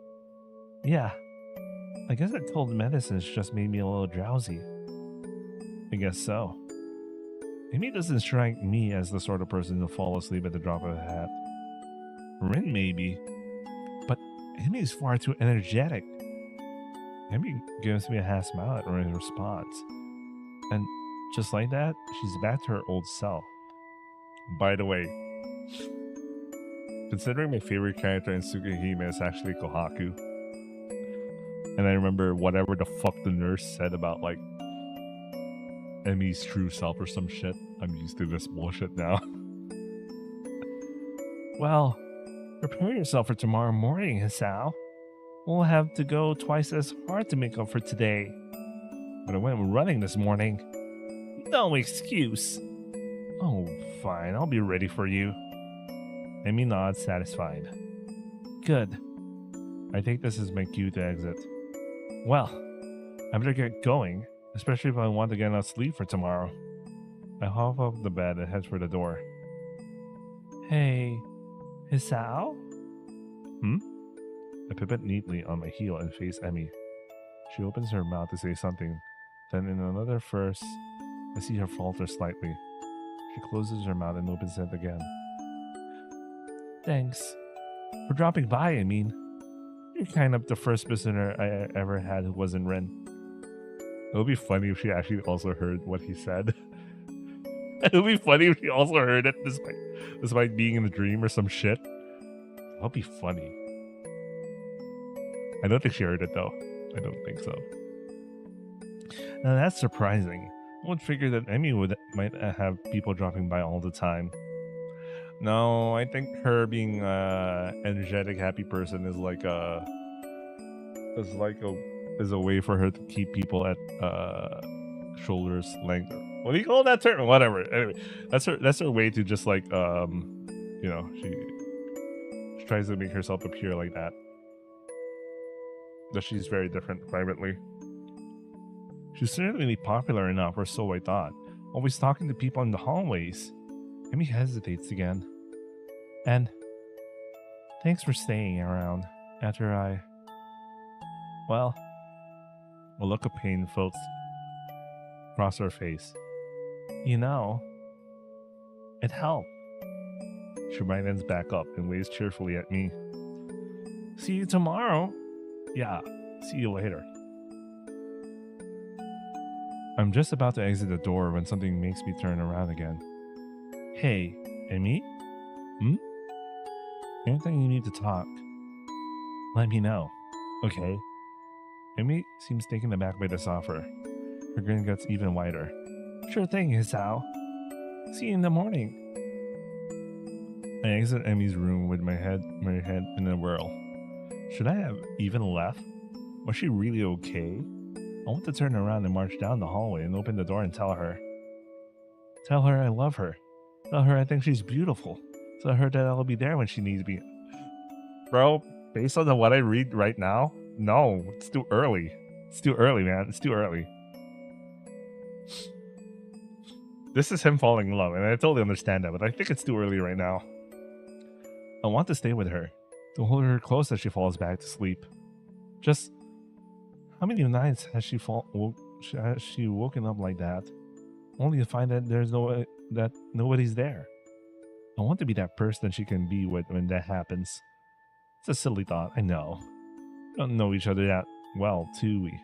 Yeah, I guess that cold medicine's just made me a little drowsy. I guess so. Amy doesn't strike me as the sort of person to fall asleep at the drop of a hat. Rin maybe, but Amy's far too energetic. Amy gives me a half smile at Rin's response. And just like that, she's back to her old self. By the way, considering my favorite character in Tsukihime is actually Kohaku, and I remember whatever the fuck the nurse said about like Emmy's true self or some shit, I'm used to this bullshit now. Well, prepare yourself for tomorrow morning, Hisao. We'll have to go twice as hard to make up for today. But I went running this morning. No excuse. Oh, fine. I'll be ready for you. Amy nods, satisfied. Good. I take this as my cue to exit. Well, I better get going, especially if I want to get enough sleep for tomorrow. I hop off the bed and head for the door. Hey, Hisao? I pivot neatly on my heel and face Emmy. She opens her mouth to say something, then in another verse, I see her falter slightly. She closes her mouth and opens it again. Thanks. For dropping by, I mean. You're kind of the first visitor I ever had who wasn't Ren. It would be funny if she actually also heard what he said. It would be funny if she also heard it despite being in the dream or some shit. That would be funny. I don't think she heard it though. I don't think so. Now that's surprising. I would figure that Emmy might have people dropping by all the time. No, I think her being energetic, happy person is a way for her to keep people at shoulders length. What do you call that term? Whatever. Anyway, that's her way to just like she tries to make herself appear like that. That she's very different privately. She's certainly popular enough, or so I thought. Always talking to people in the hallways. Amy hesitates again. And thanks for staying around after a look of pain floats across her face. You know, it helped. She brightens back up and waves cheerfully at me. See you tomorrow. Yeah, see you later. I'm just about to exit the door when something makes me turn around again. Hey, Amy? Anything you need to talk, let me know. Okay. Amy seems taken aback by this offer. Her grin gets even wider. Sure thing, Hisao. See you in the morning. I exit Emmy's room with my head in a whirl. Should I have even left? Was she really okay? I want to turn around and march down the hallway and open the door and tell her. Tell her I love her. Tell her I think she's beautiful. Tell her that I'll be there when she needs me. Bro, based on what I read right now, no, it's too early. It's too early, man. It's too early. This is him falling in love, and I totally understand that, but I think it's too early right now. I want to stay with her, to hold her close as she falls back to sleep. Just, how many nights has she woken up like that, only to find that that nobody's there? I want to be that person she can be with when that happens. It's a silly thought, I know. We don't know each other that well, do we?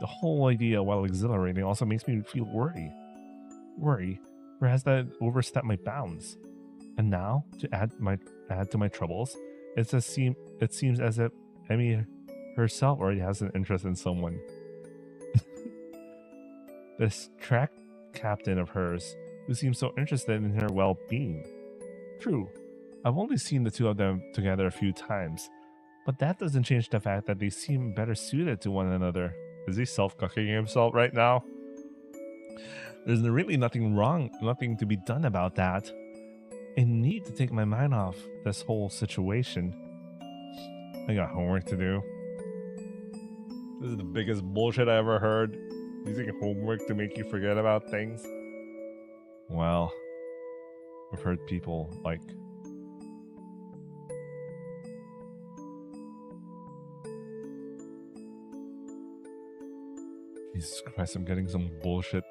The whole idea, while exhilarating, also makes me feel worry. Worry, perhaps that overstepped my bounds. And now, to add to my troubles, it seems as if Emmy herself already has an interest in someone. This track captain of hers, who seems so interested in her well-being. True, I've only seen the two of them together a few times, but that doesn't change the fact that they seem better suited to one another. Is he self-cucking himself right now? There's really nothing to be done about that. I need to take my mind off this whole situation. I got homework to do. This is the biggest bullshit I ever heard. Using homework to make you forget about things. Well, I've heard people like... Jesus Christ, I'm getting some bullshit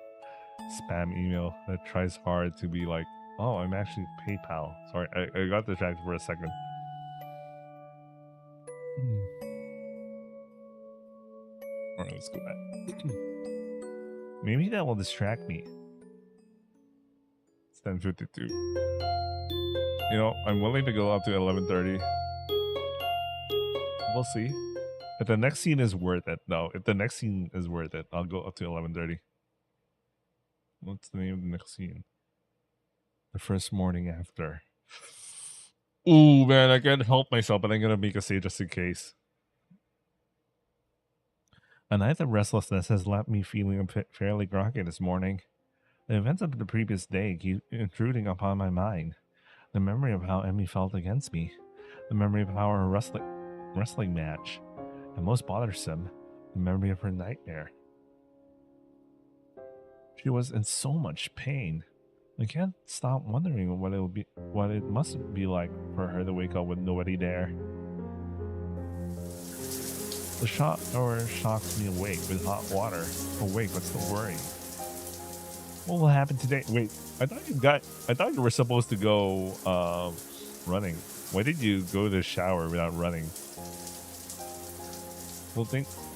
spam email that tries hard to be like, oh, I'm actually PayPal. Sorry, I got distracted for a second. Alright, let's go back. Maybe that will distract me. It's 10:52. You know, I'm willing to go up to 11:30. We'll see. If the next scene is worth it, though. If the next scene is worth it, I'll go up to 11:30. What's the name of the next scene? The first morning after. Ooh, man, I can't help myself, but I'm gonna make a save just in case. A night of restlessness has left me feeling fairly groggy this morning. The events of the previous day keep intruding upon my mind. The memory of how Emmy felt against me. The memory of our wrestling match. And most bothersome, the memory of her nightmare. She was in so much pain. I can't stop wondering what it must be like for her to wake up with nobody there. The shower shocks me awake with hot water. Awake, but still worrying. What will happen today? Wait, I thought you were supposed to go running. Why did you go to the shower without running? Well,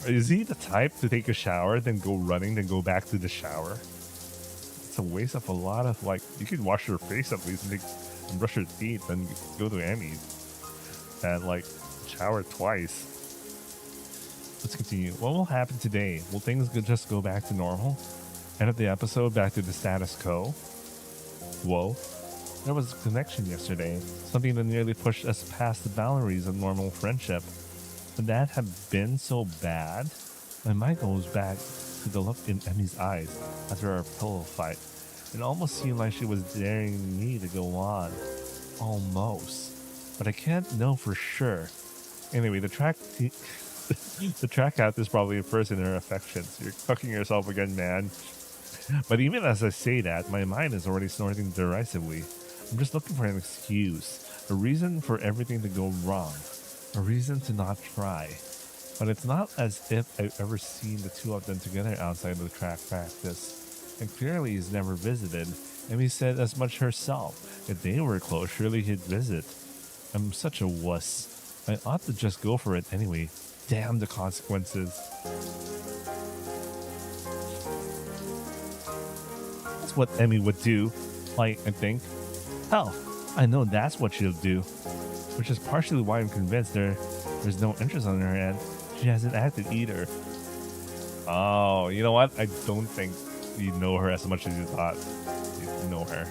is he the type to take a shower, then go running, then go back to the shower? It's a waste of a lot of, like, you could wash your face at least and brush your teeth and go to Emmy's and, like, shower twice. Let's continue. What will happen today? Will things just go back to normal? End of the episode, back to the status quo? Whoa. There was a connection yesterday, something that nearly pushed us past the boundaries of normal friendship. Would that have been so bad? My mind goes back to the look in Emmy's eyes after our pillow fight. It almost seemed like she was daring me to go on. Almost. But I can't know for sure. Anyway, the track out is probably a first in her affections. You're cucking yourself again, man. But even as I say that, my mind is already snorting derisively. I'm just looking for an excuse. A reason for everything to go wrong. A reason to not try. But it's not as if I've ever seen the two of them together outside the track practice. And clearly he's never visited. Amy said as much herself. If they were close, surely he'd visit. I'm such a wuss. I ought to just go for it anyway. Damn the consequences. That's what Emmy would do. I think. Hell, I know that's what she'll do. Which is partially why I'm convinced there's no interest on her end. She hasn't acted either. Oh, you know what? I don't think you know her as much as you thought you know her.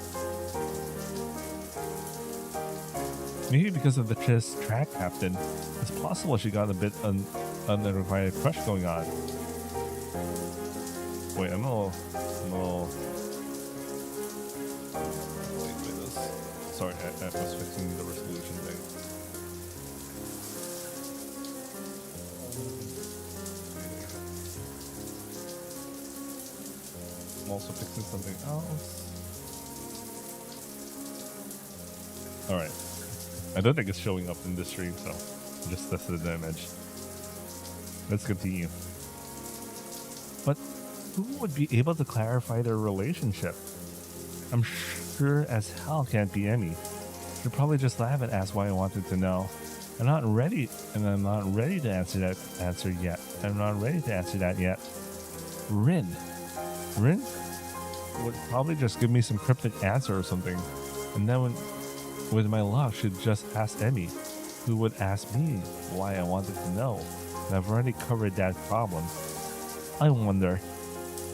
Maybe because of the track captain, it's possible she got a bit unrequited crush going on. Wait, I'm a little. Wait, sorry, I was fixing the resolution thing. I'm also fixing something else. Alright. I don't think it's showing up in this stream, so just tested the image. Let's continue. But who would be able to clarify their relationship? I'm sure as hell can't be Emmy. She'll probably just laugh and ask why I wanted to know. I'm not ready to answer yet. I'm not ready to answer that yet. Rin would probably just give me some cryptic answer or something, and then with my luck, she'd just ask Emmy, who would ask me why I wanted to know. And I've already covered that problem. I wonder,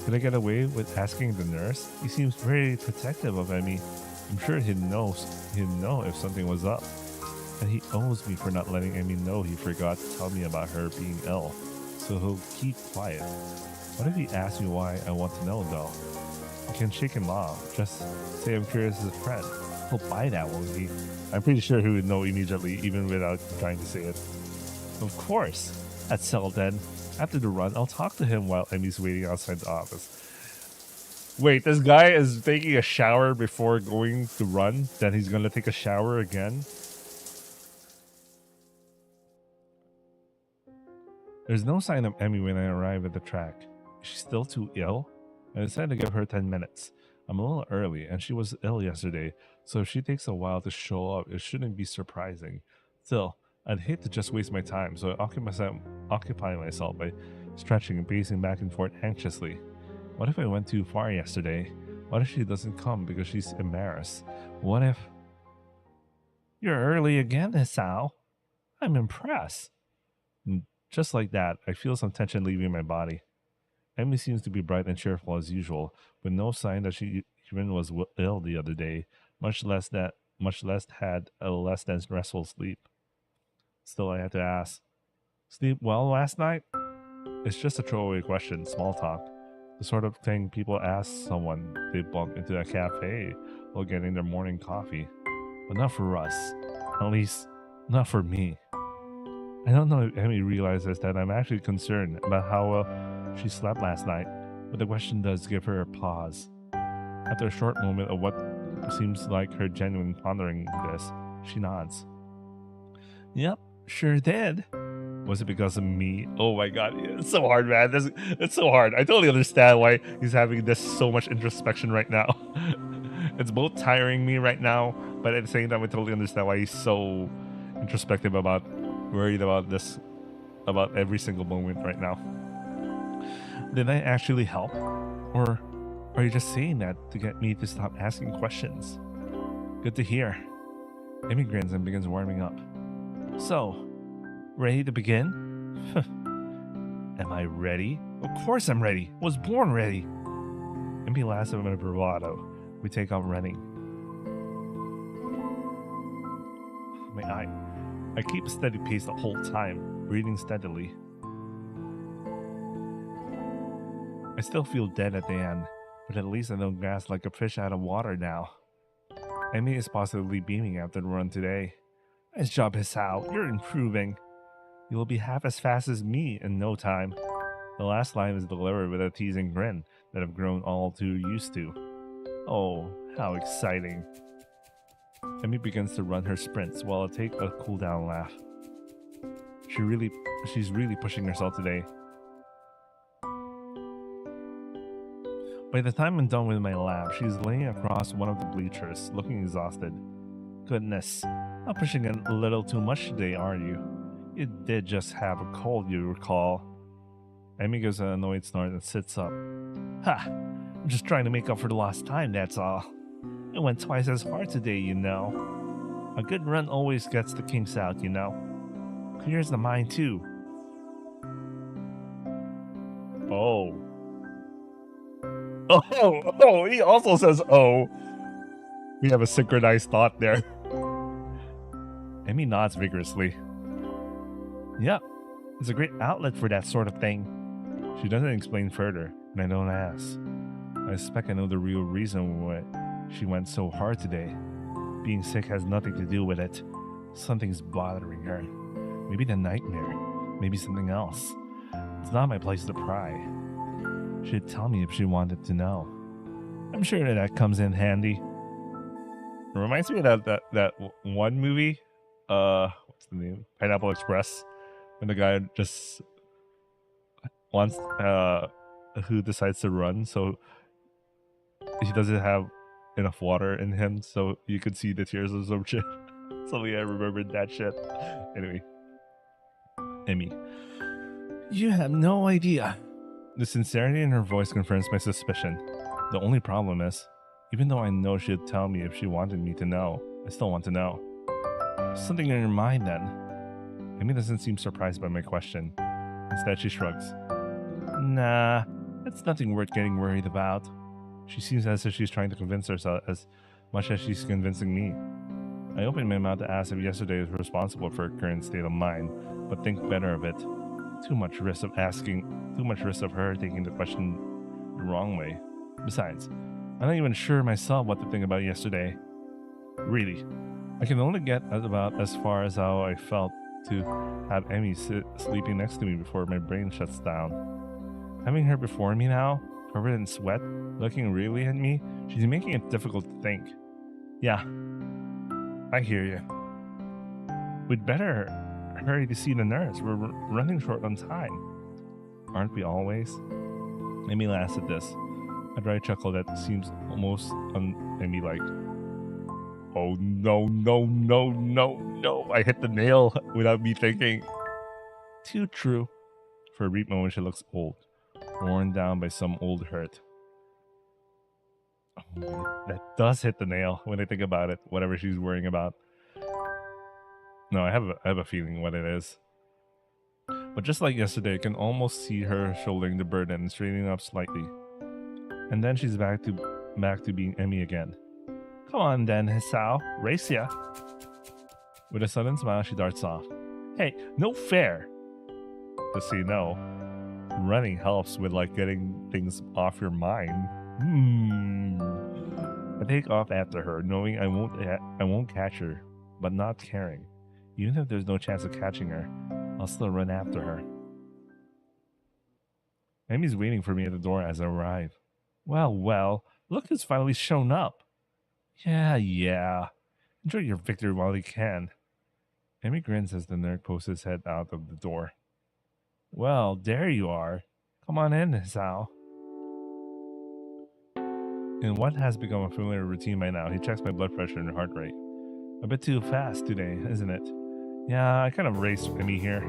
could I get away with asking the nurse? He seems very protective of Emmy. I'm sure he'd know if something was up. And he owes me for not letting Emmy know he forgot to tell me about her being ill. So he'll keep quiet. What if he asks me why I want to know, though? I can shake him off. Just say I'm curious as a friend. He'll buy that, won't he? I'm pretty sure he would know immediately, even without trying to say it. Of course. That's settled then. After the run, I'll talk to him while Emmy's waiting outside the office. Wait, this guy is taking a shower before going to run? Then he's gonna take a shower again? There's no sign of Emmy when I arrive at the track. Is she still too ill? I decided to give her 10 minutes. I'm a little early, and she was ill yesterday, so if she takes a while to show up, it shouldn't be surprising. Still, I'd hate to just waste my time, so I occupy myself by stretching and pacing back and forth anxiously. What if I went too far yesterday? What if she doesn't come because she's embarrassed? What if... You're early again, Hisao. I'm impressed. And just like that, I feel some tension leaving my body. Emmy seems to be bright and cheerful as usual, with no sign that she even was ill the other day, much less had a less than restful sleep. Still, I had to ask, sleep well last night? It's just a throwaway question, small talk. The sort of thing people ask someone they bump into a cafe while getting their morning coffee. But not for us. At least, not for me. I don't know if Emmy realizes that I'm actually concerned about how well she slept last night, but the question does give her a pause. After a short moment of what seems like her genuine pondering this, she nods. Yep, sure did. Was it because of me? Oh my god, it's so hard, man. It's so hard. I totally understand why he's having this so much introspection right now. It's both tiring me right now, but at the same time, I totally understand why he's so introspective worried about this, about every single moment right now. Did I actually help? Or are you just saying that to get me to stop asking questions? Good to hear. Emmy grins and begins warming up. So, ready to begin? Am I ready? Of course I'm ready. Was born ready. Emmy laughs at my bravado. We take off running. I keep a steady pace the whole time, breathing steadily. I still feel dead at the end, but at least I don't gasp like a fish out of water now. Emmy is positively beaming after the run today. Nice job, Hisao. You're improving. You will be half as fast as me in no time. The last line is delivered with a teasing grin that I've grown all too used to. Oh, how exciting. Emmy begins to run her sprints while I take a cool down laugh. She's really pushing herself today. By the time I'm done with my lab, she's laying across one of the bleachers, looking exhausted. Goodness, not pushing it a little too much today, are you? You did just have a cold, you recall. Amy gives an annoyed snort and sits up. Ha! I'm just trying to make up for the lost time, that's all. It went twice as hard today, you know. A good run always gets the kinks out, you know. Clears the mind, too. Oh. Oh, he also says, oh. We have a synchronized thought there. Amy nods vigorously. Yeah, it's a great outlet for that sort of thing. She doesn't explain further, and I don't ask. I suspect I know the real reason why she went so hard today. Being sick has nothing to do with it. Something's bothering her. Maybe the nightmare. Maybe something else. It's not my place to pry. She'd tell me if she wanted to know. I'm sure that comes in handy. It reminds me of that one movie. What's the name? Pineapple Express. When the guy just wants who decides to run, so he doesn't have enough water in him, so you could see the tears of some shit. Suddenly I remembered that shit. Anyway, Emmy, you have no idea. The sincerity in her voice confirms my suspicion. The only problem is, even though I know she'd tell me if she wanted me to know, I still want to know. Something in your mind then. Amy doesn't seem surprised by my question. Instead, she shrugs. Nah, that's nothing worth getting worried about. She seems as if she's trying to convince herself as much as she's convincing me. I opened my mouth to ask if yesterday was responsible for her current state of mind, but think better of it. Too much risk of her taking the question the wrong way. Besides, I'm not even sure myself what to think about yesterday. Really, I can only get about as far as how I felt to have Emmy sleeping next to me before my brain shuts down. Having her before me now, covered in sweat, looking really at me, she's making it difficult to think. Yeah, I hear you. We'd better hurry to see the nurse. We're running short on time. Aren't we always? Emmy laughs at this. A dry chuckle that seems almost Emmy like. Oh no, no, no, no, no. I hit the nail without me thinking. Too true. For a brief moment she looks old, worn down by some old hurt. Oh, that does hit the nail when I think about it, whatever she's worrying about. No, I have a feeling what it is. But just like yesterday, I can almost see her shouldering the burden and straightening up slightly. And then she's back to being Emmy again. Come on then, Hisao, race ya. With a sudden smile, she darts off. Hey, no fair. Just so you know, running helps with like getting things off your mind. I take off after her, knowing I won't catch her, but not caring. Even if there's no chance of catching her, I'll still run after her. Emmy's waiting for me at the door as I arrive. Well, look who's finally shown up. Yeah. Enjoy your victory while you can. Emmy grins as the nerd pokes his head out of the door. Well, there you are. Come on in, Hisao. In what has become a familiar routine by now, he checks my blood pressure and heart rate. A bit too fast today, isn't it? Yeah, I kind of raced Emmy here.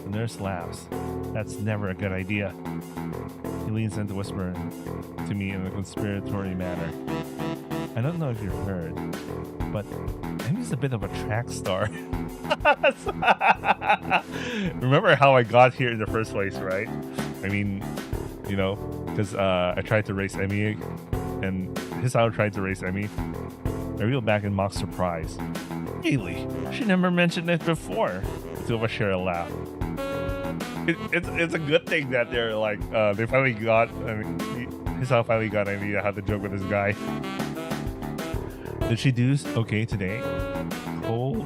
The nurse laughs. That's never a good idea. He leans in to whisper to me in a conspiratory manner. I don't know if you've heard, but Emmy's a bit of a track star. Remember how I got here in the first place, right? I mean, you know, because I tried to race Emmy, and Hisao tried to race Emmy. I reeled back in mock surprise. Really? She never mentioned it before. The two of us share a laugh. It's a good thing that they're like, they finally got, Hisao finally got an idea how to joke with this guy. Did she do okay today? Cold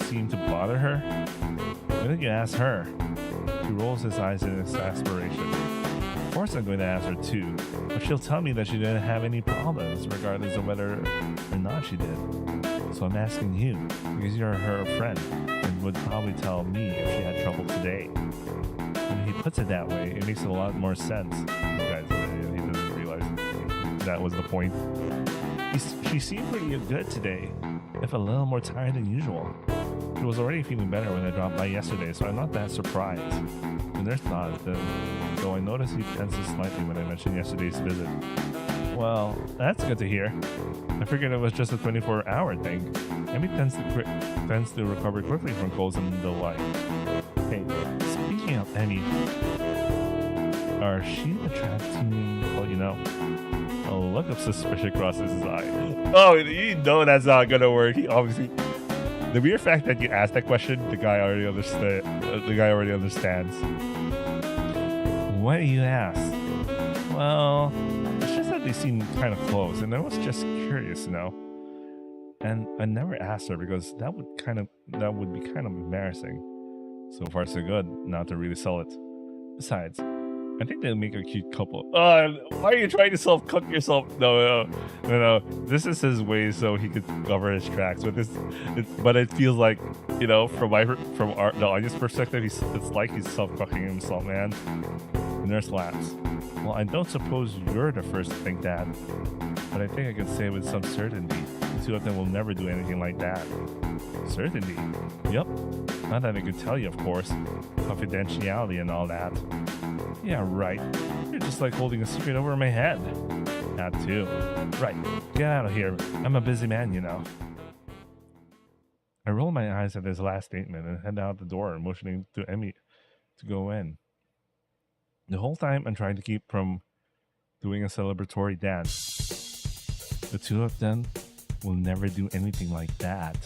seemed to bother her. Why don't you ask her? He rolls his eyes in exasperation. Of course I'm going to ask her too, but she'll tell me that she didn't have any problems, regardless of whether or not she did. So I'm asking you, because you're her friend, and would probably tell me if she had trouble today. When he puts it that way, it makes a lot more sense. You guys, he doesn't realize that was the point. She seemed pretty good today, if a little more tired than usual. She was already feeling better when I dropped by yesterday, so I'm not that surprised. The nurse thought that, though I noticed he tenses slightly when I mentioned yesterday's visit. Well, that's good to hear. I figured it was just a 24-hour thing. Emmy tends to recover quickly from colds and the like. Hey, speaking of Emmy, are she attracting, well, you know, a look of suspicion crosses his eye. Oh, you know that's not gonna work. He obviously, the mere fact that you asked that question, the guy already understands. Why do you ask? Well, it's just that they seem kind of close, and I was just curious, you know. And I never asked her because that would be kind of embarrassing. So far, so good. Not to really sell it. Besides, I think they'll make a cute couple. Why are you trying to self-cook yourself? No. This is his way so he could cover his tracks. But it feels like, you know, from the audience perspective, it's like he's self-cooking himself, man. The nurse laughs. Well, I don't suppose you're the first to think that, but I think I can say with some certainty, the two of them will never do anything like that. Certainty? Yep. Not that I could tell you, of course. Confidentiality and all that. Yeah, right. You're just like holding a secret over my head. That too. Right. Get out of here. I'm a busy man, you know. I roll my eyes at his last statement and head out the door, motioning to Emmy to go in. The whole time I'm trying to keep from doing a celebratory dance. The two of them will never do anything like that.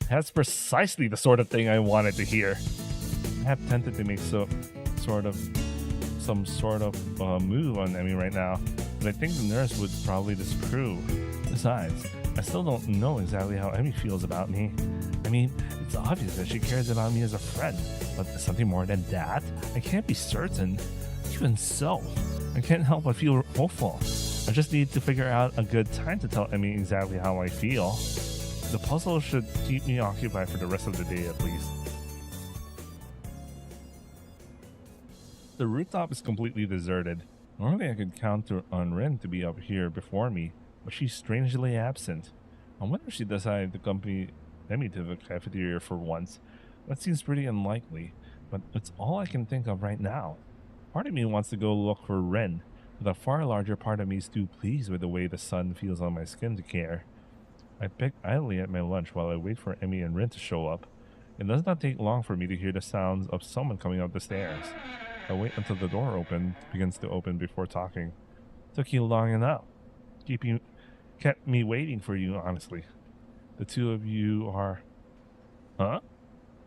That's precisely the sort of thing I wanted to hear. I have tempted to make some sort of move on Emmy right now, but I think the nurse would probably disapprove. Besides, I still don't know exactly how Emmy feels about me. I mean, it's obvious that she cares about me as a friend, but something more than that? I can't be certain. Even so, I can't help but feel hopeful. I just need to figure out a good time to tell Emmy exactly how I feel. The puzzle should keep me occupied for the rest of the day at least. The rooftop is completely deserted. Normally I could count on Rin to be up here before me, but she's strangely absent. I wonder if she decided to accompany Emmy to the cafeteria for once. That seems pretty unlikely, but it's all I can think of right now. Part of me wants to go look for Rin, but a far larger part of me is too pleased with the way the sun feels on my skin to care. I pick idly at my lunch while I wait for Emmy and Rin to show up. It does not take long for me to hear the sounds of someone coming up the stairs. I wait until the door begins to open before talking. Took you long enough. Kept me waiting for you, honestly. The two of you are... Huh?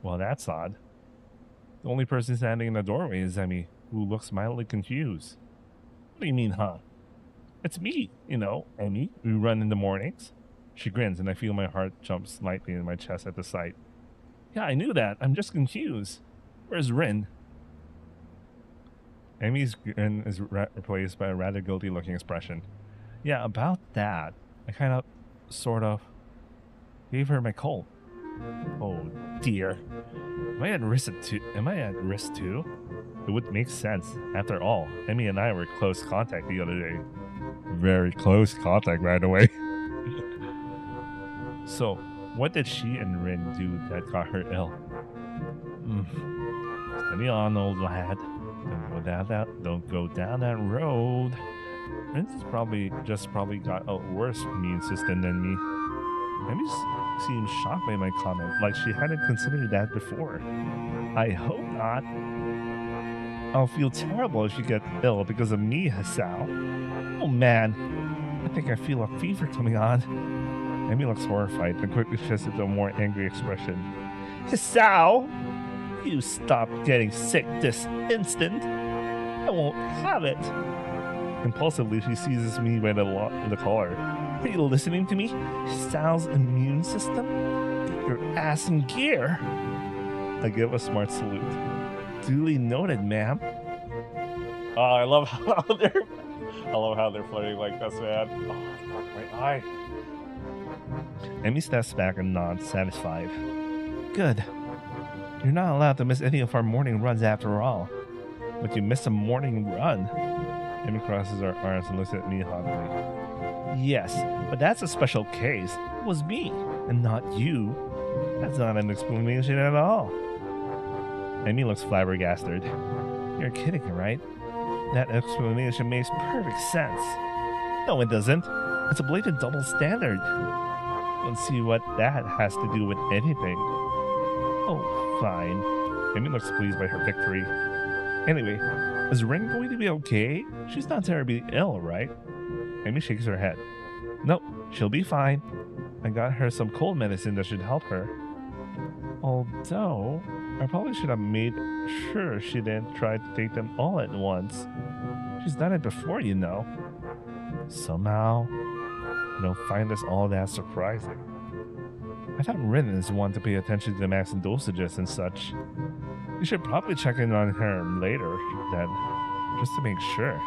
Well, that's odd. The only person standing in the doorway is Emmy, who looks mildly confused. What do you mean, huh? It's me, you know, Emmy, who run in the mornings. She grins, and I feel my heart jump slightly in my chest at the sight. Yeah, I knew that. I'm just confused. Where's Rin? Emmy's grin is replaced by a rather guilty-looking expression. Yeah, about that. I sort of, gave her my cold. Oh, dear. Am I at risk too? It would make sense. After all, Emmy and I were close contact the other day. Very close contact, by the way. So, what did she and Rin do that got her ill? Steady on, old lad. Don't go down that road. Rin's probably got a worse immune system than me. Emmy seemed shocked by my comment, like she hadn't considered that before. I hope not. I'll feel terrible if you get ill because of me, Hasao. Oh man, I think I feel a fever coming on. Emmy looks horrified and quickly shifts into a more angry expression. Hasao, you stop getting sick this instant. I won't have it. Impulsively, she seizes me by the collar. Are you listening to me? Hasao's immune system? Get your ass in gear. I give a smart salute. Duly noted, ma'am. Oh, I love how they're flirting like this, man. Oh, my eye. Emmy steps back and nods, satisfied. Good. You're not allowed to miss any of our morning runs after all. But you missed a morning run. Amy crosses her arms and looks at me haughtily. Yes, but that's a special case. It was me, and not you. That's not an explanation at all. Amy looks flabbergasted. You're kidding, right? That explanation makes perfect sense. No, it doesn't. It's a blatant double standard. Don't see what that has to do with anything. Oh, fine. Amy looks pleased by her victory. Anyway, is Rin going to be okay? She's not terribly ill, right? Amy shakes her head. Nope, she'll be fine. I got her some cold medicine that should help her. Although, I probably should have made sure she didn't try to take them all at once. She's done it before, you know. Somehow, I don't find this all that surprising. I thought Rin is one to pay attention to the max and dosages and such. You should probably check in on her later, then, just to make sure.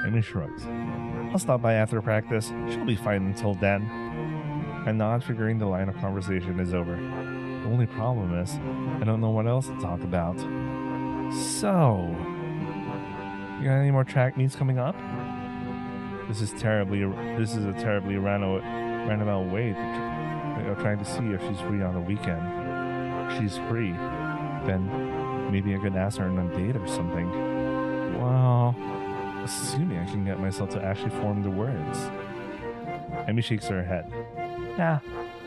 Amy shrugs. I'll stop by after practice. She'll be fine until then. I nod, figuring the line of conversation is over. The only problem is, I don't know what else to talk about. So, you got any more track meets coming up? This is a terribly roundabout way of trying to see if she's free on the weekend. If she's free, then maybe I could ask her on a date or something. Well, assuming I can get myself to actually form the words. Amy shakes her head. Nah,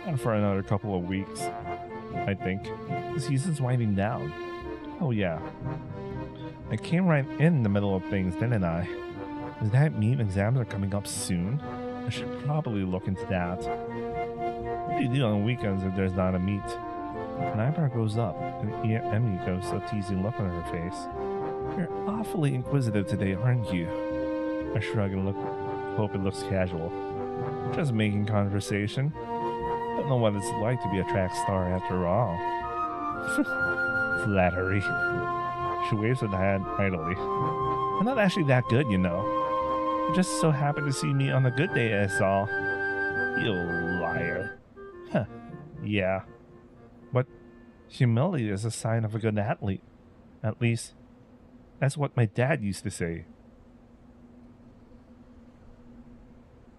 not for another couple of weeks, I think. The season's winding down. Oh yeah. I came right in the middle of things, didn't I? Does that mean exams are coming up soon? I should probably look into that. What do you do on weekends if there's not a meet? An eyebrow goes up, and Emmy goes a teasing look on her face. You're awfully inquisitive today, aren't you? I shrug and hope it looks casual. Just making conversation. Don't know what it's like to be a track star after all. Flattery. She waves her hand idly. I'm not actually that good, you know. You just so happened to see me on a good day, I saw. You liar. Huh. Yeah. But humility is a sign of a good athlete. At least, that's what my dad used to say.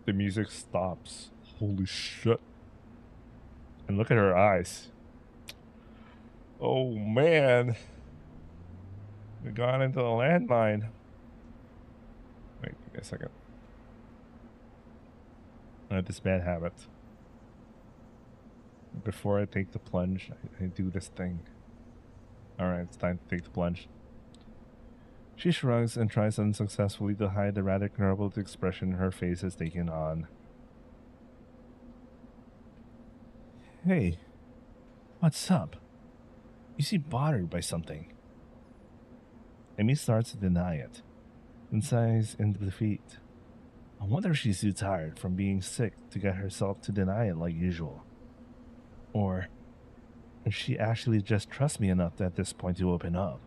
The music stops. Holy shit. And look at her eyes. Oh man. We got into the landmine. Wait, give me a second. I have this bad habit. Before I take the plunge, I do this thing. Alright, it's time to take the plunge. She shrugs and tries unsuccessfully to hide the rather troubled expression her face has taken on. Hey, what's up? You seem bothered by something. Amy starts to deny it, and sighs in defeat. I wonder if she's too tired from being sick to get herself to deny it like usual. Or if she actually just trusts me enough at this point to open up.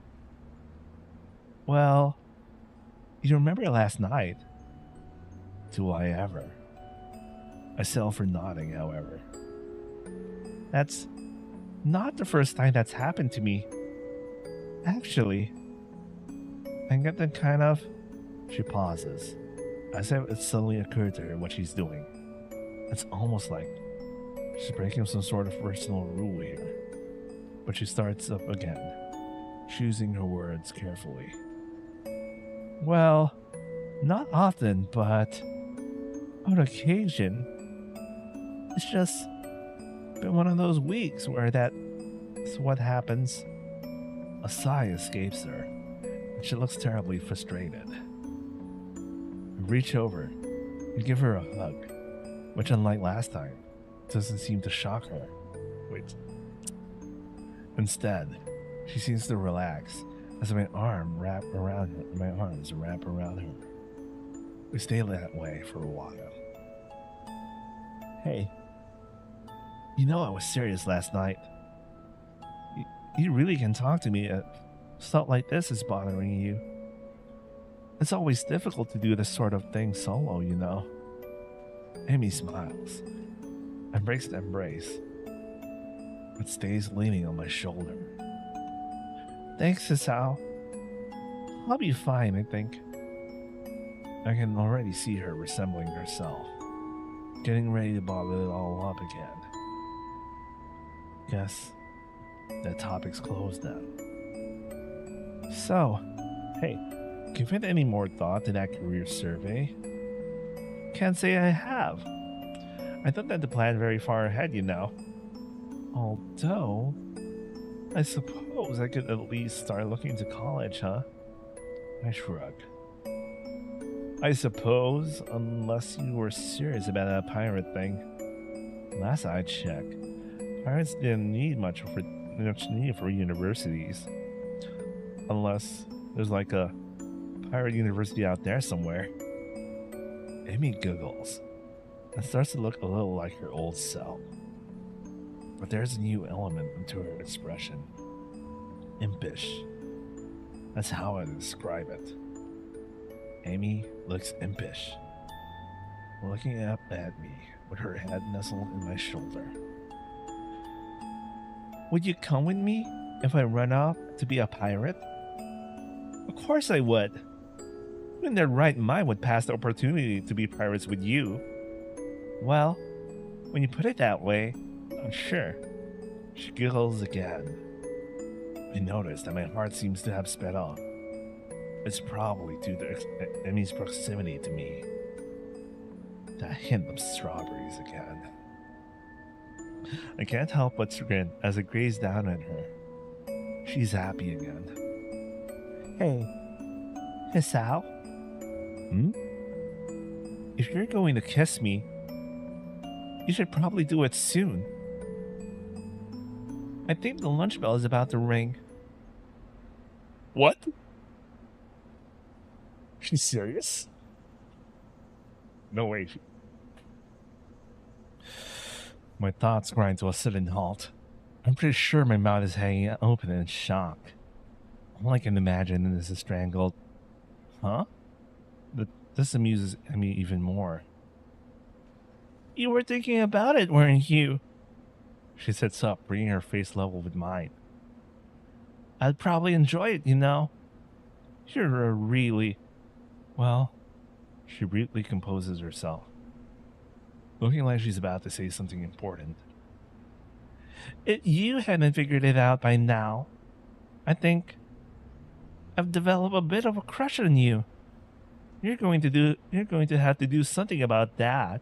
Well, you remember last night? Do I ever? I settle for nodding, however. That's not the first time that's happened to me. Actually, I get the kind of... She pauses, as if it suddenly occurred to her what she's doing. It's almost like she's breaking some sort of personal rule here. But she starts up again, choosing her words carefully. Well, not often, but on occasion. It's just been one of those weeks where that's what happens. A sigh escapes her, and she looks terribly frustrated. I reach over and give her a hug, which, unlike last time, doesn't seem to shock her. Wait. Instead, she seems to relax as my arms wrap around her. We stay that way for a while. Hey, you know I was serious last night. You really can talk to me if stuff like this is bothering you. It's always difficult to do this sort of thing solo, you know. Amy smiles and breaks the embrace. but stays leaning on my shoulder. Thanks, Hisao. I'll be fine, I think. I can already see her resembling herself, getting ready to bottle it all up again. Guess that topic's closed then. So, hey, given any more thought to that career survey? Can't say I have. I don't have to plan very far ahead, you know. Although, I suppose I could at least start looking to college, huh? I shrugged. I suppose, unless you were serious about that pirate thing. Last I checked, pirates didn't need much need for universities. Unless there's like a pirate university out there somewhere. Amy giggles and starts to look a little like her old self. But there's a new element into her expression. Impish. That's how I describe it. Amy looks impish, looking up at me with her head nestled in my shoulder. Would you come with me if I run off to be a pirate? Of course I would. Who in their right mind would pass the opportunity to be pirates with you? Well, when you put it that way, I'm sure. She giggles again. I notice that my heart seems to have sped up. It's probably due to Emmy's proximity to me. That hint of strawberries again. I can't help but grin as I gaze down at her. She's happy again. Hey, Hisao? If you're going to kiss me, you should probably do it soon. I think the lunch bell is about to ring. What? She's serious? No way. My thoughts grind to a sudden halt. I'm pretty sure my mouth is hanging open in shock. All I can imagine is a strangled, huh? But this amuses me even more. You were thinking about it, weren't you? She sits up, bringing her face level with mine. I'd probably enjoy it, you know. You're a really... Well, she briefly composes herself, looking like she's about to say something important. If you hadn't figured it out by now, I think I've developed a bit of a crush on you. You're going to have to do something about that.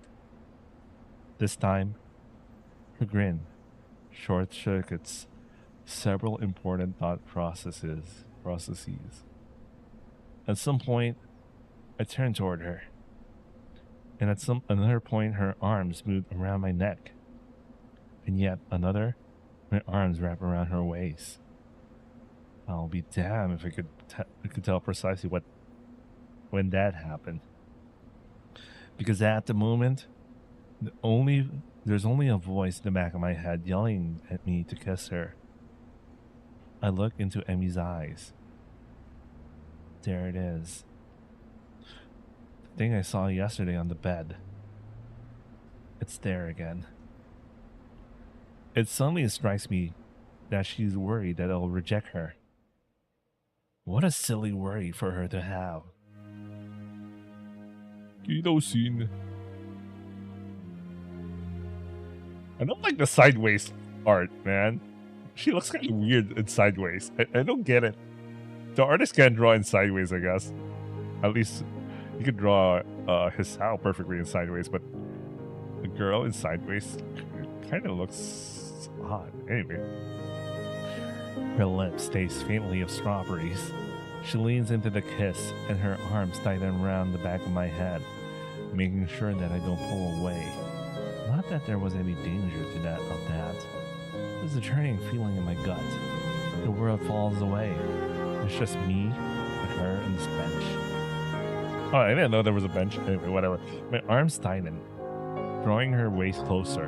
This time, her grin short circuits several important thought processes. At some point, I turn toward her, and at another point, her arms move around my neck, and yet another, my arms wrap around her waist. I'll be damned if I could tell precisely when that happened, because at the moment, there's only a voice in the back of my head yelling at me to kiss her. I look into Emmy's eyes. There it is. The thing I saw yesterday on the bed. It's there again. It suddenly strikes me that she's worried that I'll reject her. What a silly worry for her to have. Scene. I don't like the sideways art, man. She looks kind of weird in sideways. I don't get it. The artist can't draw in sideways, I guess. At least you could draw Hisao perfectly in sideways, but the girl in sideways kind of looks odd. Anyway. Her lips taste faintly of strawberries. She leans into the kiss, and her arms tighten around the back of my head, making sure that I don't pull away. Not that there was any danger to that. There's a churning feeling in my gut. The world falls away. It's just me, and her, and this bench. Oh, I didn't know there was a bench. Anyway, whatever. My arms tighten, drawing her waist closer,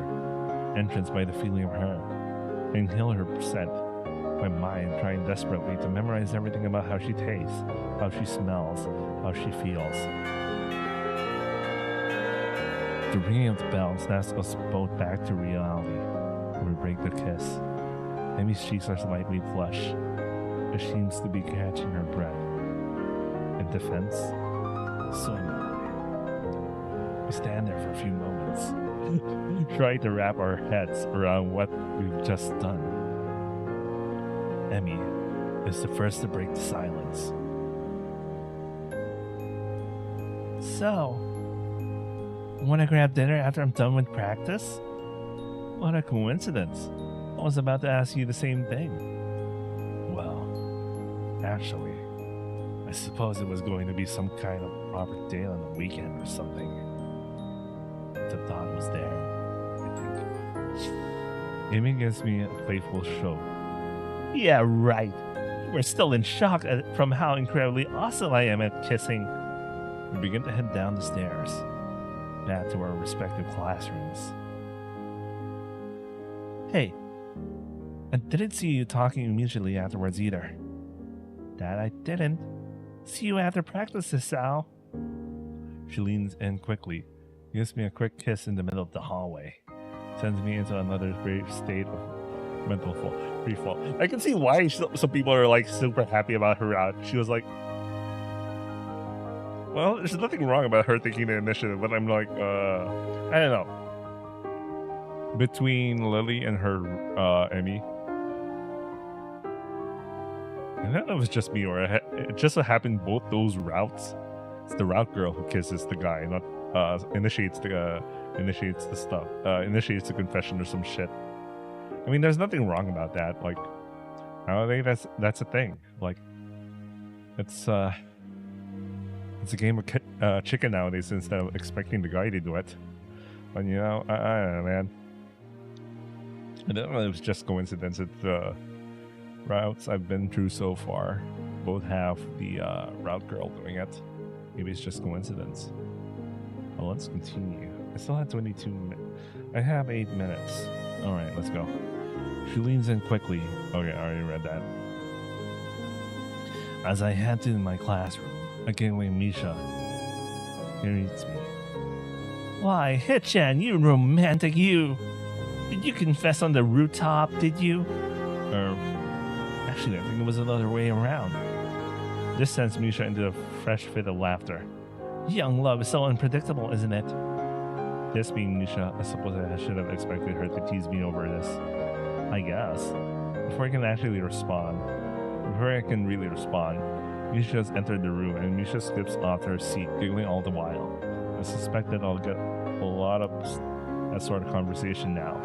entranced by the feeling of her. I inhale her scent, my mind trying desperately to memorize everything about how she tastes, how she smells, how she feels. The ringing of the bell snaps us both back to reality, and we break the kiss. Emmy's cheeks are slightly flush. She seems to be catching her breath. In defense, so am I. We stand there for a few moments, trying to wrap our heads around what we've just done. Emmy is the first to break the silence. So, want to grab dinner after I'm done with practice? What a coincidence. I was about to ask you the same thing. Well, actually, I suppose it was going to be some kind of proper day on the weekend or something. The thought was there, I think. Amy gives me a playful show. Yeah, right. We're still in shock from how incredibly awesome I am at kissing. We begin to head down the stairs, back to our respective classrooms. Hey, I didn't see you talking immediately afterwards either. That I didn't. See you after practice, Sal. She leans in quickly, gives me a quick kiss in the middle of the hallway, sends me into another brave state of mental free fall. I can see why some people are like super happy about her out. She was like, well, there's nothing wrong about her taking the initiative, but I'm like, I don't know. Between Lily and her Emmy, I don't know if it's just me or it just so happened both those routes. It's the route girl who kisses the guy, not initiates the stuff, initiates the confession or some shit. I mean, there's nothing wrong about that. Like, I don't think that's a thing. Like, it's a game of chicken nowadays instead of expecting the guy to do it. But you know, I don't know, man. I don't know if it's just coincidence that the routes I've been through so far both have the route girl doing it. Maybe it's just coincidence. Well, let's continue. I still have 22 minutes. I have 8 minutes. All right, let's go. She leans in quickly. Okay, I already read that. As I head to my classroom, a gateway Misha greets me. Why, Hitchan, you romantic you! Did you confess on the rooftop, did you? Actually, I think it was another way around. This sends Misha into a fresh fit of laughter. Young love is so unpredictable, isn't it? This being Misha, I suppose I should have expected her to tease me over this. I guess. Before I can really respond, Misha's entered the room and Misha skips off her seat, giggling all the while. I suspect that I'll get a lot of that sort of conversation now,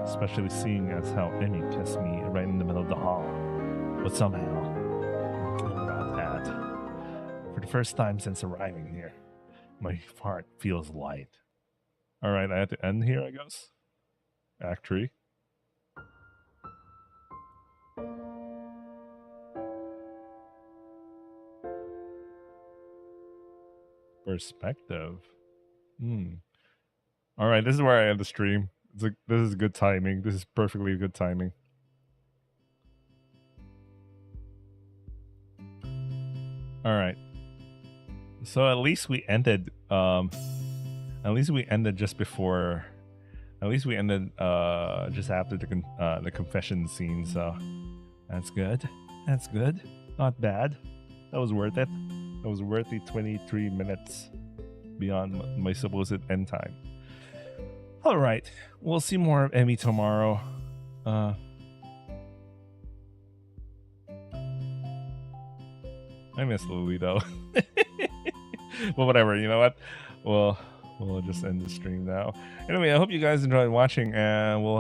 especially seeing as how Emmy kissed me right in the middle of the hall. But somehow, I'm thinking about that. For the first time since arriving here, my heart feels light. Alright, I have to end here, I guess. Act 3. Perspective. Alright, this is where I end the stream. This is good timing. This is perfectly good timing. Alright. So at least we ended just before, just after the confession scene, so that's good. That's good. Not bad. That was worth it. That was worth the 23 minutes beyond my supposed end time. Alright, we'll see more of Emmy tomorrow. I miss Lily though. Well, whatever, you know what? We'll just end the stream now. Anyway, I hope you guys enjoyed watching, and we'll